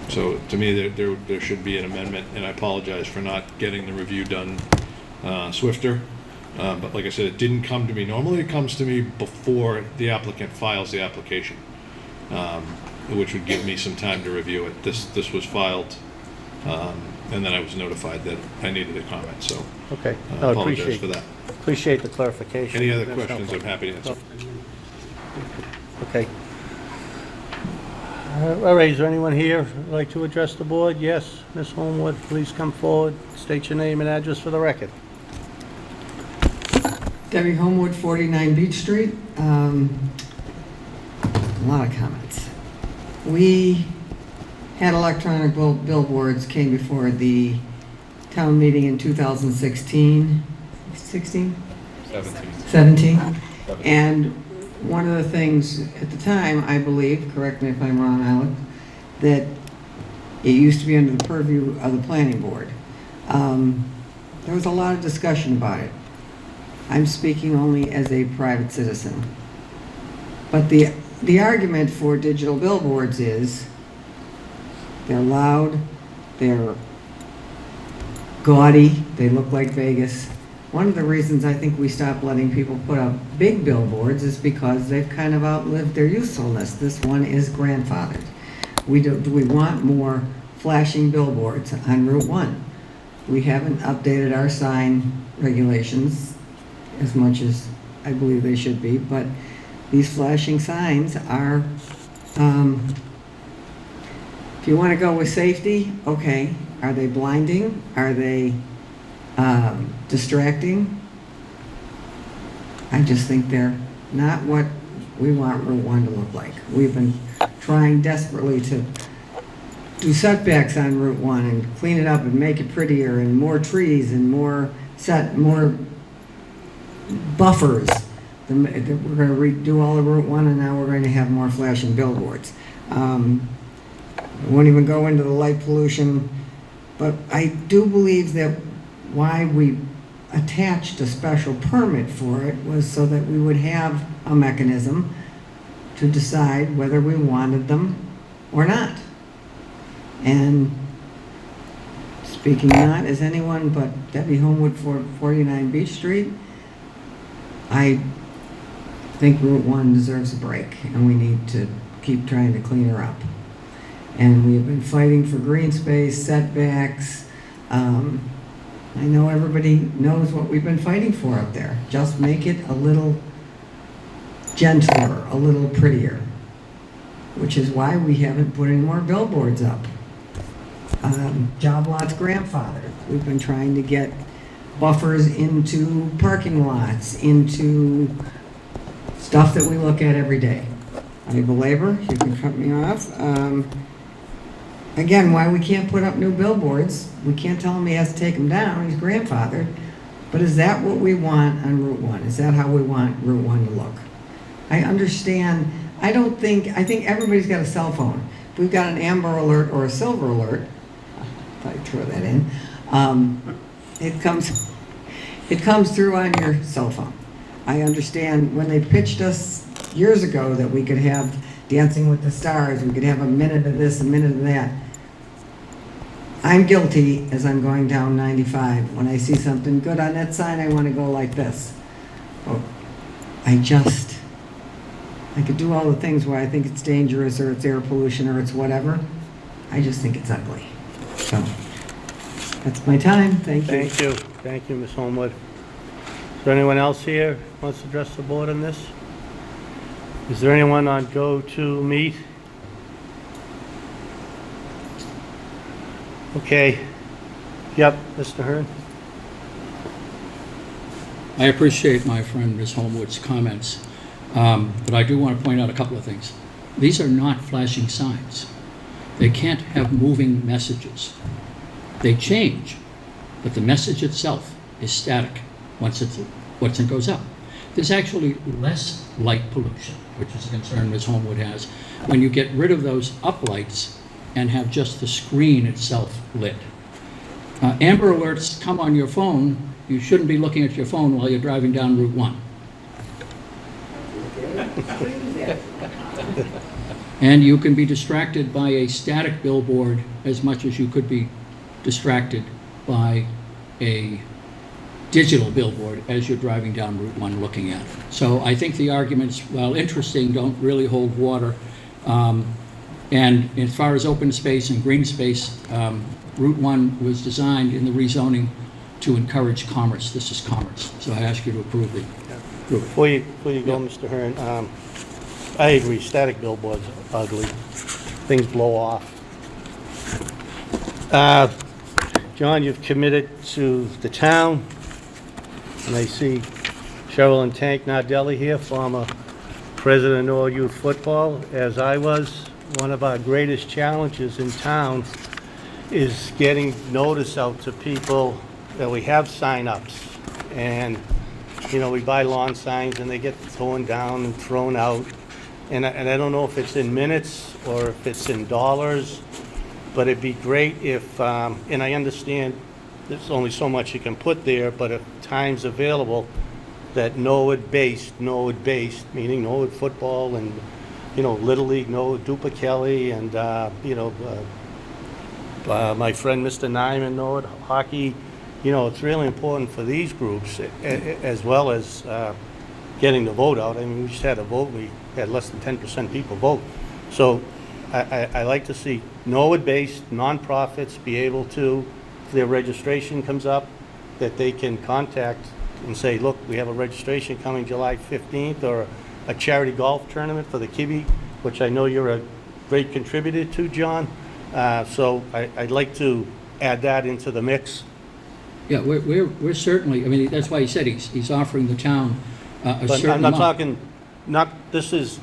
So to me, there should be an amendment, and I apologize for not getting the review done swifter. But like I said, it didn't come to me. Normally it comes to me before the applicant files the application, which would give me some time to review it. This was filed, and then I was notified that I needed a comment, so Okay. I No, apologize for that. Appreciate the clarification. Any other That's questions, I'm helpful. happy to answer. Okay. All right, is there anyone here who'd like to address the board? Yes, Ms. Homewood, please come forward, state your name and address for the record. Debbie Homewood, 49 Beach Street. A lot of comments. We had electronic billboards came before the town meeting in 2016, 17. And one of the things at the time, I believe, correct me if I'm wrong, Alec, that it used to be under the purview of the planning board. There was a lot of discussion about it. I'm speaking only as a private citizen. But the argument for digital billboards is they're loud, they're gaudy, they look like Vegas. One of the reasons I think we stopped letting people put up big billboards is because they've kind of outlived their usefulness. This one is grandfathered. Do we want more flashing billboards on Route 1? We haven't updated our sign regulations as much as I believe they should be, but these flashing signs are, if you want to go with safety, okay. Are they blinding? Are they distracting? I just think they're not what we want Route 1 to look like. We've been trying desperately to do setbacks on Route 1 and clean it up and make it prettier and more trees and more buffers. We're going to redo all of Route 1 and now we're going to have more flashing billboards. I won't even go into the light pollution, but I do believe that why we attached a special permit for it was so that we would have a mechanism to decide whether we wanted them or not. And speaking not as anyone but Debbie Homewood for 49 Beach Street, I think Route 1 deserves a break and we need to keep trying to clean her up. And we have been fighting for green space, setbacks. I know everybody knows what we've been fighting for up there. Just make it a little gentler, a little prettier, which is why we haven't put any more billboards up. Job lots grandfathered. We've been trying to get buffers into parking lots, into stuff that we look at every day. I belabor, you can cut me off. Again, why we can't put up new billboards, we can't tell him he has to take them down, he's grandfathered. But is that what we want on Route 1? Is that how we want Route 1 to look? I understand, I think everybody's got a cell phone. If we've got an amber alert or a silver alert, I throw that in, it comes through on your cell phone. I understand when they pitched us years ago that we could have Dancing with the Stars, we could have a minute of this, a minute of that. I'm guilty as I'm going down 95. When I see something good on that sign, I want to go like this. Oh, I could do all the things where I think it's dangerous or it's air pollution or it's whatever. I just think it's ugly. So, that's my time. Thank you. Thank you. Thank you, Ms. Homewood. Is there anyone else here who wants to address the board on this? Is there anyone on Go To Meet? Okay. Yep, Mr. Hearn. I appreciate my friend Ms. Homewood's comments, but I do want to point out a couple of things. These are not flashing signs. They can't have moving messages. They change, but the message itself is static once it goes up. There's actually less light pollution, which is a concern Ms. Homewood has, when you get rid of those uplights and have just the screen itself lit. Amber alerts come on your phone. You shouldn't be looking at your phone while you're driving down Route 1. And you can be distracted by a static billboard as much as you could be distracted by a digital billboard as you're driving down Route 1 looking at it. So I think the arguments, while interesting, don't really hold water. And as far as open space and green space, Route 1 was designed in the rezoning to encourage commerce. This is commerce. So I ask you to approve it. Before you go, Mr. Hearn, I agree, static billboards are ugly. Things blow off. John, you've committed to the town, and I see Cheryl and Tank Nardelli here, former president of Norwood Youth Football, as I was. One of our greatest challenges in town is getting notice out to people that we have sign-ups. And, you know, we buy lawn signs and they get torn down and thrown out. And I don't know if it's in minutes or if it's in dollars, but it'd be great if, and I understand there's only so much you can put there, but if time's available, that Norwood-based, meaning Norwood football and, you know, Little League, Norwood, Dupa Kelly, and, you know, my friend Mr. Nyman, Norwood hockey. You know, it's really important for these groups as well as getting the vote out. I mean, we just had a vote. We had less than 10% people vote. So I like to see Norwood-based nonprofits be able to, if their registration comes up, that they can contact and say, look, we have a registration coming July 15th, or a charity golf tournament for the Kibbe, which I know you're a great contributor to, John. So I'd like to add that into the mix. Yeah, we're certainly, I mean, that's why he said he's offering the town a But certain I'm not amount. talking, this is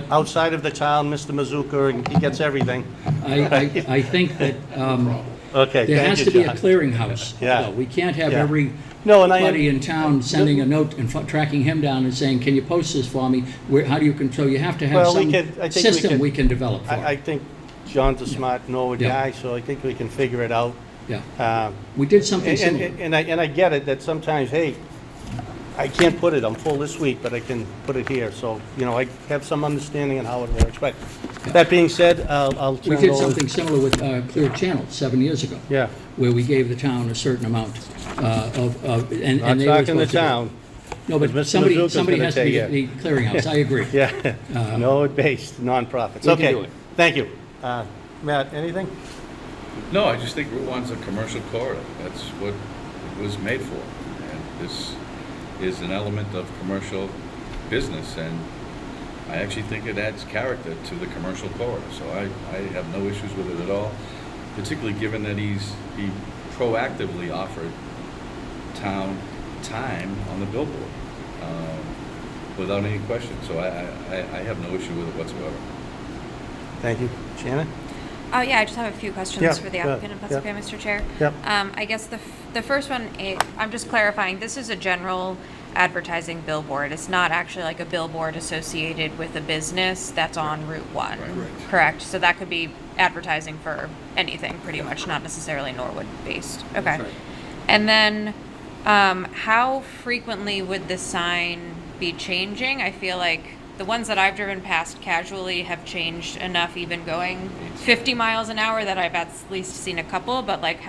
outside of the town, Mr. Mazuka, and he gets everything. I think that Okay, there thank has you, to be a John. clearinghouse. Yeah. though. We can't have Yeah. everybody in town sending a note and tracking him down and saying, can you post this for me? How do you control? You have to have Well, some I think system we can develop for I think John's a smart Norwood Yeah. guy, so I think we can figure it out. Yeah. We did something similar. And I get it, that sometimes, hey, I can't put it, I'm full this week, but I can put it here. So, you know, I have some understanding on how it works. But that being said, I'll turn We it did over. something similar with Clear Channel 7 years ago. Yeah. Where we gave the town a certain amount and Not they were talking the supposed to do it. town. No, but Mr. somebody Mazuka's gonna has to take be it. at the clearinghouse. I agree. Yeah, Norwood-based nonprofits. We can Okay, do it. thank you. Matt, anything? No, I just think Route 1's a commercial corridor. That's what it was made for. And this is an element of commercial business, and I actually think it adds character to the commercial corridor. So I have no issues with it at all, particularly given that he proactively offered town time on the billboard without any question. So I have no issue with it whatsoever. Thank you. Shannon? Yeah, I just have a few questions Yeah, for the go ahead. applicant, if that's Yeah. okay, Mr. Chair. Yep. I guess the first one, I'm just clarifying, this is a general advertising billboard. It's not actually like a billboard associated with a business that's on Route 1. Right. Correct? So that could be advertising for anything, pretty much, not necessarily Norwood-based. Okay. right. And then, how frequently would the sign be changing? I feel like the ones that I've driven past casually have changed enough, even going 50 miles an hour, that I've at least seen a couple. But like,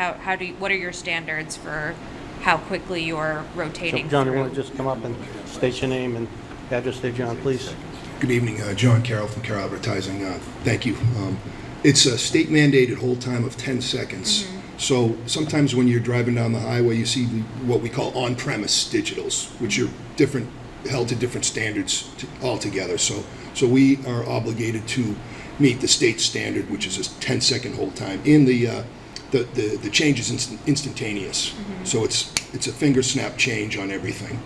what are your standards for how quickly you're rotating John, you through? want to just come up and state your name and address there, John, please? Good evening, John Carroll from Carroll Advertising. Thank you. It's a state mandated hold time of 10 seconds. So sometimes when you're driving down the highway, you see what we call on-premise digitals, which are held to different standards altogether. So we are obligated to meet the state standard, which is a 10-second hold time. In the change is instantaneous. So it's a finger snap change on everything.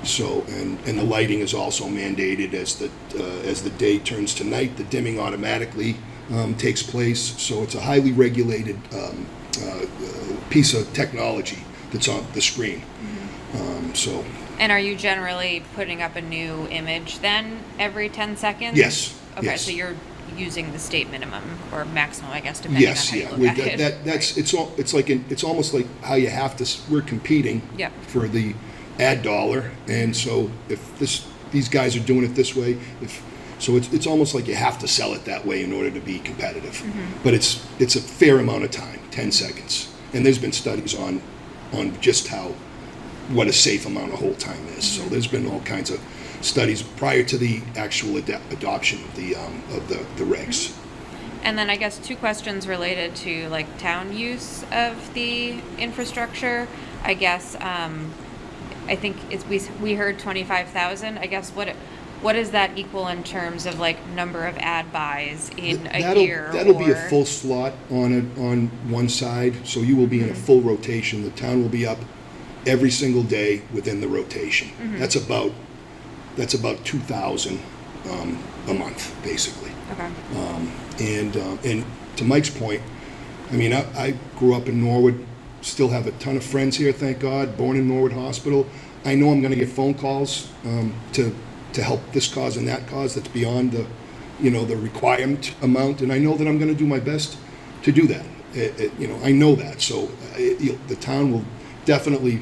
So and the lighting is also mandated as the day turns to night. The dimming automatically takes place. So it's a highly regulated piece of technology that's on the screen. And are you generally putting up a new image then every 10 seconds? Yes. Okay, yes. so you're using the state minimum or maximum, I guess, depending on how you look at it. That's it's almost like how you have to. We're competing Yep. for the ad dollar, and so if these guys are doing it this way, it's almost like you have to sell it that way in order to be competitive. But it's a fair amount of time, 10 seconds, and there's been studies on just how what a safe amount of hold time is. So there's been all kinds of studies prior to the actual adoption of the regs. And then I guess 2 questions related to like town use of the infrastructure. I guess I think we heard 25,000. I guess what does that equal in terms of like number of ad buys in a year? That'll be a full slot on one side, so you will be in a full rotation. The town will be up every single day within the rotation. That's about 2,000 a month, basically. Okay. And to Mike's point, I mean, I grew up in Norwood, still have a ton of friends here, thank God, born in Norwood Hospital. I know I'm going to get phone calls to help this cause and that cause that's beyond the requirement amount, and I know that I'm going to do my best to do that. I know that, so the town will definitely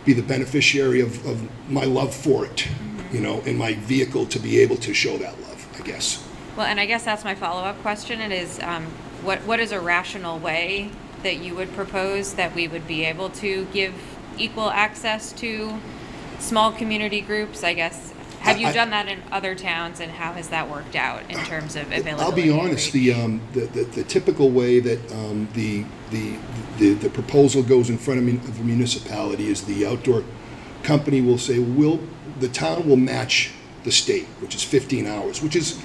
be the beneficiary of my love for it, and my vehicle to be able to show that love, I guess. Well, and I guess that's my follow-up question. It is, what is a rational way that you would propose that we would be able to give equal access to small community groups? I guess, have you done that in other towns, and how has that worked out in terms of availability? I'll be honest, the typical way that the proposal goes in front of the municipality is the outdoor company will say, the town will match the state, which is 15 hours, which is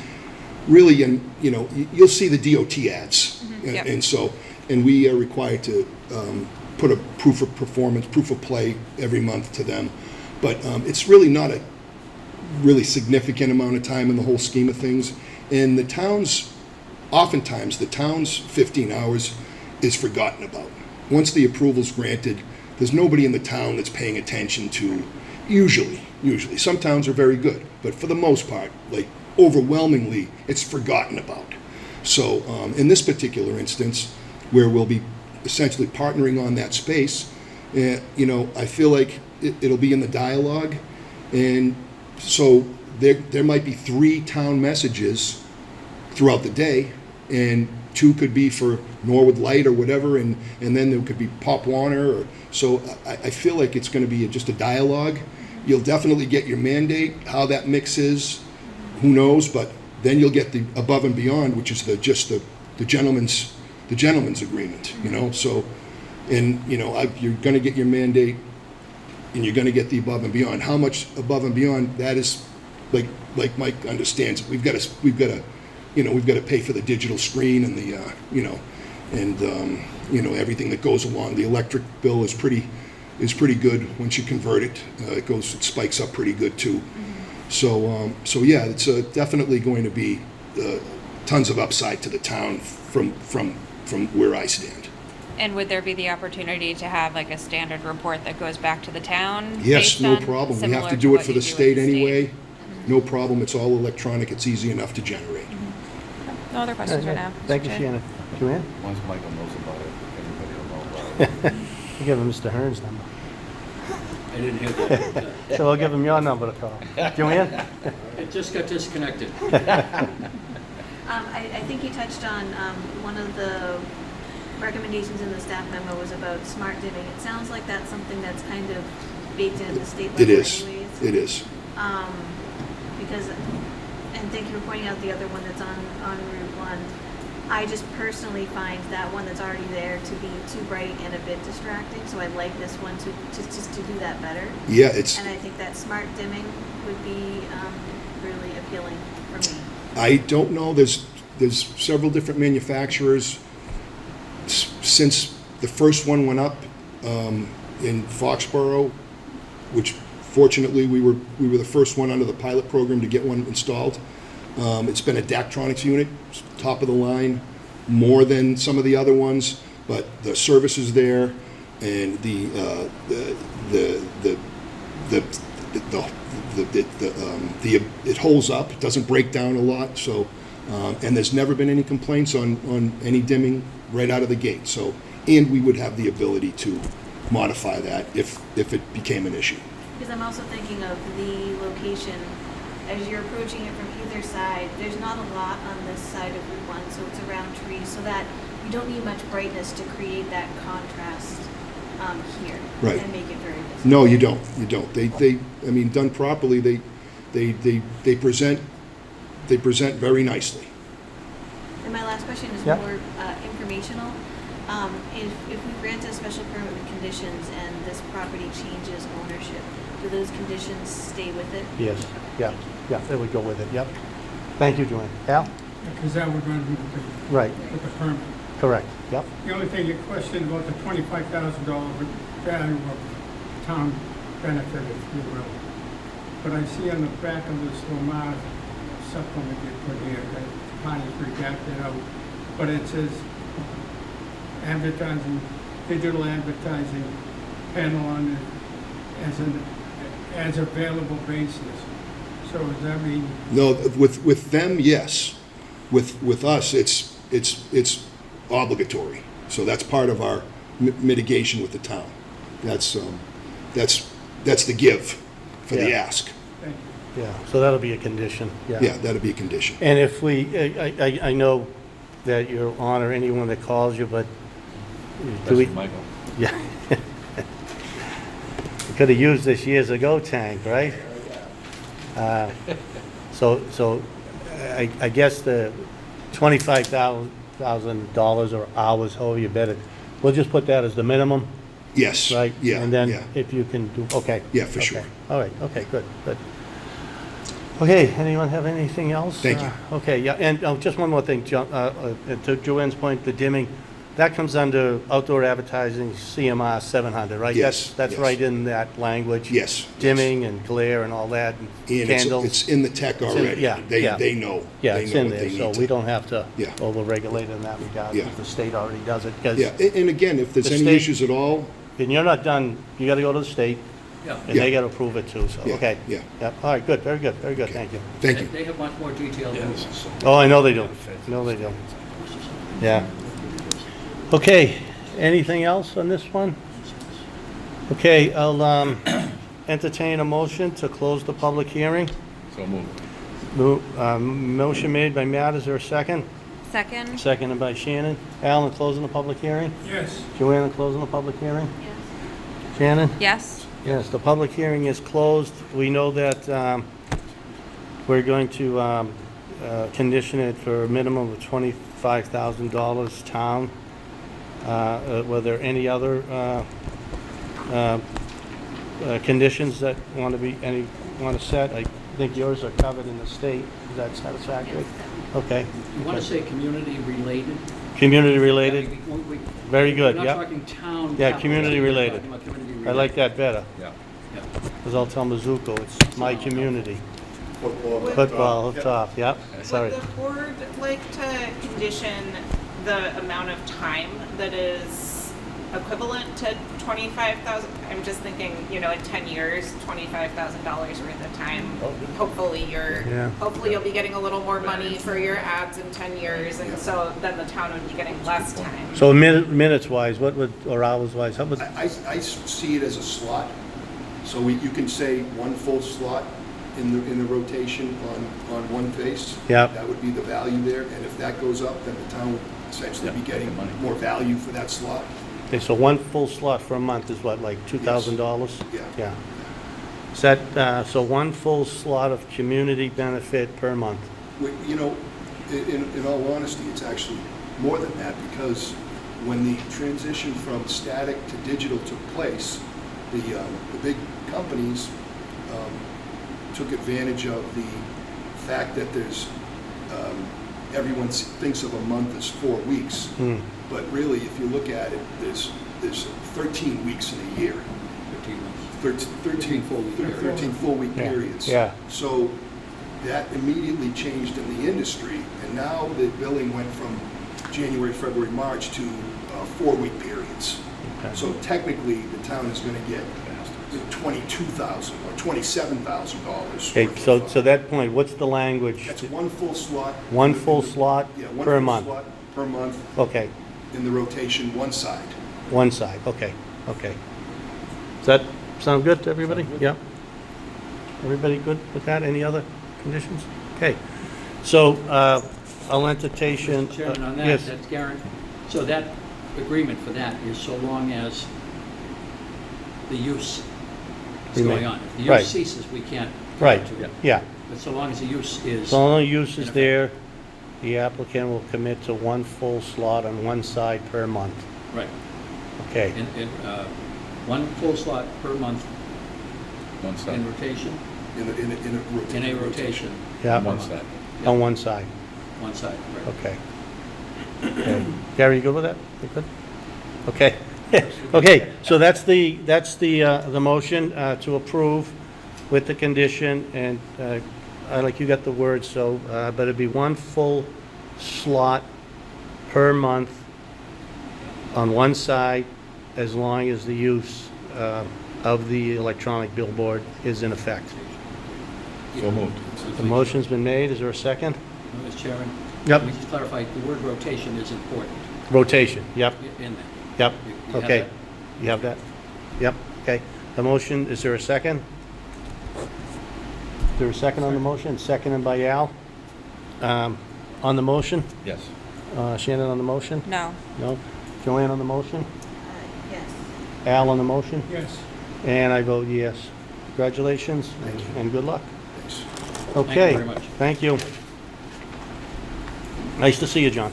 really, you'll see the DOT ads. Yep. And we are required to put a proof of performance, proof of play every month to them. But it's really not a really significant amount of time in the whole scheme of things. And oftentimes the town's 15 hours is forgotten about. Once the approval's granted, there's nobody in the town that's paying attention to, usually. Some towns are very good, but for the most part, like overwhelmingly, it's forgotten about. So in this particular instance, where we'll be essentially partnering on that space, I feel like it'll be in the dialogue, and so there might be 3 town messages throughout the day, and 2 could be for Norwood Light or whatever, and then there could be Pop Warner. So I feel like it's going to be just a dialogue. You'll definitely get your mandate. How that mix is, who knows? But then you'll get the above and beyond, which is the gentleman's agreement. So, and you're going to get your mandate, and you're going to get the above and beyond. How much above and beyond? That is, like Mike understands, we've got to pay for the digital screen and the everything that goes along. The electric bill is pretty good once you convert it. It spikes up pretty good too. So yeah, it's definitely going to be tons of upside to the town from where I stand. And would there be the opportunity to have like a standard report that goes back to the town? Yes, no problem. We have to do it for the state anyway. No problem. It's all electronic. It's easy enough to generate. No other questions right now. Thank you, Mr. Chair. Shannon. Joanne? Once Michael knows about it, everybody will know about it. I'll give him Mr. Hearn's number. I didn't hear that. So I'll give him your number to call. Joanne? It just got disconnected. I think you touched on one of the recommendations in the staff memo was about smart dimming. It sounds like that's something that's kind of baked in the state level anyways. It is. Because, and thank you for pointing out the other one that's on Route 1. I just personally find that one that's already there to be too bright and a bit distracting, so I'd like this one to do that better. Yeah, and I think that smart dimming would be really appealing for me. I don't know. There's several different manufacturers. Since the first one went up in Foxborough, which fortunately we were the first one under the pilot program to get one installed. It's been a Daktronics unit, top of the line, more than some of the other ones, but the service is there, and it holds up. It doesn't break down a lot. So, and there's never been any complaints on any dimming right out of the gate. So, and we would have the ability to modify that if it became an issue. Because I'm also thinking of the location. As you're approaching it from either side, there's not a lot on this side of Route 1, so it's around trees, so that you don't need much brightness to create that contrast here. Right. And make it very visible. No, you don't. You don't. I mean, done properly, they present very nicely. And my last question is Yeah. more informational. If we grant a special permit with conditions and this property changes ownership, do those conditions stay with it? Yes, yeah, it would go with it, yep. Thank you, Joanne. Al? Because that would run with the, Right, with the permit. correct, yep. The only thing you questioned about the $25,000 value of town benefit, if you will. But I see on the back of this Lamar supplement you put here, that Connie's redacted out, but it says advertising, digital advertising panel on it as available basis. So does that mean? No, with them, yes. With us, it's obligatory. So that's part of our mitigation with the town. That's the give for the Yeah. ask. Yeah, so that'll be a condition, yeah. Yeah, that'll be a condition. And if we, I know that you'll honor anyone that calls you, but do we? That's Michael. Yeah. We could have used this years ago tank, right? So I guess the $25,000 or hours, however you bet it, we'll just put that as the minimum, Yes. right? Yeah. And then yeah. if you can do, okay. Yeah, for okay. sure. All right, okay, good. Okay, anyone have anything else? Thank you. Okay, yeah, and just one more thing, to Joanne's point, the dimming, that comes under outdoor advertising, CMR 700, right? Yes, That's yes. right in that language? Yes. Dimming and glare and all that, and And candles? it's in the tech It's in- already. yeah, yeah. They know. Yeah, They it's know in what there, they so need we to- don't have to Yeah. over-regulate in that regard, Yeah. because the state already does it, 'cause Yeah, and again, if there's the any state- issues at all, and you're not done, you gotta go to the state, Yeah. and they Yeah. gotta approve it too, so, Yeah, okay. yeah. Yep, all right, good, very good, thank you. thank you. They have much more detail than us. Oh, I know they do, Yeah. Okay, anything else on this one? Okay, I'll entertain a motion to close the public hearing. So moved. Motion made by Matt, is there a second? Second? Seconded by Shannon. Alan, closing the public hearing? Yes. Joanna, closing the public hearing? Yes. Shannon? Yes? Yes, the public hearing is closed. We know that we're going to condition it for a minimum of $25,000 town. Were there any other conditions that want to set? I think yours are covered in the state. Is that satisfactory? Okay. You want to say community-related? Community related? Very good, We're yep. not talking town. Yeah, capital, community we're related. talking about community I like related. that better, Yeah. Yeah. because I'll tell Mizuko it's my community. Would- Football up top, yep, sorry. Would the board like to condition the amount of time that is equivalent to 25,000? I'm just thinking, in 10 years, $25,000 worth of time. Hopefully Yeah. hopefully you'll be getting a little more money for your ads in 10 years, and so then the town would be getting less time. So minutes wise, or hours wise, how would, I see it as a slot, so you can say one full slot in the rotation on one face. Yep. That would be the value there, and if that goes up, then the town would essentially be getting more value for that slot. okay, so one full slot for a month is what, like $2,000? Yeah. Yeah. Is that, so one full slot of community benefit per month? In all honesty, it's actually more than that, because when the transition from static to digital took place, the big companies took advantage of the fact that everyone thinks of a month as 4 weeks. But really, if you look at it, there's 13 weeks in a year. 13 full week Yeah. periods. Yeah. So that immediately changed in the industry, and now the billing went from January, February, March to 4-week periods. Okay. So technically, the town is going to get $22,000 or $27,000. Okay, so that point, what's the language? That's one full slot. One full slot Yeah, one per full month? slot per month Okay, in the rotation, one side. one side, okay. Does that sound good to everybody? Yeah? Everybody good with that? Any other conditions? Okay, so I'll entertain. Mr. Chairman, on that, Yes, that's guaranteed. So that agreement for that is so long as the use is Remain. going on. If the Right. use ceases, we can't. Right, do it. yeah. But so long as the use is. So long as use is there, the applicant will commit to one full slot on one side per month. Right. Okay. One full slot per month One side. in rotation, In in a rotation. Yeah. On one side. On one side, One side, right. okay. Okay. Gary, you good with that? You good? Okay. Okay, so that's the motion to approve with the condition, and I like you got the words, so, but it'd be one full slot per month on one side, as long as the use of the electronic billboard is in effect. So moved. The motion's been made, is there a second? Mr. Chairman? Yep. Let me just clarify, the word rotation is important Rotation, yep, in that. yep, You have okay. that? You have that? Yep, okay. The motion, is there a second? Is there a second on the motion? Seconded by Al. On the motion? Yes. Shannon on the motion? No. No? Joanne on the motion? Yes. Al on the motion? Yes. And I vote yes. Congratulations and good luck. Thank Okay. you very much. Thank you. Nice to see you, John.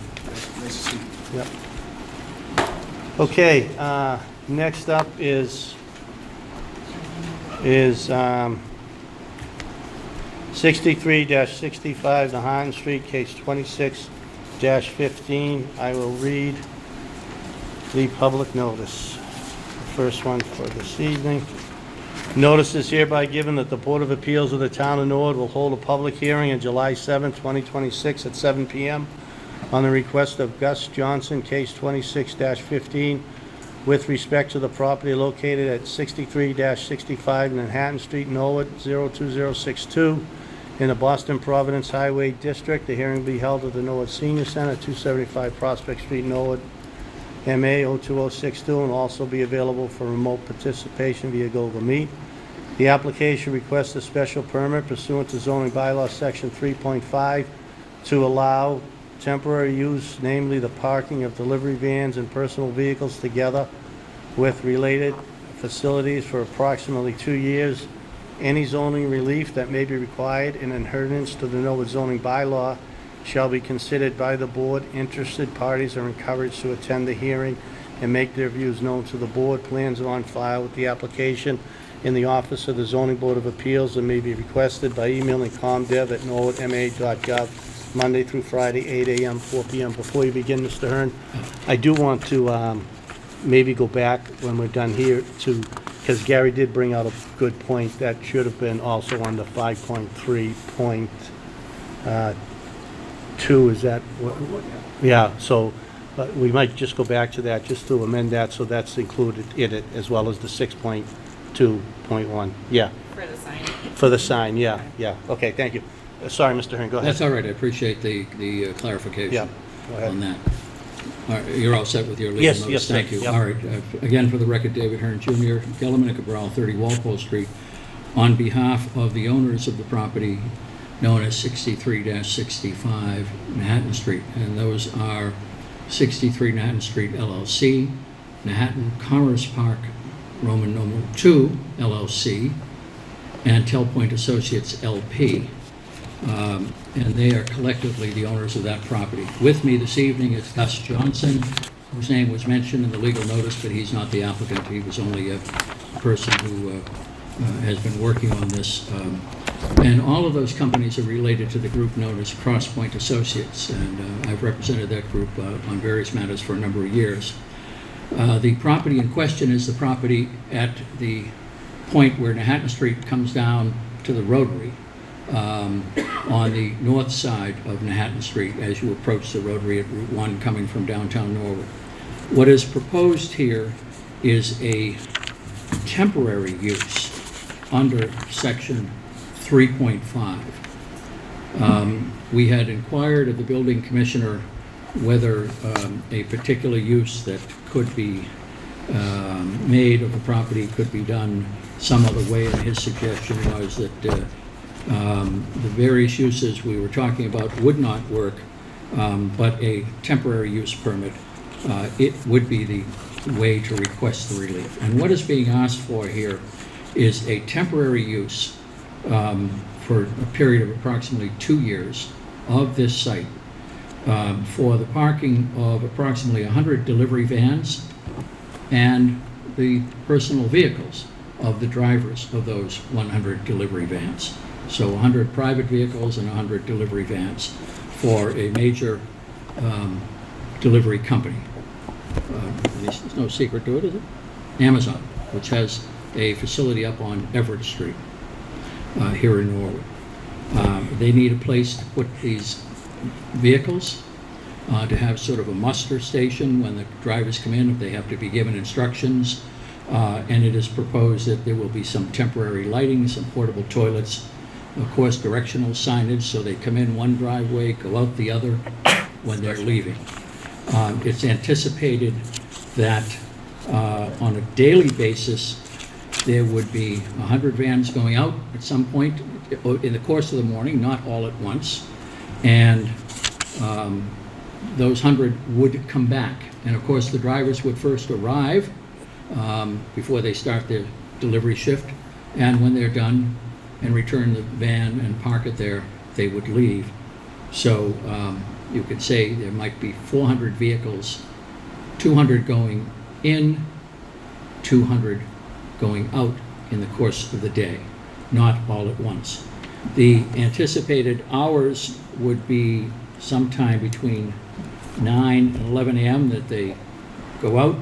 Nice to see you. Yep. Okay, next up is 63-65 Nahat Street, case 26-15. I will read the public notice. The first one for this evening. Notice is hereby given that the Board of Appeals of the Town of Norwood will hold a public hearing on July 7, 2026 at 7 p.m. on the request of Gus Johnson, case 26-15, with respect to the property located at 63-65 Manhattan Street, Norwood, 02062, in the Boston Providence Highway District. The hearing will be held at the Norwood Senior Center, 275 Prospect Street, Norwood, MA 02062, and will also be available for remote participation via Google Meet. The application requests a special permit pursuant to zoning bylaw section 3.5 to allow temporary use, namely the parking of delivery vans and personal vehicles together with related facilities for approximately 2 years. Any zoning relief that may be required in adherence to the Norwood zoning bylaw shall be considered by the board. Interested parties are encouraged to attend the hearing and make their views known to the board. Plans are on file with the application in the office of the Zoning Board of Appeals and may be requested by emailing comdev@norwoodma.gov Monday through Friday, 8 a.m., 4 p.m. Before you begin, Mr. Hearn, I do want to maybe go back when we're done here to, because Gary did bring out a good point that should have been also on the 5.3.2, is that what? Yeah, so we might just go back to that, just to amend that, so that's included in it, as well as the 6.2.1, yeah. For the sign. For the sign, yeah, yeah, okay, thank you. Sorry, Mr. Hearn, go ahead. That's all right, I appreciate the clarification Yeah, go ahead. on that. All right, you're all set with your legal Yes, notice? yes, Thank sir. you. Yep. All right, again, for the record, David Hearn Jr., Gellerman and Cabral, 30 Walpole Street, on behalf of the owners of the property known as 63-65 Manhattan Street, and those are 63 Manhattan Street LLC, Manhattan Commerce Park, Roman numeral 2 LLC, and Tell Point Associates LP. And they are collectively the owners of that property. With me this evening is Gus Johnson, whose name was mentioned in the legal notice, but he's not the applicant. He was only a person who has been working on this. And all of those companies are related to the group known as Cross Point Associates, and I've represented that group on various matters for a number of years. The property in question is the property at the point where Manhattan Street comes down to the Rotary, on the north side of Manhattan Street as you approach the Rotary at Route 1 coming from downtown Norwood. What is proposed here is a temporary use under section 3.5. We had inquired of the building commissioner whether a particular use that could be made of the property could be done some other way, and his suggestion was that the various uses we were talking about would not work, but a temporary use permit, it would be the way to request the relief. And what is being asked for here is a temporary use for a period of approximately 2 years of this site for the parking of approximately 100 delivery vans and the personal vehicles of the drivers of those 100 delivery vans. So 100 private vehicles and 100 delivery vans for a major delivery company. There's no secret to it, is it? Amazon, which has a facility up on Everett Street here in Norwood. They need a place to put these vehicles, to have sort of a muster station when the drivers come in, if they have to be given instructions. And it is proposed that there will be some temporary lighting, some portable toilets, of course directional signage, so they come in one driveway, go out the other when they're leaving. It's anticipated that on a daily basis there would be 100 vans going out at some point in the course of the morning, not all at once, and those 100 would come back. And of course the drivers would first arrive before they start their delivery shift, and when they're done and return the van and park it there, they would leave. So you could say there might be 400 vehicles, 200 going in, 200 going out in the course of the day, not all at once. The anticipated hours would be sometime between 9 and 11 a.m. that they go out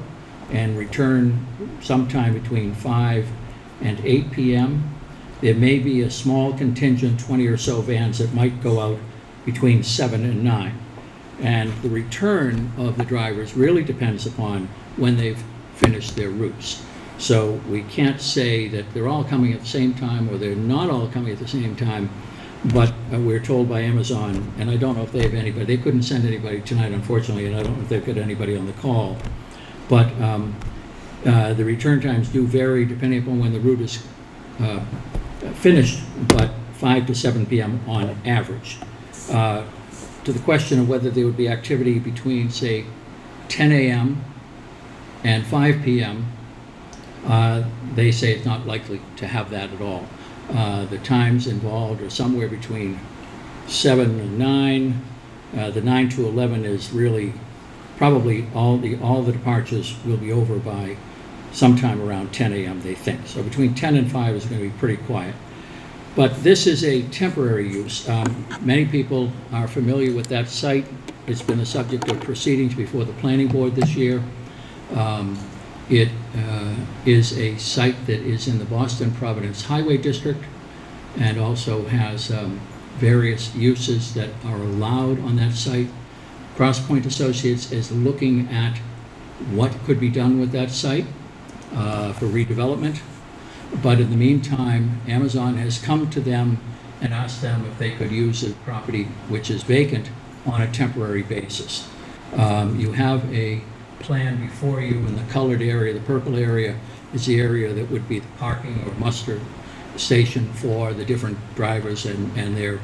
and return sometime between 5 and 8 p.m. There may be a small contingent, 20 or so vans that might go out between 7 and 9. And the return of the drivers really depends upon when they've finished their routes. So we can't say that they're all coming at the same time or they're not all coming at the same time, but we're told by Amazon, and I don't know if they have anybody, they couldn't send anybody tonight, unfortunately, and I don't know if they've got anybody on the call, but the return times do vary depending upon when the route is finished, but 5 to 7 p.m. on average. To the question of whether there would be activity between, say, 10 a.m. and 5 p.m., they say it's not likely to have that at all. The times involved are somewhere between 7 and 9. The 9 to 11 is really probably all the departures will be over by sometime around 10 a.m. they think. So between 10 and 5 is going to be pretty quiet. But this is a temporary use. Many people are familiar with that site. It's been the subject of proceedings before the planning board this year. It is a site that is in the Boston-Providence Highway District and also has various uses that are allowed on that site. Crosspoint Associates is looking at what could be done with that site for redevelopment. But in the meantime, Amazon has come to them and asked them if they could use the property, which is vacant, on a temporary basis. You have a plan before you in the colored area. The purple area is the area that would be the parking or muster station for the different drivers and their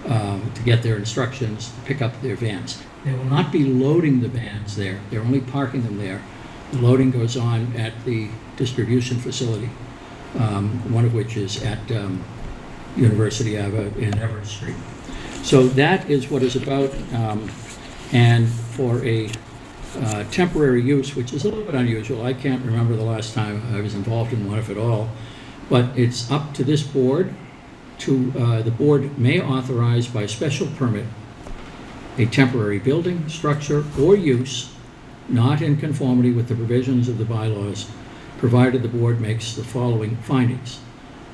to get their instructions to pick up their vans. They will not be loading the vans there. They're only parking them there. The loading goes on at the distribution facility, one of which is at University Ave in Everett Street. So that is what it's about. And for a temporary use, which is a little bit unusual, I can't remember the last time I was involved in one, if at all, but it's up to this board to, the board may authorize by special permit a temporary building, structure, or use not in conformity with the provisions of the bylaws, provided the board makes the following findings.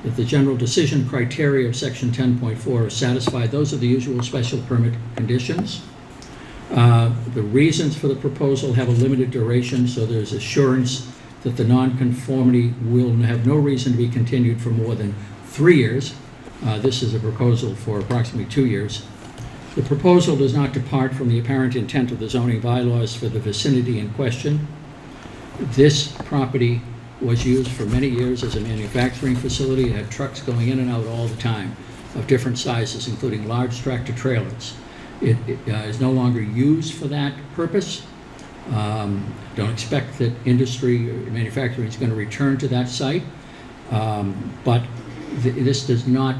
That the general decision criteria of section 10.4 are satisfied, those are the usual special permit conditions. The reasons for the proposal have a limited duration, so there's assurance that the nonconformity will have no reason to be continued for more than 3 years. This is a proposal for approximately 2 years. The proposal does not depart from the apparent intent of the zoning bylaws for the vicinity in question. This property was used for many years as a manufacturing facility. It had trucks going in and out all the time of different sizes, including large tractor trailers. It is no longer used for that purpose. Don't expect that industry or manufacturing is going to return to that site. But this does not,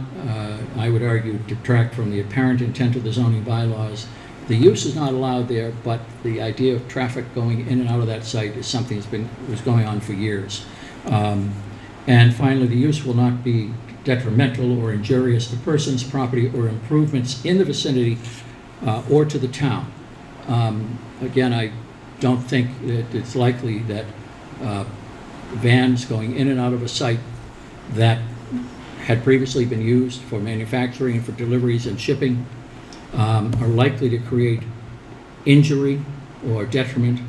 I would argue, detract from the apparent intent of the zoning bylaws. The use is not allowed there, but the idea of traffic going in and out of that site is something was going on for years. And finally, the use will not be detrimental or injurious to persons, property, or improvements in the vicinity or to the town. Again, I don't think that it's likely that vans going in and out of a site that had previously been used for manufacturing and for deliveries and shipping are likely to create injury or detriment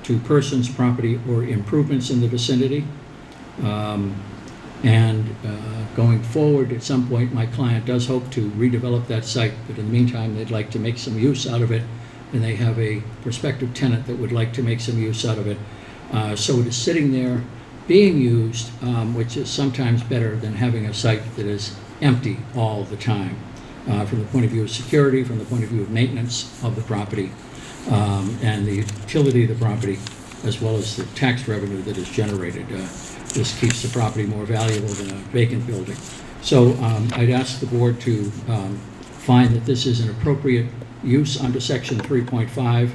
to persons, property, or improvements in the vicinity. Going forward, at some point, my client does hope to redevelop that site, but in the meantime, they'd like to make some use out of it, and they have a prospective tenant that would like to make some use out of it. So it is sitting there being used, which is sometimes better than having a site that is empty all the time, from the point of view of security, from the point of view of maintenance of the property, and the utility of the property, as well as the tax revenue that is generated. This keeps the property more valuable than a vacant building. So I'd ask the board to find that this is an appropriate use under section 3.5,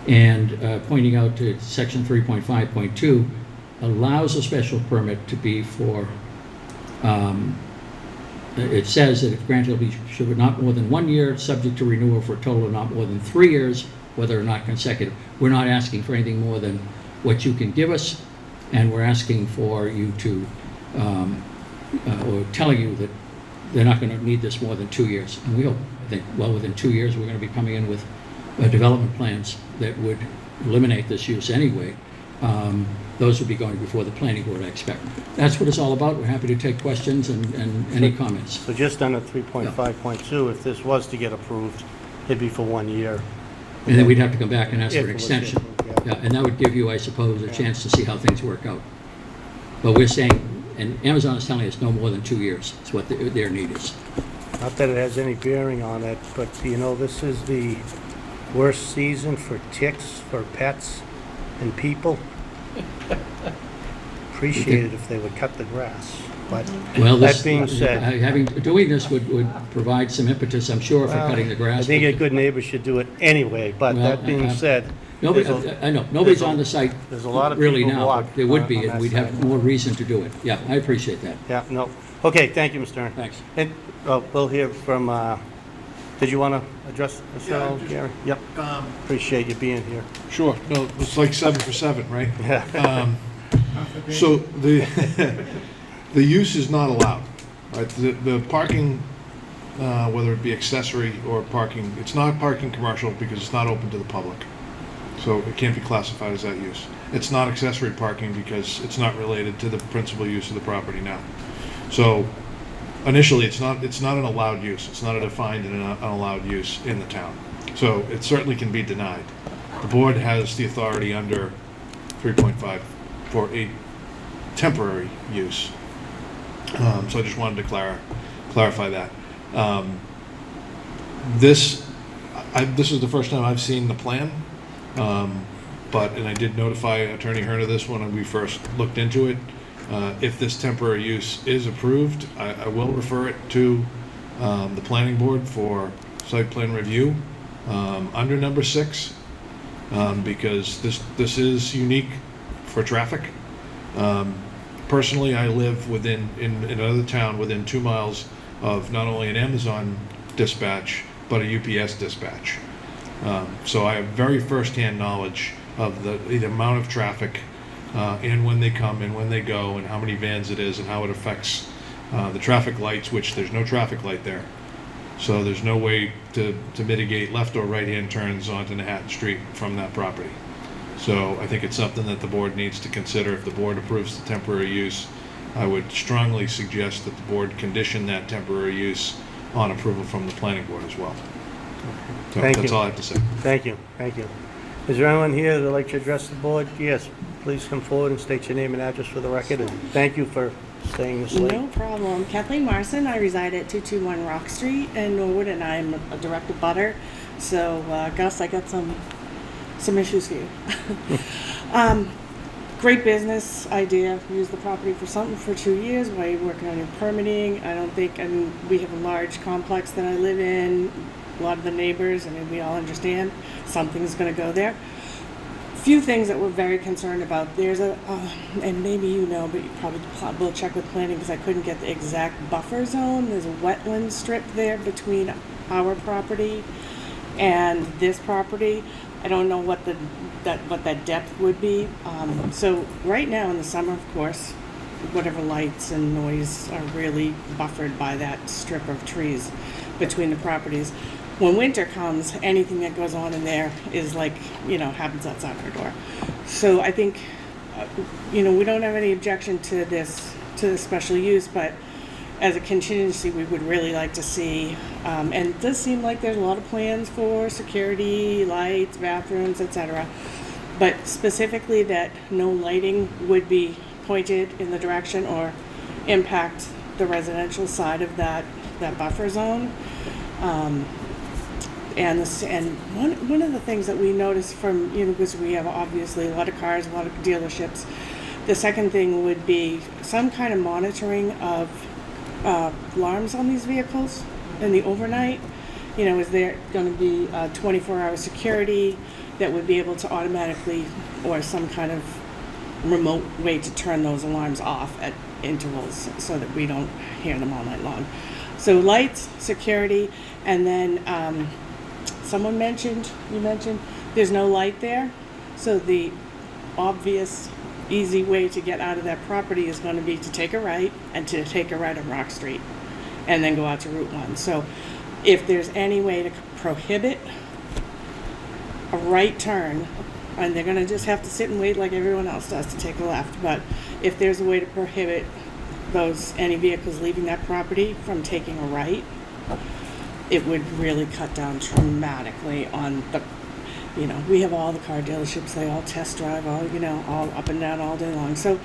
and pointing out that section 3.5.2 allows a special permit to be for, it says that if granted, it'll be should not more than 1 year, subject to renewal for a total of not more than 3 years, whether or not consecutive. We're not asking for anything more than what you can give us, and we're asking for you to, or telling you that they're not going to need this more than 2 years. And we hope, I think, well within 2 years, we're going to be coming in with development plans that would eliminate this use anyway. Those would be going before the planning board, I expect. That's what it's all about. We're happy to take questions and any comments. So just under 3.5.2, if this was to get approved, it'd be for 1 year. And then we'd have to come back and ask for If an it was extension. approved, Yeah, and that would give you, I suppose, a chance to see how things work out. But we're saying, and Amazon is telling us no more than 2 years is what their need is. Not that it has any bearing on it, but you know, this is the worst season for ticks, for pets, and people. Appreciate it if they would cut the grass, but Well, that being said, doing this would provide some impetus, I'm sure, for cutting the grass. I think a good neighbor should do it anyway, but Well, that being said, Nobody, there's a- I know, nobody's there's a- on the site there's a lot of really people now, walk but there would be, on and that we'd have side. more reason to do it. Yeah, I appreciate that. Yeah, no. Okay, thank you, Mr. Stern. Thanks. And we'll hear from, did you want to address this at all, Gary? Yep. Appreciate you being here. Sure, no, it's like 7 for 7, right? Yeah. So the use is not allowed, right? The parking, whether it be accessory or parking, it's not parking commercial because it's not open to the public. So it can't be classified as that use. It's not accessory parking because it's not related to the principal use of the property now. So initially, it's not an allowed use. It's not a defined and an allowed use in the town. So it certainly can be denied. The board has the authority under 3.5 for a temporary use. So I just wanted to clarify that. This is the first time I've seen the plan, and I did notify Attorney Hearn of this when we first looked into it. If this temporary use is approved, I will refer it to the planning board for site plan review under number 6, because this is unique for traffic. Personally, I live in another town within 2 miles of not only an Amazon dispatch, but a UPS dispatch. So I have very firsthand knowledge of the amount of traffic and when they come and when they go and how many vans it is and how it affects the traffic lights, which there's no traffic light there. So there's no way to mitigate left or right-hand turns onto Manhattan Street from that property. So I think it's something that the board needs to consider. If the board approves the temporary use, I would strongly suggest that the board condition that temporary use on approval from the planning board as well. So Thank that's you. all I have to say. Thank you, thank you. Is there anyone here that would like to address the board? Yes, please come forward and state your name and address for the record, and thank you for staying this late. No problem. Kathleen Marson. I reside at 221 Rock Street in Norwood, and I'm a direct abutter. So, Gus, I got some some issues here. Great business idea. Use the property for something for 2 years while you're working on your permitting. I mean, we have a large complex that I live in. A lot of the neighbors, I mean, we all understand something's going to go there. Few things that we're very concerned about. There's and maybe you know, but you probably will check with planning because I couldn't get the exact buffer zone. There's a wetland strip there between our property and this property. I don't know what that depth would be. So right now in the summer, of course, whatever lights and noise are really buffered by that strip of trees between the properties. When winter comes, anything that goes on in there is like, happens outside our door. So I think, we don't have any objection to the special use, but as a contingency, we would really like to see, and it does seem like there's a lot of plans for security, lights, bathrooms, etc. But specifically that no lighting would be pointed in the direction or impact the residential side of that buffer zone. And one of the things that we noticed from, because we have obviously a lot of cars, a lot of dealerships, the second thing would be some kind of monitoring of alarms on these vehicles in the overnight. Is there going to be 24-hour security that would be able to automatically, or some kind of remote way to turn those alarms off at intervals so that we don't hear them all night long. So lights, security, and then you mentioned there's no light there. So the obvious, easy way to get out of that property is going to be to take a right and to take a right on Rock Street and then go out to Route 1. So if there's any way to prohibit a right turn, and they're going to just have to sit and wait like everyone else does to take a left, but if there's a way to prohibit any vehicles leaving that property from taking a right, it would really cut down dramatically on the, we have all the car dealerships, they all test drive, all up and down all day long. So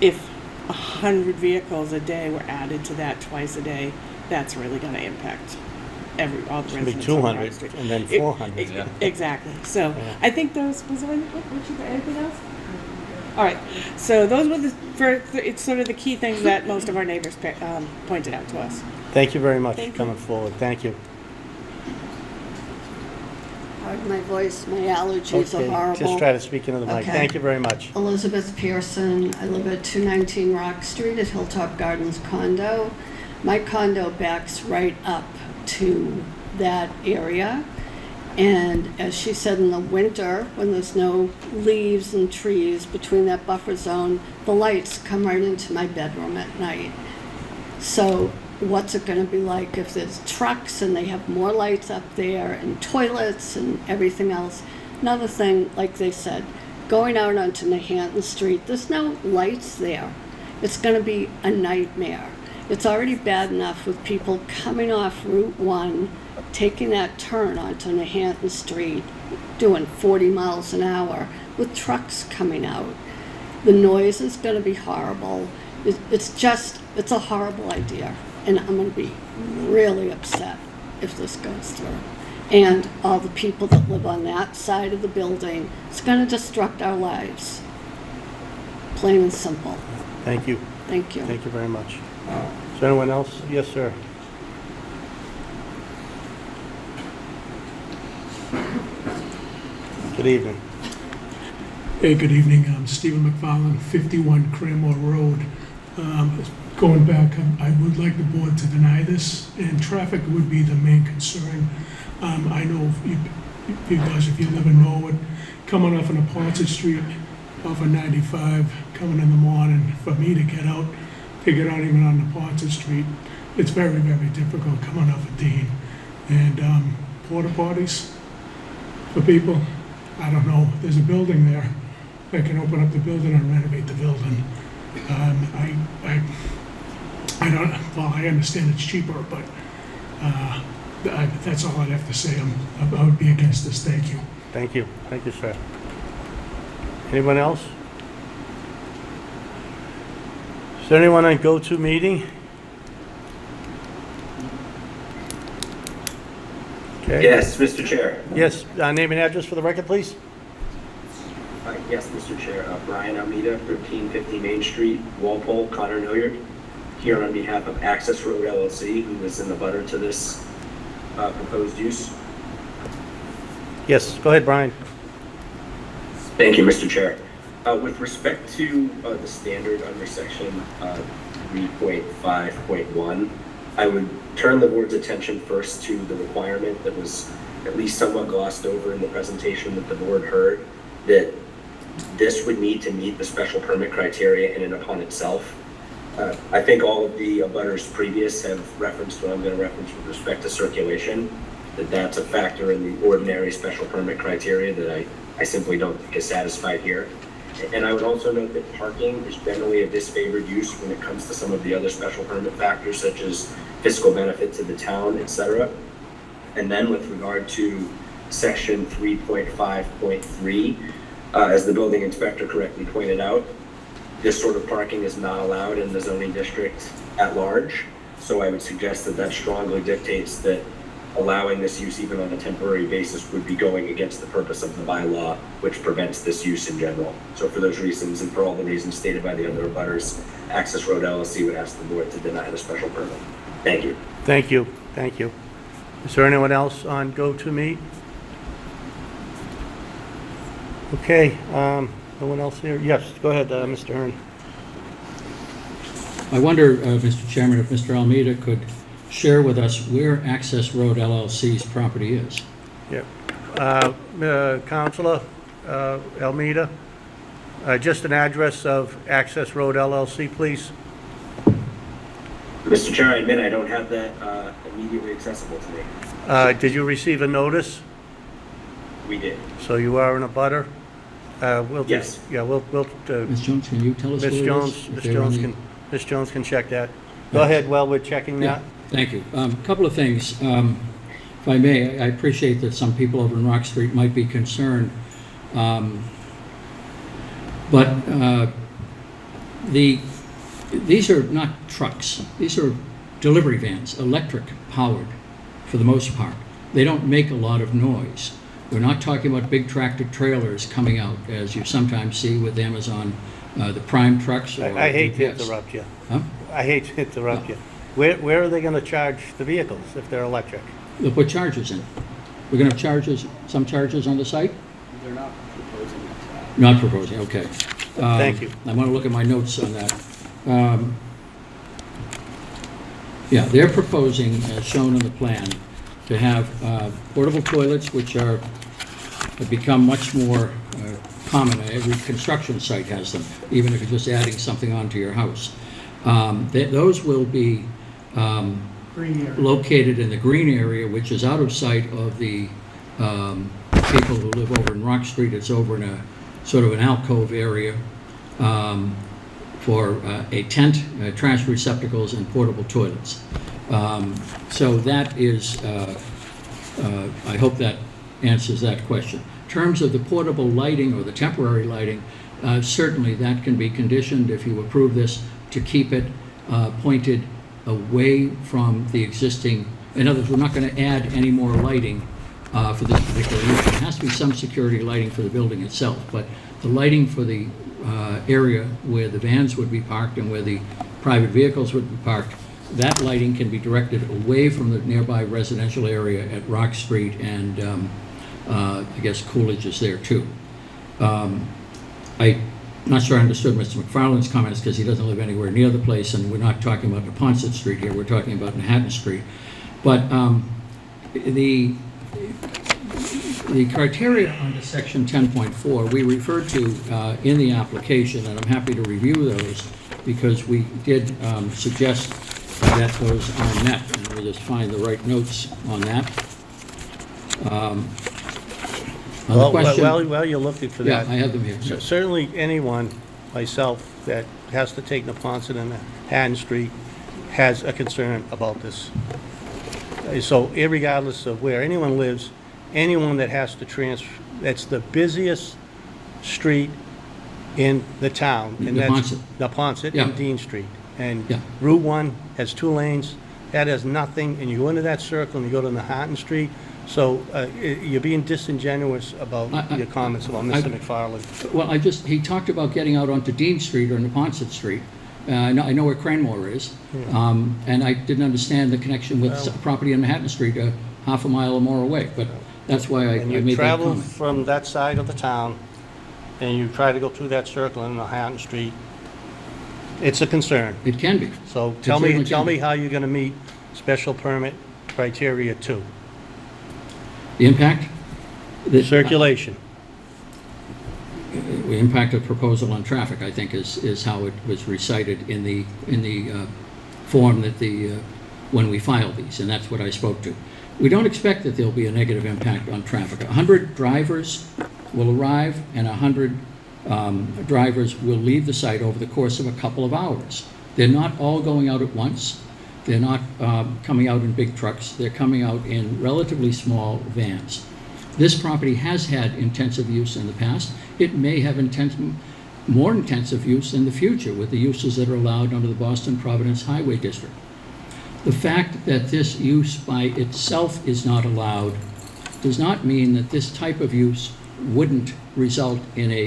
if 100 vehicles a day were added to that twice a day, that's really going to impact all the residents. It'll be 200 and then 400. Exactly. So yeah. I think those, was there anything else? All right. So those were it's sort of the key things that most of our neighbors pointed out to us. Thank you very much Thank for coming forward. Thank you. Pardon my voice, my allergies are horrible. Just try to speak into the mic. Okay. Thank you very much. Elizabeth Pearson, I live at 219 Rock Street at Hilltop Gardens condo. My condo backs right up to that area. And as she said, in the winter, when there's no leaves and trees between that buffer zone, the lights come right into my bedroom at night. So what's it going to be like if there's trucks and they have more lights up there and toilets and everything else? Another thing, like they said, going out onto Manhattan Street, there's no lights there. It's going to be a nightmare. It's already bad enough with people coming off Route 1, taking that turn onto Manhattan Street, doing 40 miles an hour with trucks coming out. The noise is going to be horrible. It's a horrible idea. And I'm going to be really upset if this goes through. And all the people that live on that side of the building, it's going to disrupt our lives. Plain and simple. Thank you. Thank you. Thank you very much. Is there anyone else? Yes, sir. Good evening. Hey, good evening. I'm Stephen McFarland, 51 Cranmore Road. Going back, I would like the board to deny this, and traffic would be the main concern. I know you guys, if you live in Norwood, coming off on a Ponce Street, off of 95, coming in the morning, for me to get out even on the Ponce Street, it's very, very difficult coming off of Dean. And porta potties for people, I don't know, there's a building there. I can open up the building and renovate the building. I don't, well, I understand it's cheaper, but that's all I'd have to say. I would be against this. Thank you. Thank you. Thank you, sir. Anyone else? Is there anyone on go-to meeting? Okay. Yes, Mr. Chair. Yes, name and address for the record, please. Yes, Mr. Chair. Brian Almeida, 1350 Main Street, Walpole, Connor and Hilliard. Here on behalf of Access Road LLC, who is in the butter to this proposed use. Yes, go ahead, Brian. Thank you, Mr. Chair. With respect to the standard under section 3.5.1, I would turn the board's attention first to the requirement that was at least somewhat glossed over in the presentation that the board heard, that this would need to meet the special permit criteria in and upon itself. I think all of the abutters previous have referenced what I'm going to reference with respect to circulation, that's a factor in the ordinary special permit criteria that I simply don't think is satisfied here. And I would also note that parking is generally a disfavored use when it comes to some of the other special permit factors, such as fiscal benefit to the town, etc. And then with regard to section 3.5.3, as the building inspector correctly pointed out, this sort of parking is not allowed in the zoning district at large. So I would suggest that that strongly dictates that allowing this use even on a temporary basis would be going against the purpose of the bylaw, which prevents this use in general. So for those reasons, and for all the reasons stated by the other abutters, Access Road LLC would ask the board to deny the special permit. Thank you. Thank you. Thank you. Is there anyone else on GoToMeet? Okay, no one else here? Yes, go ahead, Mr. Hearn. I wonder, Mr. Chairman, if Mr. Almeida could share with us where Access Road LLC's property is. Yeah. Councilor Almeida, just an address of Access Road LLC, please. Mr. Chair, I admit I don't have that immediately accessible to me. Did you receive a notice? We did. So you are in a butter? We'll Yes. Yeah, we'll. Ms. Jones, can you tell us where it is? Ms. Jones can check that. Go ahead while we're checking that. Thank you. A couple of things. If I may, I appreciate that some people over in Rock Street might be concerned. These are not trucks. These are delivery vans, electric powered for the most part. They don't make a lot of noise. We're not talking about big tractor trailers coming out, as you sometimes see with Amazon, the Prime trucks. Or I hate to UPS. interrupt you. Huh? I hate to interrupt you. Where are they going to charge the vehicles if they're electric? They'll put chargers in. We're going to have chargers, some chargers on the site? They're not proposing it. Not proposing, okay. Thank you. I want to look at my notes on that. Yeah, they're proposing, as shown on the plan, to have portable toilets, which have become much more common. Every construction site has them, even if you're just adding something onto your house. Those will be located in the green area, which is out of sight of the people who live over in Rock Street. It's over in a sort of an alcove area for a tent, trash receptacles, and portable toilets. So that is, I hope that answers that question. In terms of the portable lighting or the temporary lighting, certainly that can be conditioned, if you approve this, to keep it pointed away from the existing. In other words, we're not going to add any more lighting for this particular use. There has to be some security lighting for the building itself, but the lighting for the area where the vans would be parked and where the private vehicles would be parked, that lighting can be directed away from the nearby residential area at Rock Street, and I guess Coolidge is there too. I'm not sure I understood Mr. McFarland's comments because he doesn't live anywhere near the place, and we're not talking about Neponset Street here, we're talking about Manhattan Street. But the criteria under section 10.4 we referred to in the application, and I'm happy to review those because we did suggest that those are met, and we'll just find the right notes on that. While you're looking for that. Yeah, I have them here. Certainly anyone, myself, that has to take Neponset and Manhattan Street has a concern about this. So irregardless of where anyone lives, anyone that has to transfer, that's the busiest street in the town, and that's Neponset and Dean Street. And Route 1 has 2 lanes. That has nothing, and you go into that circle and you go to Manhattan Street. So you're being disingenuous about your comments about Mr. McFarland. Well, he talked about getting out onto Dean Street or Neponset Street. I know where Cranmore is, and I didn't understand the connection with property on Manhattan Street, half a mile or more away, but that's why I And made you that travel comment. from that side of the town, and you try to go through that circle in Manhattan Street, it's a concern. It can be. So It tell certainly me can be. how you're gonna meet special permit criteria 2. The impact? Circulation. The impact of proposal on traffic, I think, is how it was recited in the form that when we filed these, and that's what I spoke to. We don't expect that there'll be a negative impact on traffic. 100 drivers will arrive, and 100 drivers will leave the site over the course of a couple of hours. They're not all going out at once. They're not coming out in big trucks. They're coming out in relatively small vans. This property has had intensive use in the past. It may have more intensive use in the future with the uses that are allowed under the Boston Providence Highway District. The fact that this use by itself is not allowed does not mean that this type of use wouldn't result in a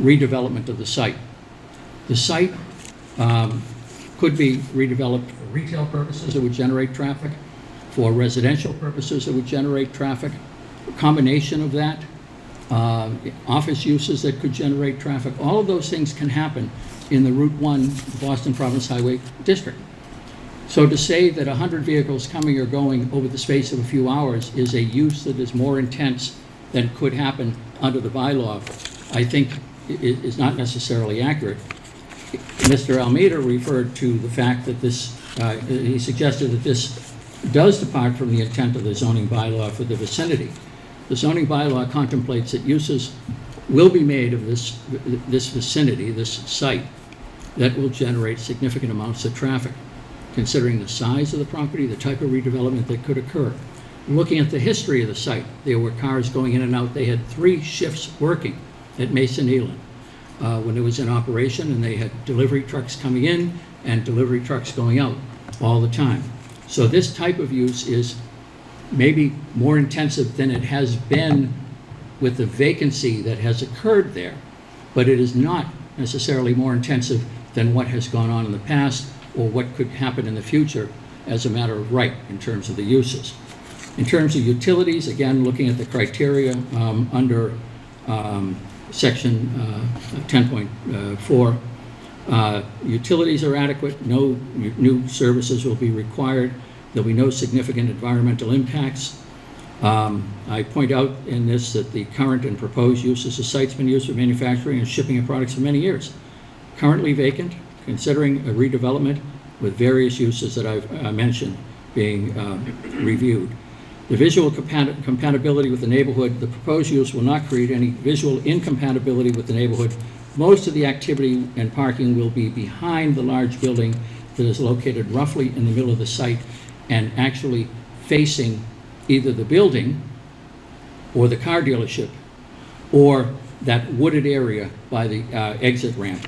redevelopment of the site. The site could be redeveloped for retail purposes that would generate traffic, for residential purposes that would generate traffic, a combination of that, office uses that could generate traffic. All of those things can happen in the Route 1 Boston Providence Highway District. So to say that 100 vehicles coming or going over the space of a few hours is a use that is more intense than could happen under the bylaw, I think is not necessarily accurate. Mr. Almeida referred to the fact that he suggested that this does depart from the intent of the zoning bylaw for the vicinity. The zoning bylaw contemplates that uses will be made of this vicinity, this site, that will generate significant amounts of traffic, considering the size of the property, the type of redevelopment that could occur. Looking at the history of the site, there were cars going in and out. They had 3 shifts working at Mason Eland when it was in operation, and they had delivery trucks coming in and delivery trucks going out all the time. So this type of use is maybe more intensive than it has been with the vacancy that has occurred there, but it is not necessarily more intensive than what has gone on in the past or what could happen in the future as a matter of right in terms of the uses. In terms of utilities, again, looking at the criteria under section 10.4, utilities are adequate, no new services will be required, there'll be no significant environmental impacts. I point out in this that the current and proposed uses, the site's been used for manufacturing and shipping of products for many years. Currently vacant, considering a redevelopment with various uses that I've mentioned being reviewed. The visual compatibility with the neighborhood, the proposed use will not create any visual incompatibility with the neighborhood. Most of the activity and parking will be behind the large building that is located roughly in the middle of the site and actually facing either the building or the car dealership or that wooded area by the exit ramp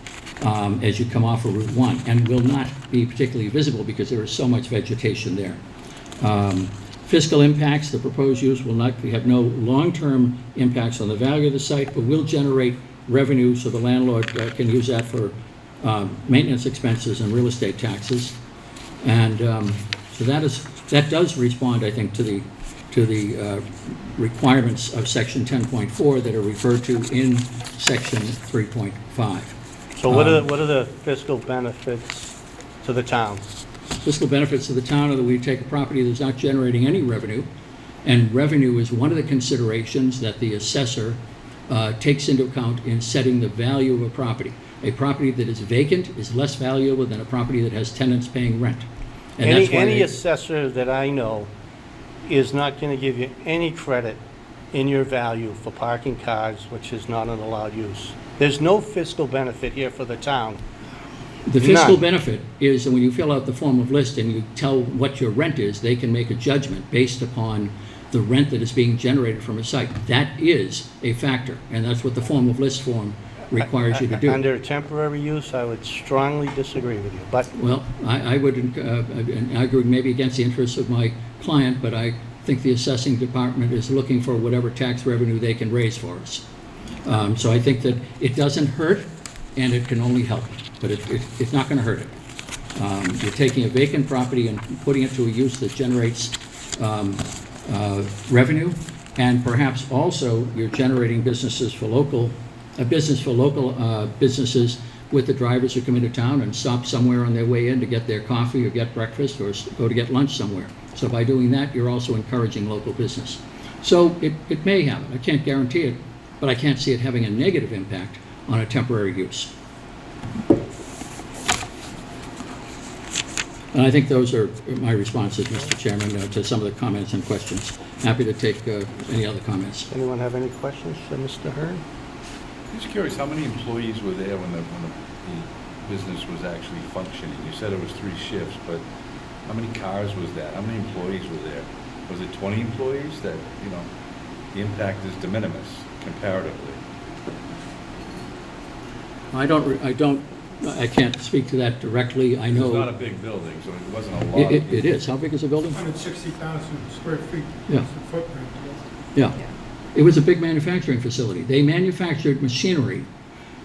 as you come off of Route 1, and will not be particularly visible because there is so much vegetation there. Fiscal impacts, the proposed use will not have no long-term impacts on the value of the site, but will generate revenue so the landlord can use that for maintenance expenses and real estate taxes. And so that does respond, I think, to the requirements of section 10.4 that are referred to in section 3.5. So what are the fiscal benefits to the town? Fiscal benefits to the town are that we take a property that's not generating any revenue, and revenue is one of the considerations that the assessor takes into account in setting the value of a property. A property that is vacant is less valuable than a property that has tenants paying rent. And that's why Any assessor that I know is not going to give you any credit in your value for parking cars, which is not an allowed use. There's no fiscal benefit here for the town. The fiscal None. benefit is that when you fill out the form of list and you tell what your rent is, they can make a judgment based upon the rent that is being generated from a site. That is a factor, and that's what the form of list form requires you to do. Under temporary use, I would strongly disagree with you, but... Well, I would argue maybe against the interests of my client, but I think the assessing department is looking for whatever tax revenue they can raise for us. So I think that it doesn't hurt, and it can only help, but it's not going to hurt it. You're taking a vacant property and putting it to a use that generates revenue, and perhaps also you're generating businesses for local, a business for local businesses with the drivers who come into town and stop somewhere on their way in to get their coffee or get breakfast or go to get lunch somewhere. So by doing that, you're also encouraging local business. So it may happen. I can't guarantee it, but I can't see it having a negative impact on a temporary use. And I think those are my responses, Mr. Chairman, to some of the comments and questions. Happy to take any other comments. Anyone have any questions for Mr. Hearn? Just curious, how many employees were there when the business was actually functioning? You said it was 3 shifts, but how many cars was that? How many employees were there? Was it 20 employees that, you know, the impact is de minimis comparatively? I can't speak to that directly. I know. It's not a big building, so it wasn't a lot. It is. How big is the building? 160,000 square feet. Yeah. That's the footprint. Yeah. It was a big manufacturing facility. They manufactured machinery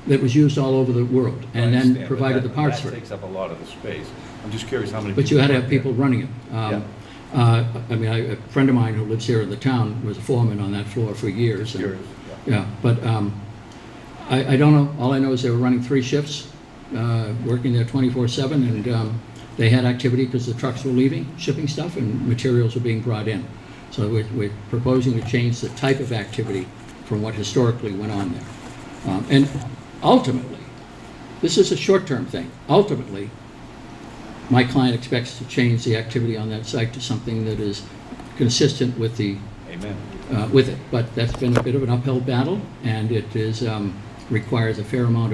that was used all over the world and then provided the parts for it. That takes up a lot of the space. I'm just curious how many But you had to have worked people there. running it. I mean, a friend of mine who lives here in the town was a foreman on that floor for years. And, yeah, but I don't know. All I know is they were running 3 shifts, working there 24/7, and they had activity because the trucks were leaving, shipping stuff, and materials were being brought in. So we're proposing to change the type of activity from what historically went on there. And ultimately, this is a short-term thing. Ultimately, my client expects to change the activity on that site to something that is consistent with the Amen. with it. But that's been a bit of an uphill battle, and it is requires a fair amount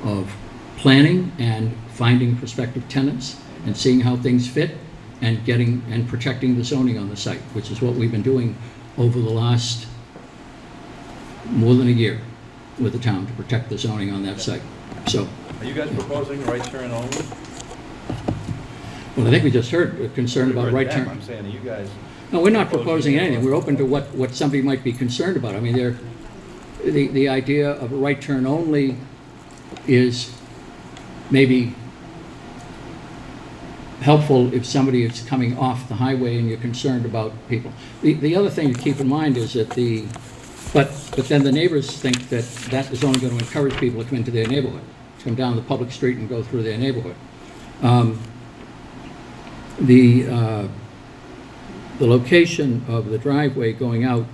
of planning and finding prospective tenants and seeing how things fit and getting and protecting the zoning on the site, which is what we've been doing over the last more than a year with the town to protect the zoning on that site. So, Are you guys proposing right turn only? well, I think we just heard a concern about right turn. I'm saying, are you guys? No, we're not proposing anything. We're open to what somebody might be concerned about. I mean, the idea of a right turn only is maybe helpful if somebody is coming off the highway and you're concerned about people. The other thing to keep in mind is that but then the neighbors think that that is only going to encourage people to come into their neighborhood, to come down the public street and go through their neighborhood. The location of the driveway going out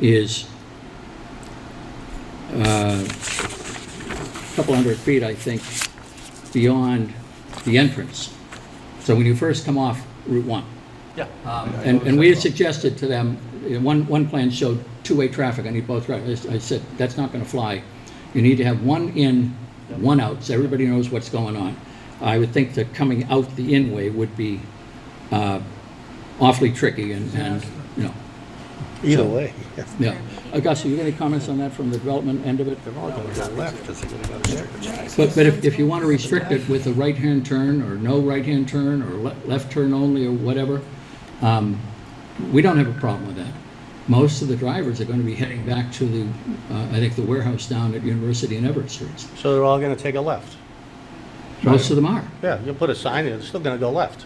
is a couple hundred feet, I think, beyond the entrance. So when you first come off Route 1. Yeah. And we had suggested to them, one plan showed 2-way traffic on both driveways. I said, that's not going to fly. You need to have one in, one out, so everybody knows what's going on. I would think that coming out the in-way would be awfully tricky and you know. Either way. Yeah. Augusta, you got any comments on that from the development end of it? They're all going to go left because they're going to go there. But if you want to restrict it with a right-hand turn or no right-hand turn or left turn only or whatever, we don't have a problem with that. Most of the drivers are going to be heading back to the, I think, the warehouse down at University and Everett Streets. So they're all going to take a left? Most of them are. Yeah, you'll put a sign in, they're still going to go left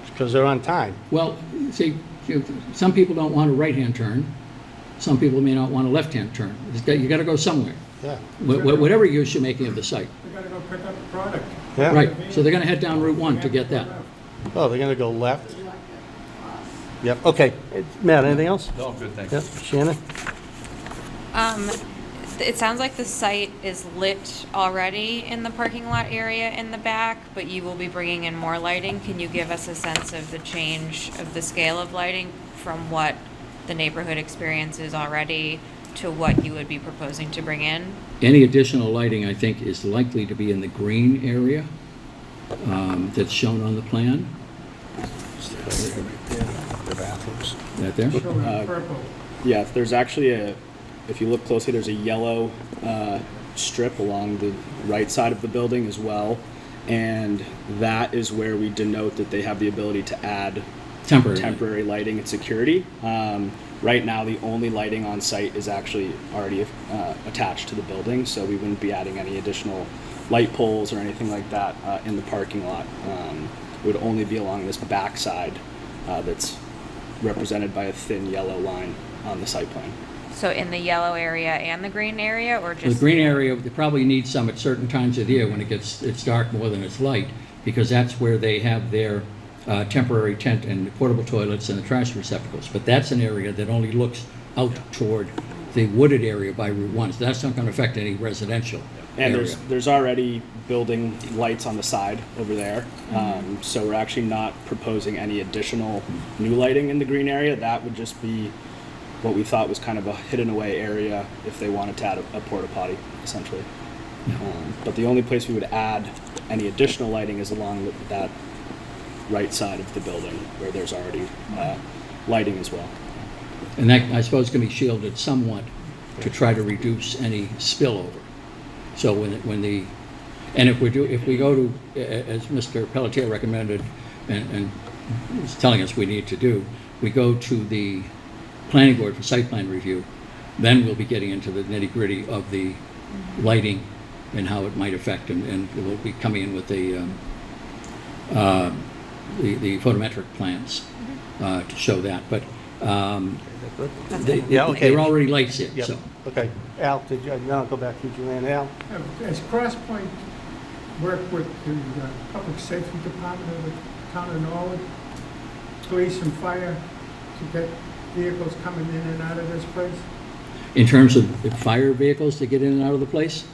because they're on time. Well, see, some people don't want a right-hand turn. Some people may not want a left-hand turn. You got to go somewhere. Yeah. Whatever use you're making of the site. They gotta go pick up the product. Yeah. Right, so they're going to head down Route 1 to get that. Oh, they're going to go left? Yep, okay. Matt, anything else? No, good, thanks. Yep, Shannon? It sounds like the site is lit already in the parking lot area in the back, but you will be bringing in more lighting. Can you give us a sense of the change of the scale of lighting from what the neighborhood experiences already to what you would be proposing to bring in? Any additional lighting, I think, is likely to be in the green area that's shown on the plan. The bathrooms. That there? Purple. Yeah, there's actually if you look closely, there's a yellow strip along the right side of the building as well. And that is where we denote that they have the ability to add temporary lighting and security. Right now, the only lighting on site is actually already attached to the building, so we wouldn't be adding any additional light poles or anything like that in the parking lot. It would only be along this back side that's represented by a thin yellow line on the site plan. So in the yellow area and the green area, or The just? green area, they probably need some at certain times of the year when it's dark more than it's light, because that's where they have their temporary tent and portable toilets and the trash receptacles. But that's an area that only looks out toward the wooded area by Route 1. So that's not going to affect any residential And area. there's already building lights on the side over there. So we're actually not proposing any additional new lighting in the green area. That would just be what we thought was kind of a hidden away area if they wanted to add a porta potty, essentially. But the only place we would add any additional lighting is along that right side of the building where there's already lighting as well. And that, I suppose, can be shielded somewhat to try to reduce any spillover. So if we go to, as Mr. Pelletier recommended and is telling us we need to do, we go to the planning board for site plan review, then we'll be getting into the nitty-gritty of the lighting and how it might affect, and we'll be coming in with the photometric plans to show that. But Yeah, okay. there are already lights here, Yep. so. Okay. Al, now go back to Joanne. Al? Has Crosspoint worked with the Public Safety Department of the town of Norwood, police and fire, to get vehicles coming in and out of this place? In terms of the fire vehicles to get in and out of the place?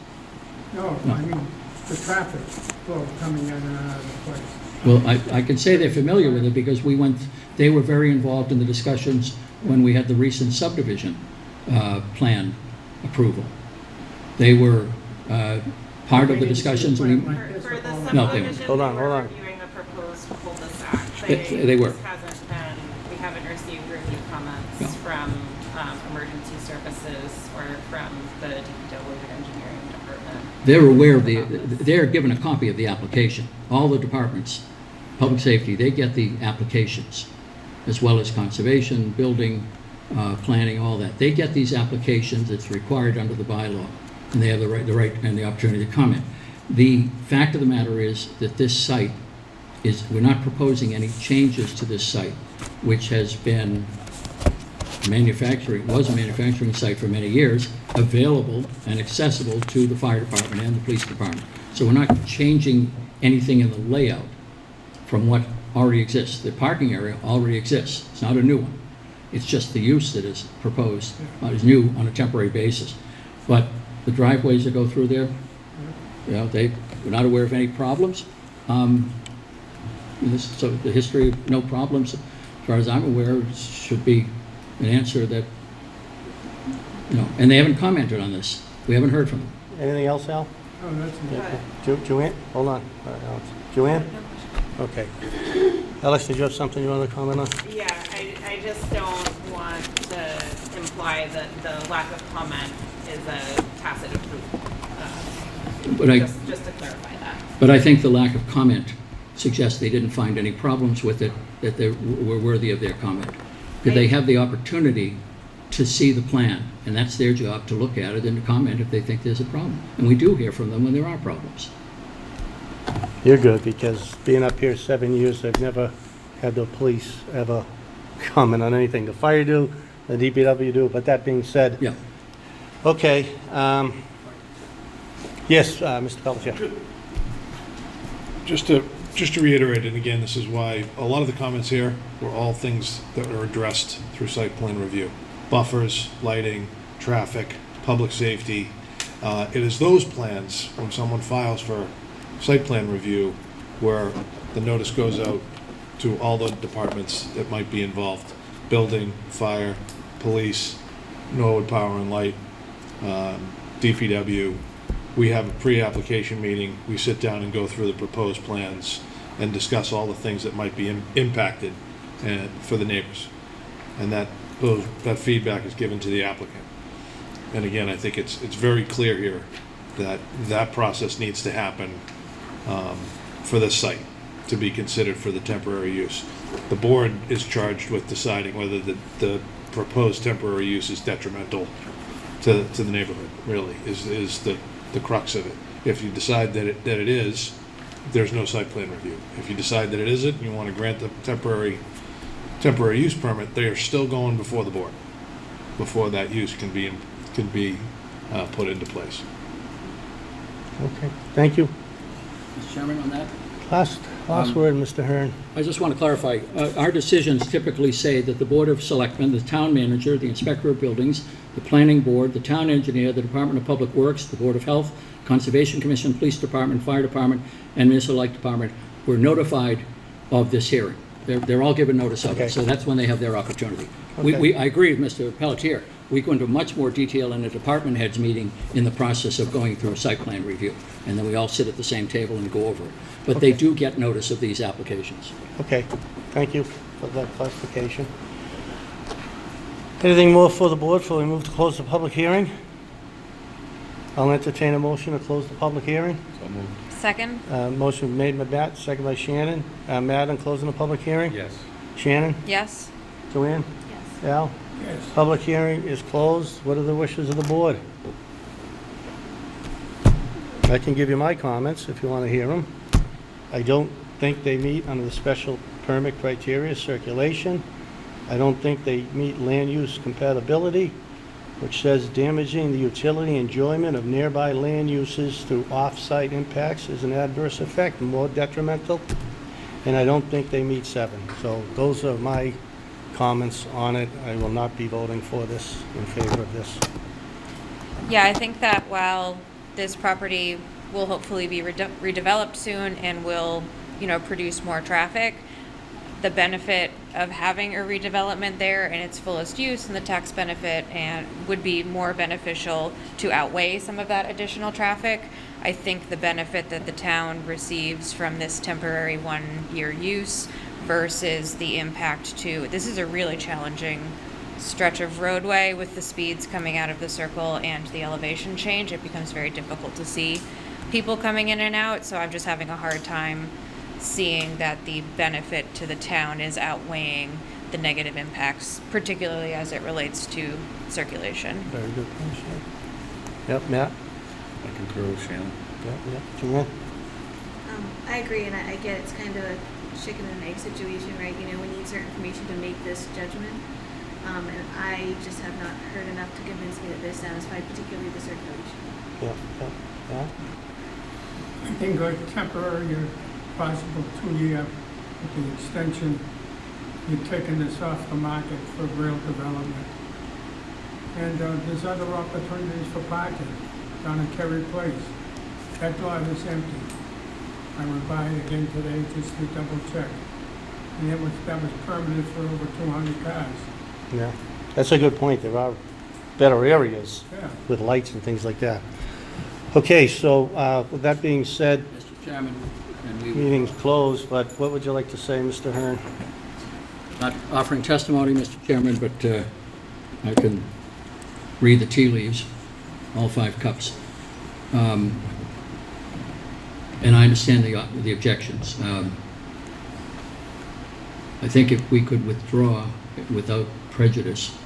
No, I mean, the traffic flow coming in and out of the place. Well, I can say they're familiar with it because they were very involved in the discussions when we had the recent subdivision plan approval. They were part of the discussions. For the No, they weren't. subdivision, Hold on, they hold were on. reviewing a proposed cul-de-sac. They were. This hasn't been, we haven't received review comments No. from emergency services or from the DPW engineering department. They're aware of they're given a copy of the application. All the departments, public safety, they get the applications, as well as conservation, building, planning, all that. They get these applications. It's required under the bylaw, and they have the right and the opportunity to comment. The fact of the matter is that this site we're not proposing any changes to this site, which has been was a manufacturing site for many years, available and accessible to the fire department and the police department. So we're not changing anything in the layout from what already exists. The parking area already exists. It's not a new one. It's just the use that is proposed is new on a temporary basis. But the driveways that go through there, we're not aware of any problems. So the history of no problems, as far as I'm aware, should be an answer that, and they haven't commented on this. We haven't heard from them. Anything else, Al? Oh, that's Joanne? Hold on. Alex. Joanne? Okay. Alex, did you have something you want to comment on? Yeah, I just don't want to imply that the lack of comment is a tacit approval. Just to clarify that. But I think the lack of comment suggests they didn't find any problems with it, that they were worthy of their comment. Because they have the opportunity to see the plan, and that's their job to look at it and to comment if they think there's a problem. And we do hear from them when there are problems. You're good, because being up here 7 years, I've never had the police ever comment on anything. The fire do, the DPW do, but that being said. Yeah. Okay. Yes, Mr. Pelletier. Just to reiterate, and again, this is why a lot of the comments here were all things that are addressed through site plan review. Buffers, lighting, traffic, public safety. It is those plans, when someone files for site plan review, where the notice goes out to all the departments that might be involved. Building, fire, police, Norwood Power and Light, DPW. We have a pre-application meeting. We sit down and go through the proposed plans and discuss all the things that might be impacted for the neighbors. And that feedback is given to the applicant. And again, I think it's very clear here that process needs to happen for this site. to be considered for the temporary use. The board is charged with deciding whether the proposed temporary use is detrimental to the neighborhood, really, is the crux of it. If you decide that it is, there's no site plan review. If you decide that it isn't, and you want to grant the temporary use permit, they are still going before the board, before that use can be put into place. Okay, thank you. Mr. Chairman, on that? Last word, Mr. Hearn. I just want to clarify, our decisions typically say that the Board of Selectmen, the town manager, the inspector of buildings, the planning board, the town engineer, the Department of Public Works, the Board of Health, Conservation Commission, Police Department, Fire Department, and Municipal Light Department were notified of this hearing. They're all given notice of Okay. it, so that's when they have their opportunity. Okay. I agree with Mr. Pelletier. We go into much more detail in a department heads meeting in the process of going through a site plan review. And then we all sit at the same table and go over it. But they do get notice of these applications. Okay, thank you for that clarification. Anything more for the board before we move to close the public hearing? I'll entertain a motion to close the public hearing. So moved. Second? Motion made by Matt, second by Shannon. Matt, on closing the public hearing? Yes. Shannon? Yes. Joanne? Yes. Al? Yes. Public hearing is closed. What are the wishes of the board? I can give you my comments if you want to hear them. I don't think they meet under the special permit criteria, circulation. I don't think they meet land use compatibility, which says damaging the utility enjoyment of nearby land uses through off-site impacts is an adverse effect and more detrimental. And I don't think they meet 7. So those are my comments on it. I will not be voting for this, in favor of this. Yeah, I think that while this property will hopefully be redeveloped soon and will, produce more traffic, the benefit of having a redevelopment there in its fullest use and the tax benefit and would be more beneficial to outweigh some of that additional traffic. I think the benefit that the town receives from this temporary 1-year use versus the impact to, this is a really challenging stretch of roadway with the speeds coming out of the circle and the elevation change. It becomes very difficult to see people coming in and out, so I'm just having a hard time seeing that the benefit to the town is outweighing the negative impacts, particularly as it relates to circulation. Very good point, Shannon. Yep, Matt? I concur with Shannon. Yep. Joanne? I agree, and I get it's kind of a chicken and egg situation, right? We need certain information to make this judgment. And I just have not heard enough to convince me that they're satisfied, particularly the circulation. Yeah. I think a temporary or possible 2-year with the extension, you're taking this off the market for real development. And there's other opportunities for parking down in Kerry Place. That lot is empty. I went by it again today just to double check. And that was permanent for over 200 cars. Yeah, that's a good point. There are better areas Yeah. with lights and things like that. Okay, so with that being said, Mr. Chairman, and we meeting's closed, but what would you like to say, Mr. Hearn? not offering testimony, Mr. Chairman, but I can read the tea leaves, all 5 cups. And I understand the objections. I think if we could withdraw without prejudice,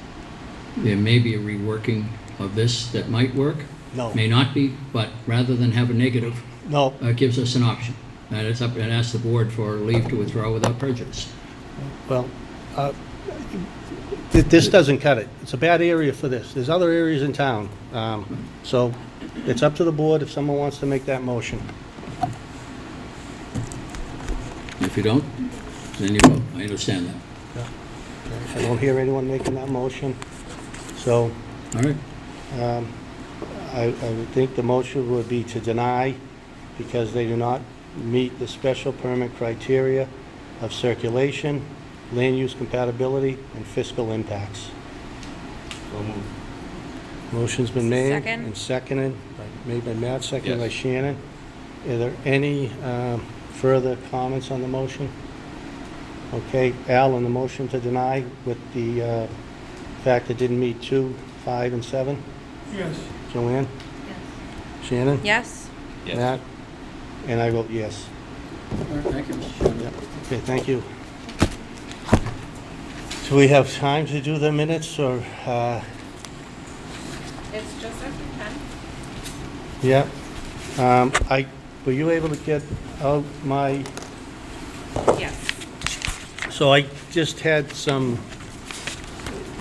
there may be a reworking of this that might work. No. May not be, but rather than have a negative, No. gives us an option. And it's up and ask the board for leave to withdraw without prejudice. Well, this doesn't cut it. It's a bad area for this. There's other areas in town. So it's up to the board if someone wants to make that motion. If you don't, then you vote. I understand that. I don't hear anyone making that motion. So All right. I would think the motion would be to deny because they do not meet the special permit criteria of circulation, land use compatibility, and fiscal impacts. So moved. Motion's been made Second. and seconded, made by Matt, seconded by Yes. Shannon. Are there any further comments on the motion? Okay, Al, on the motion to deny with the fact it didn't meet 2, 5, and 7? Yes. Joanne? Yes. Shannon? Yes? Yes. Matt? And I vote yes. All right, thank you, Mr. Chairman. Okay, thank you. Do we have time to do the minutes, or, It's just after 10. yeah? Were you able to get out my, Yes. so I just had some,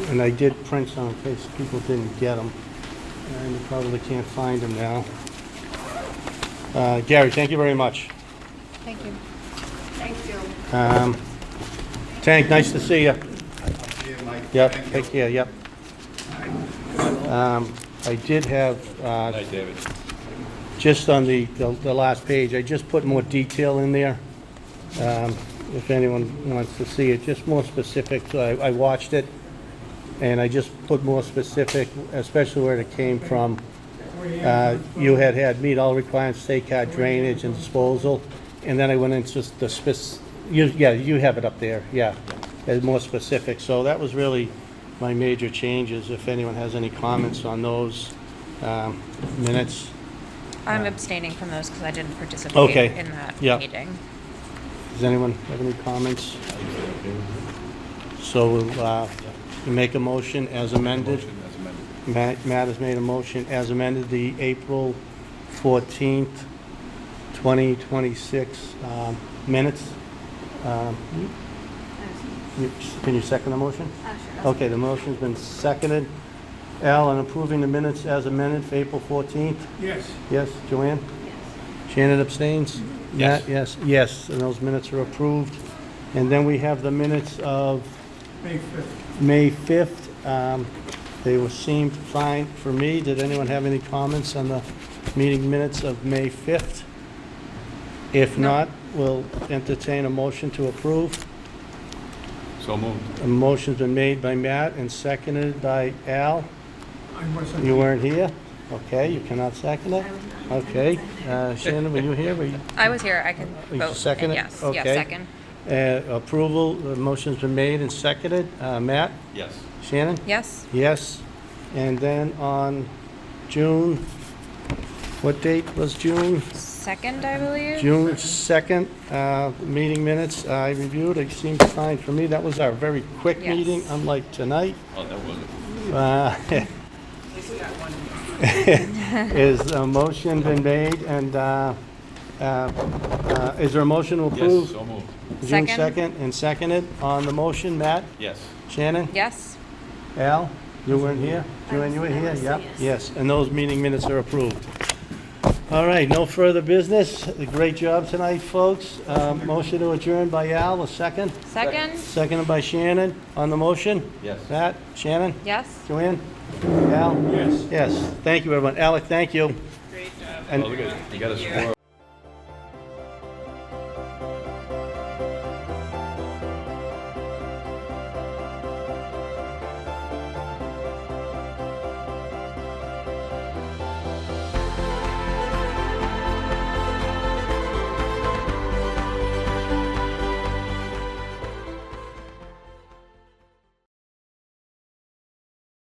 and I did print some in case people didn't get them, and you probably can't find them now. Gary, thank you very much. Thank you. Thank you. Tank, nice to see you. Yep, take care, yep. I did have, Night, David. just on the last page, I just put more detail in there. If anyone wants to see it, just more specific. So I watched it, and I just put more specific, especially where it came from. You had meet all requirements, state car drainage and disposal, and then I went into just the you have it up there, yeah. It's more specific, so that was really my major changes. If anyone has any comments on those minutes. I'm abstaining from those because I didn't participate Okay. in that Yeah. meeting. Does anyone have any comments? So we'll make a motion as amended. Motion as amended. Matt has made a motion as amended, the April 14th, 2026 minutes. Can you second the motion? Sure. Okay, the motion's been seconded. Al, on approving the minutes as amended for April 14th? Yes. Yes, Joanne? Yes. Shannon abstains? Yes. Matt, yes, yes, and those minutes are approved. And then we have the minutes of May 5th. May 5th. They seemed fine for me. Did anyone have any comments on the meeting minutes of May 5th? If not, we'll entertain a motion to approve. So moved. A motion's been made by Matt and seconded by Al. I wasn't. You weren't here? Okay, you cannot second it? Okay. Shannon, were you here? Were you? I was here, I can You vote. second it? Yes, Okay. yes, second. Approval, the motion's been made and seconded. Matt? Yes. Shannon? Yes, Yes. And then on June, what date was June? second, I believe. June 2nd, meeting minutes I reviewed. It seemed fine for me. That was our very quick Yes. meeting, unlike tonight. Oh, that wasn't. Is a motion been made, and is there a motion to approve? Yes, so moved. June Second. 2nd and seconded on the motion. Matt? Yes. Shannon? Yes, Al? You weren't here? Joanne, you were here? Yep. Yes, and those meeting minutes are approved. All right, no further business. Great job tonight, folks. Motion to adjourn by Al, a second. second, Seconded by Shannon on the motion. Yes. Matt? Shannon? yes. Joanne? Al? Yes. Yes. Thank you, everyone. Alec, thank you. Great job. And Oh, look at it. You got a score.